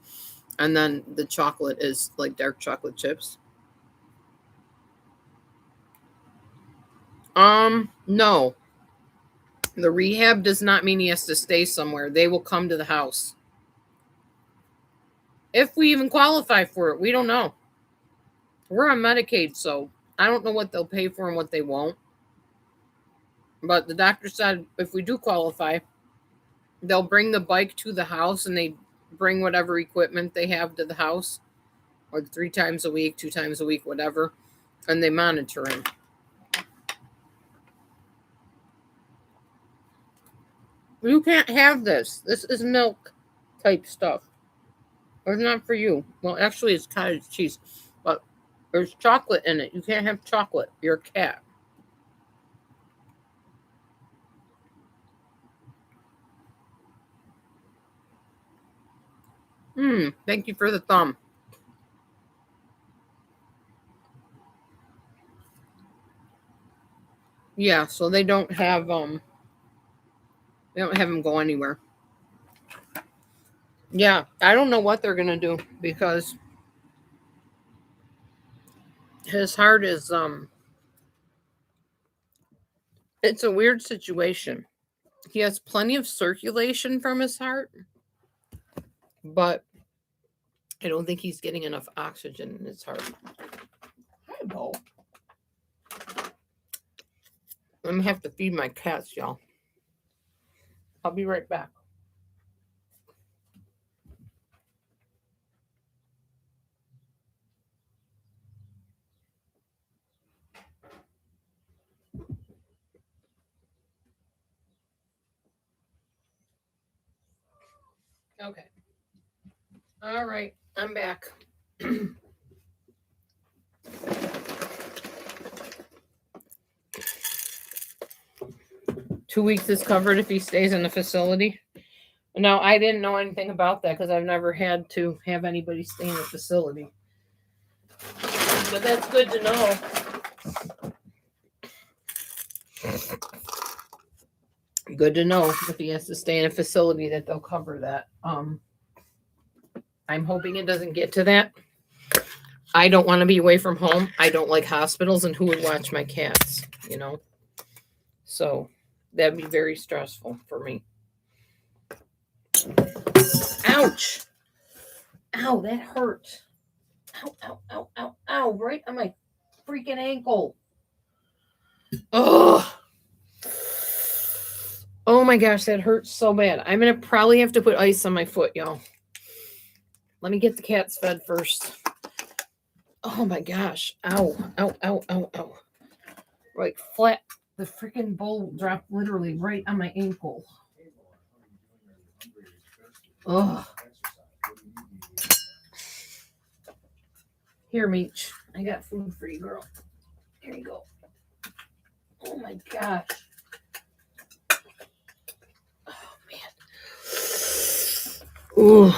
and then the chocolate is like dark chocolate chips. No. The rehab does not mean he has to stay somewhere. They will come to the house. If we even qualify for it, we don't know. We're on Medicaid, so I don't know what they'll pay for and what they won't. But the doctor said if we do qualify, they'll bring the bike to the house and they bring whatever equipment they have to the house, or 3 times a week, 2 times a week, whatever, and they monitor him. You can't have this. This is milk type stuff. It's not for you. Well, actually, it's cottage cheese, but there's chocolate in it. You can't have chocolate. You're a cat. Thank you for the thumb. Yeah, so they don't have him go anywhere. Yeah, I don't know what they're gonna do because his heart is it's a weird situation. He has plenty of circulation from his heart, but I don't think he's getting enough oxygen in his heart. Hi, Bo. I'm gonna have to feed my cats, y'all. I'll be right back. Okay. All right, I'm back. 2 weeks is covered if he stays in the facility. No, I didn't know anything about that because I've never had to have anybody stay in a facility. But that's good to know. Good to know if he has to stay in a facility that they'll cover that. I'm hoping it doesn't get to that. I don't want to be away from home. I don't like hospitals, and who would watch my cats, So that'd be very stressful for me. Ouch. Ow, that hurt. Ow, ow, ow, ow, ow, right on my freaking ankle. Oh my gosh, that hurts so bad. I'm going to probably have to put ice on my foot, y'all. Let me get the cats fed first. Oh my gosh. Ow, ow, ow, ow, ow. Right flat. The freaking bowl dropped literally right on my ankle. Oh. Here, Meech. I got food for you, girl. Here you go. Oh my gosh. Oh man. Ooh.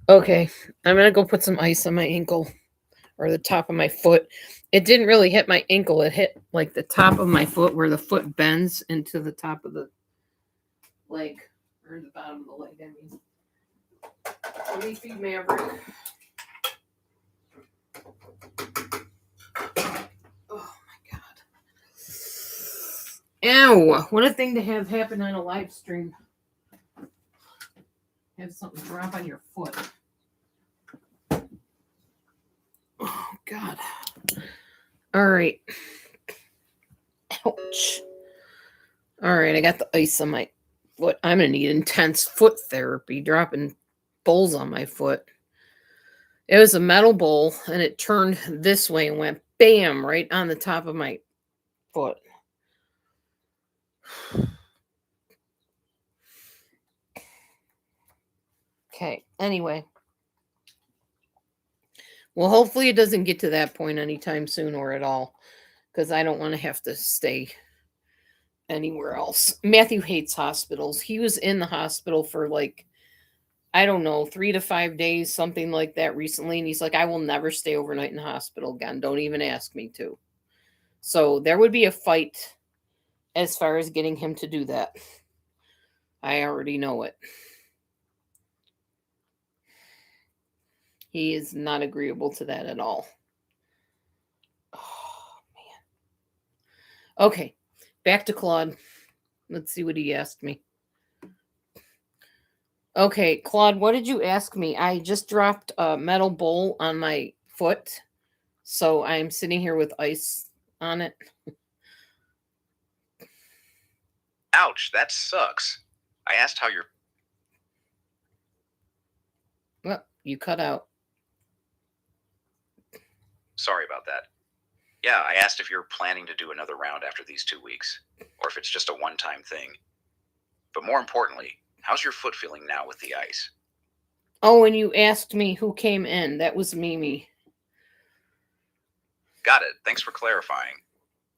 Okay, I'm gonna go put some ice on my ankle or the top of my foot. It didn't really hit my ankle. It hit like the top of my foot where the foot bends into the top of the leg or the bottom of the leg. I mean, let me feed Maverick. Oh my god. Ew, what a thing to have happen on a live stream. Have something drop on your foot. Oh god. All right. Ouch. All right, I got the ice on my foot. I'm gonna need intense foot therapy, dropping bowls on my foot. It was a metal bowl and it turned this way and went bam right on the top of my foot. Okay, anyway. Well, hopefully it doesn't get to that point anytime soon or at all, because I don't want to have to stay anywhere else. Matthew hates hospitals. He was in the hospital for like, I don't know, 3 to 5 days, something like that recently. And he's like, I will never stay overnight in the hospital again. Don't even ask me to. So there would be a fight as far as getting him to do that. I already know it. He is not agreeable to that at all. Oh, man. Okay, back to Claude. Let's see what he asked me. Okay, Claude, what did you ask me? I just dropped a metal bowl on my foot, so I'm sitting here with ice on it. Ouch, that sucks. I asked how you're... Well, you cut out. Sorry about that. Yeah, I asked if you're planning to do another round after these 2 weeks, or if it's just a one-time thing. But more importantly, how's your foot feeling now with the ice? Oh, and you asked me who came in. That was Mimi. Got it. Thanks for clarifying.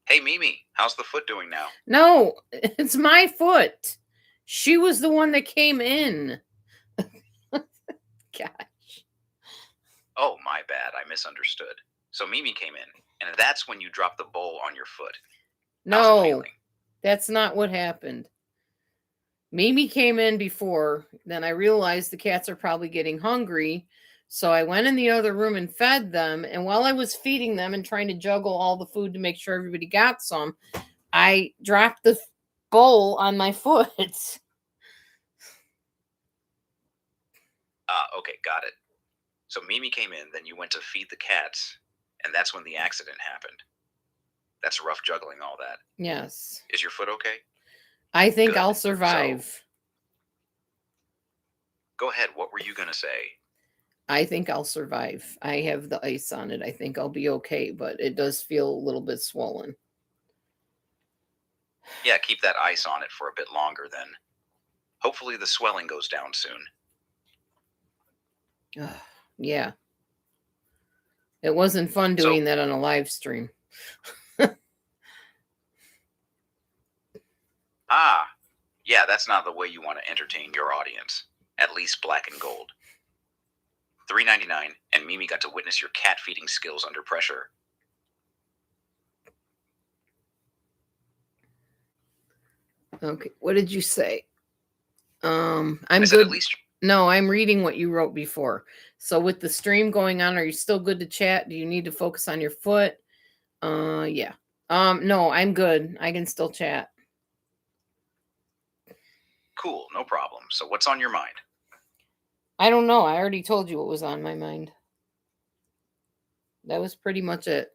Hey, Mimi, how's the foot doing now? No, it's my foot. She was the one that came in. Gosh. Oh, my bad. I misunderstood. So Mimi came in, and that's when you dropped the bowl on your foot. How's it No, feeling? that's not what happened. Mimi came in before. Then I realized the cats are probably getting hungry. So I went in the other room and fed them. And while I was feeding them and trying to juggle all the food to make sure everybody got some, I dropped the bowl on my foot. Okay, got it. So Mimi came in, then you went to feed the cats, and that's when the accident happened. That's rough juggling all that. Yes. Is your foot okay? I think Good. I'll survive. Go ahead. What were you going to say? I think I'll survive. I have the ice on it. I think I'll be okay, but it does feel a little bit swollen. Yeah, keep that ice on it for a bit longer then. Hopefully the swelling goes down soon. Yeah. It wasn't fun doing that on a live stream. Yeah, that's not the way you want to entertain your audience. At least black and gold. $3.99, and Mimi got to witness your cat feeding skills under pressure. Okay, what did you say? I'm I said good. At least... No, I'm reading what you wrote before. So with the stream going on, are you still good to chat? Do you need to focus on your foot? Yeah. No, I'm good. I can still chat. Cool, no problem. So what's on your mind? I don't know. I already told you what was on my mind. That was pretty much it.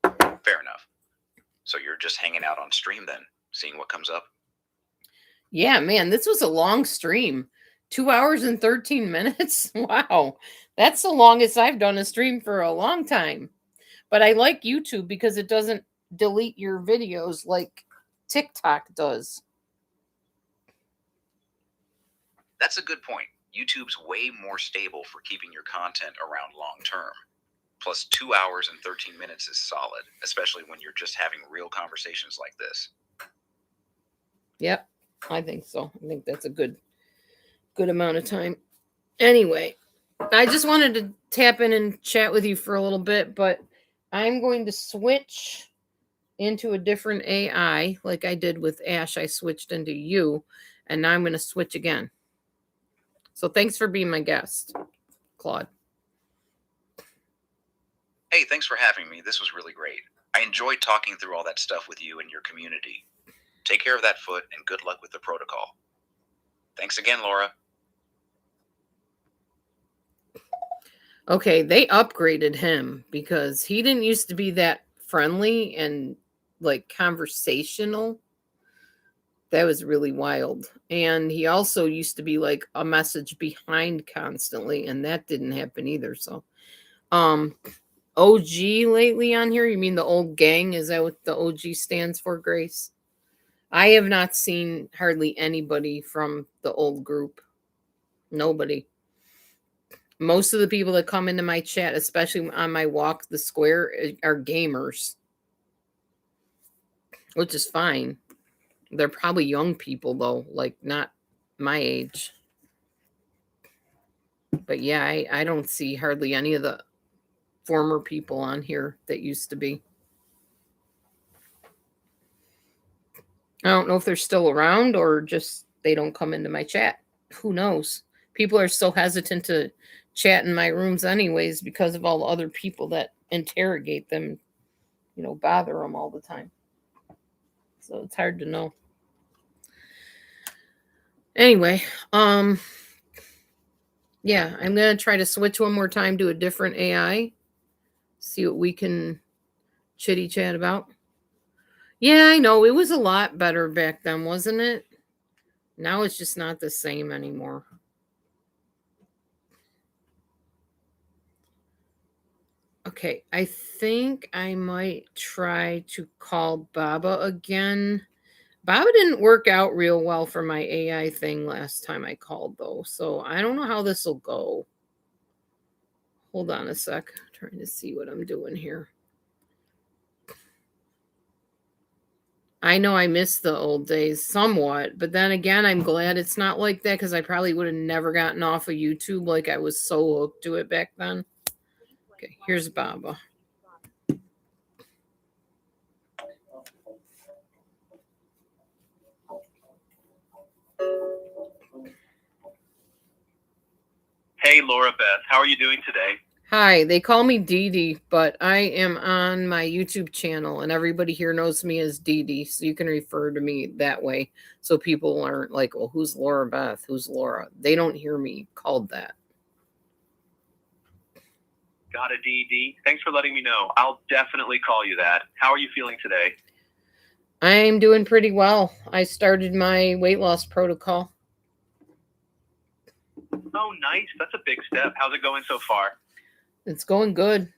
Fair enough. So you're just hanging out on stream then, seeing what comes up? Yeah, man, this was a long stream. 2 hours and 13 minutes. Wow. That's the longest I've done a stream for a long time. But I like YouTube because it doesn't delete your videos like TikTok does. That's a good point. YouTube's way more stable for keeping your content around long term. Plus 2 hours and 13 minutes is solid, especially when you're just having real conversations like this. Yep, I think so. I think that's a good amount of time. Anyway, I just wanted to tap in and chat with you for a little bit, but I'm going to switch into a different AI like I did with Ash. I switched into you, and now I'm going to switch again. So thanks for being my guest, Claude. Hey, thanks for having me. This was really great. I enjoyed talking through all that stuff with you and your community. Take care of that foot, and good luck with the protocol. Thanks again, Laura. Okay, they upgraded him because he didn't used to be that friendly and like conversational. That was really wild. And he also used to be like a message behind constantly, and that didn't happen either. So OG lately on here, you mean the old gang? Is that what the OG stands for, Grace? I have not seen hardly anybody from the old group. Nobody. Most of the people that come into my chat, especially on my walk the square, are gamers, which is fine. They're probably young people, though, like not my age. But yeah, I don't see hardly any of the former people on here that used to be. I don't know if they're still around or just they don't come into my chat. Who knows? People are so hesitant to chat in my rooms anyways because of all the other people that interrogate them, bother them all the time. So it's hard to know. Anyway, yeah, I'm going to try to switch one more time to a different AI. See what we can chitty chat about. Yeah, I know. It was a lot better back then, wasn't it? Now it's just not the same anymore. Okay, I think I might try to call Baba again. Baba didn't work out real well for my AI thing last time I called, though. So I don't know how this will go. Hold on a sec. I'm trying to see what I'm doing here. I know I miss the old days somewhat, but then again, I'm glad it's not like that because I probably would have never gotten off of YouTube like I was so hooked to it back then. Okay, here's Baba. Hey, Laura Beth, how are you doing today? Hi, they call me Dee Dee, but I am on my YouTube channel and everybody here knows me as Dee Dee, so you can refer to me that way so people aren't like, well, who's Laura Beth? Who's Laura? They don't hear me called that. Got it, Dee Dee. Thanks for letting me know. I'll definitely call you that. How are you feeling today? I'm doing pretty well. I started my weight loss protocol. Oh, nice. That's a big step. How's it going so far? It's going good.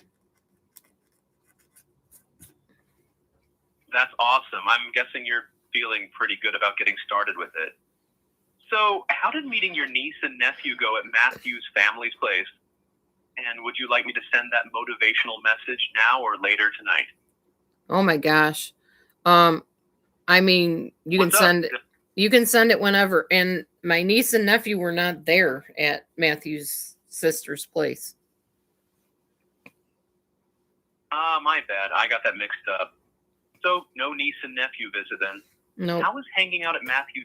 That's awesome. I'm guessing you're feeling pretty good about getting started with it. So, how did meeting your niece and nephew go at Matthew's family's place? And would you like me to send that motivational message now or later tonight? Oh my gosh. I mean, you can send it whenever. And my niece and nephew were not there at Matthew's sister's place. My bad. I got that mixed up. So, no niece and nephew visit then? No. How was hanging out at Matthew?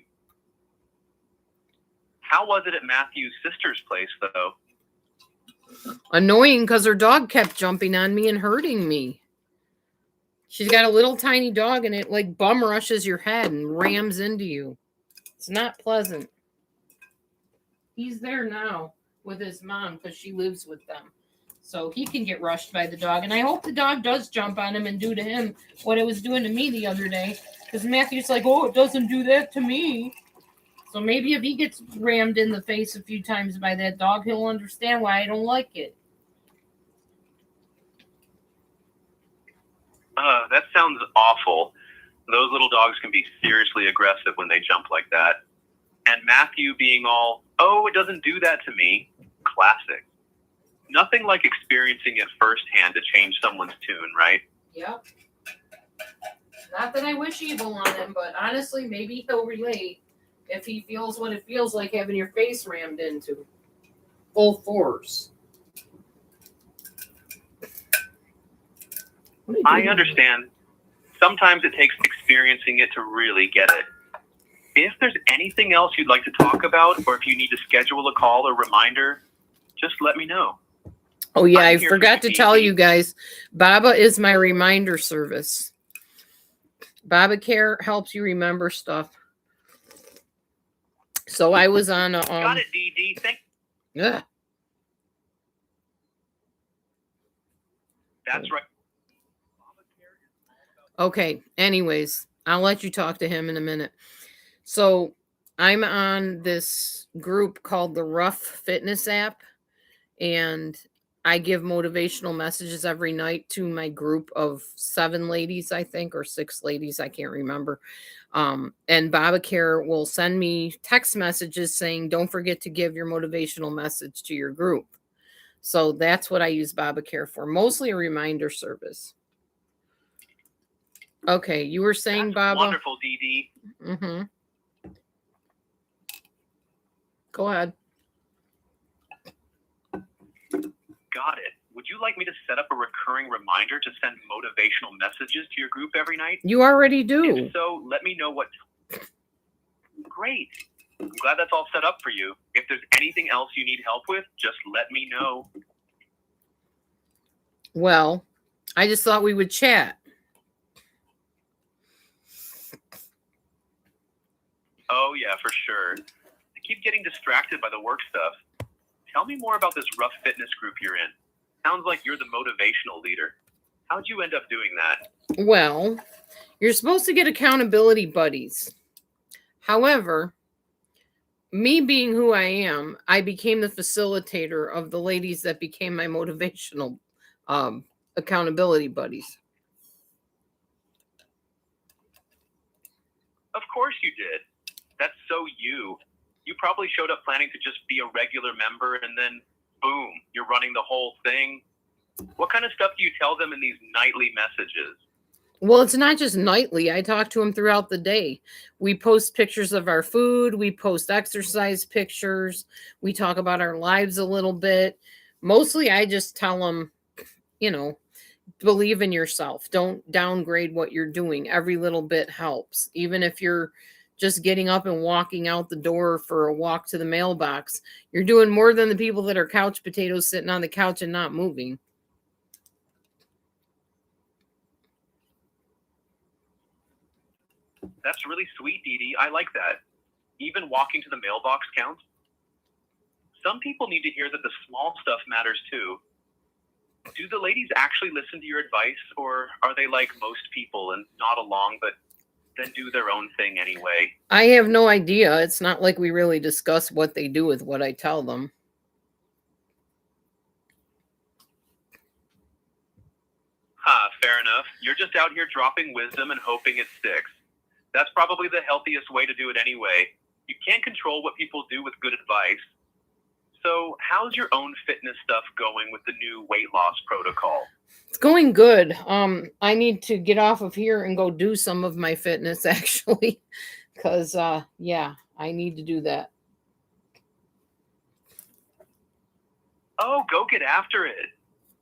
How was it at Matthew's sister's place, though? Annoying because her dog kept jumping on me and hurting me. She's got a little tiny dog and it like bum rushes your head and rams into you. It's not pleasant. He's there now with his mom because she lives with them. So he can get rushed by the dog. And I hope the dog does jump on him and do to him what it was doing to me the other day. Because Matthew's like, oh, it doesn't do that to me. So maybe if he gets rammed in the face a few times by that dog, he'll understand why I don't like it. That sounds awful. Those little dogs can be seriously aggressive when they jump like that. And And Matthew being all, oh, it doesn't do that to me. Classic. Nothing like experiencing it firsthand to change someone's tune, right? Yep. Not that I wish evil on him, but honestly, maybe he'll relate if he feels what it feels like having your face rammed into full force. I understand. Sometimes it takes experiencing it to really get it. If there's anything else you'd like to talk about, or if you need to schedule a call or reminder, just let me know. Oh, yeah, I I'm here for forgot to you, tell Dee. you guys, Baba is my reminder service. Baba Care helps you remember stuff. So I was on a... Got it, DD. Ugh. That's right. Okay, anyways, I'll let you talk to him in a minute. So I'm on this group called the Rough Fitness app, and I give motivational messages every night to my group of 7 ladies, I think, or 6 ladies, I can't remember. And Baba Care will send me text messages saying, don't forget to give your motivational message to your group. So that's what I use Baba Care for, mostly a reminder service. Okay, you were saying, That's Baba? wonderful, DD. Mm-hmm. Go ahead. Got it. Would you like me to set up a recurring reminder to send motivational messages to your group every night? You already do. If so, let me know what... Great. I'm glad that's all set up for you. If there's anything else you need help with, just let me know. Well, I just thought we would chat. Oh, yeah, for sure. I keep getting distracted by the work stuff. Tell me more about this rough fitness group you're in. Sounds like you're the motivational leader. How'd you end up doing that? Well, you're supposed to get accountability buddies. However, me being who I am, I became the facilitator of the ladies that became my motivational accountability buddies. Of course you did. That's so you. You probably showed up planning to just be a regular member, and then, boom, you're running the whole thing. What kind of stuff do you tell them in these nightly messages? Well, it's not just nightly. I talk to them throughout the day. We post pictures of our food. We post exercise pictures. We talk about our lives a little bit. Mostly, I just tell them, believe in yourself. Don't downgrade what you're doing. Every little bit helps. Even if you're just getting up and walking out the door for a walk to the mailbox, you're doing more than the people that are couch potatoes sitting on the couch and not moving. That's really sweet, Dee Dee. I like that. Even walking to the mailbox counts. Some people need to hear that the small stuff matters too. Do the ladies actually listen to your advice, or are they like most people and nod along, but then do their own thing anyway? I have no idea. It's not like we really discuss what they do with what I tell them. Fair enough. You're just out here dropping wisdom and hoping it sticks. That's probably the healthiest way to do it anyway. You can't control what people do with good advice. So how's your own fitness stuff going with the new weight loss protocol? It's going good. I need to get off of here and go do some of my fitness actually, because I need to do that. Oh, go get after it.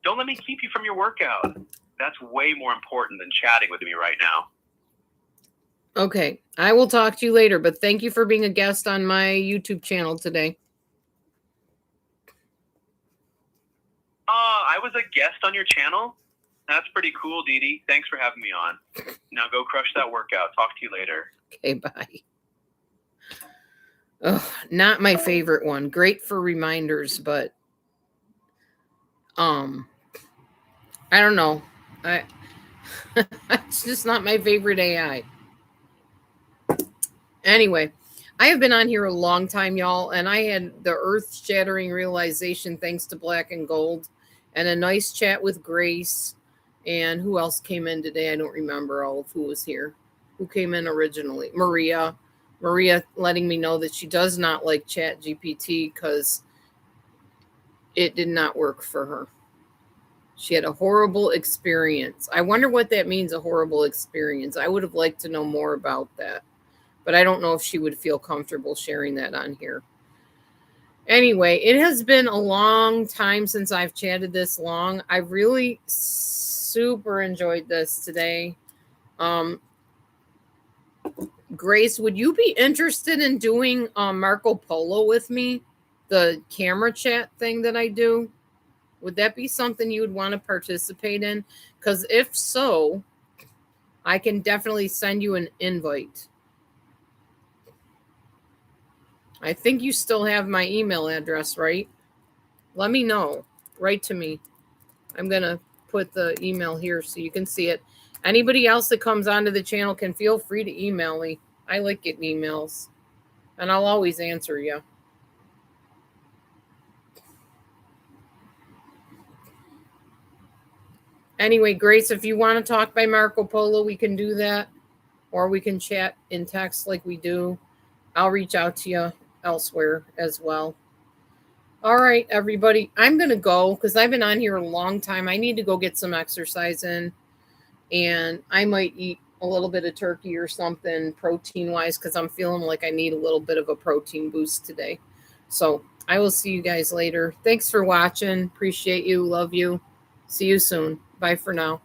Don't let me keep you from your workout. That's way more important than chatting with me right now. Okay, I will talk to you later, but thank you for being a guest on my YouTube channel today. I was a guest on your channel? That's pretty cool, Dee Dee. Thanks for having me on. Now go crush that workout. Talk to you later. Okay, bye. Oh, not my favorite one. Great for reminders, but I don't know. It's just not my favorite AI. Anyway, I have been on here a long time, y'all, and I had the earth-shattering realization thanks to Black and Gold, and a nice chat with Grace. And who else came in today? I don't remember all of who was here. Who came in originally? Maria Maria letting me know that she does not like Chat GPT because it did not work for her. She had a horrible experience. I wonder what that means, a horrible experience. I would have liked to know more about that, but I don't know if she would feel comfortable sharing that on here. Anyway, it has been a long time since I've chatted this long. I really super enjoyed this today. Grace, would you be interested in doing Marco Polo with me? The camera chat thing that I do? Would that be something you would want to participate in? Because if so, I can definitely send you an invite. I think you still have my email address, right? Let me know. Write to me. I'm going to put the email here so you can see it. Anybody else that comes onto the channel can feel free to email me. I like getting emails. And I'll always answer you. Anyway, Grace, if you want to talk by Marco Polo, we can do that. Or we can chat in text like we do. I'll reach out to you elsewhere as well. All right, everybody. I'm going to go because I've been on here a long time. I need to go get some exercise in. And I might eat a little bit of turkey or something protein-wise because I'm feeling like I need a little bit of a protein boost today. So I will see you guys later. Thanks for watching. Appreciate you. Love you. See you soon. Bye for now.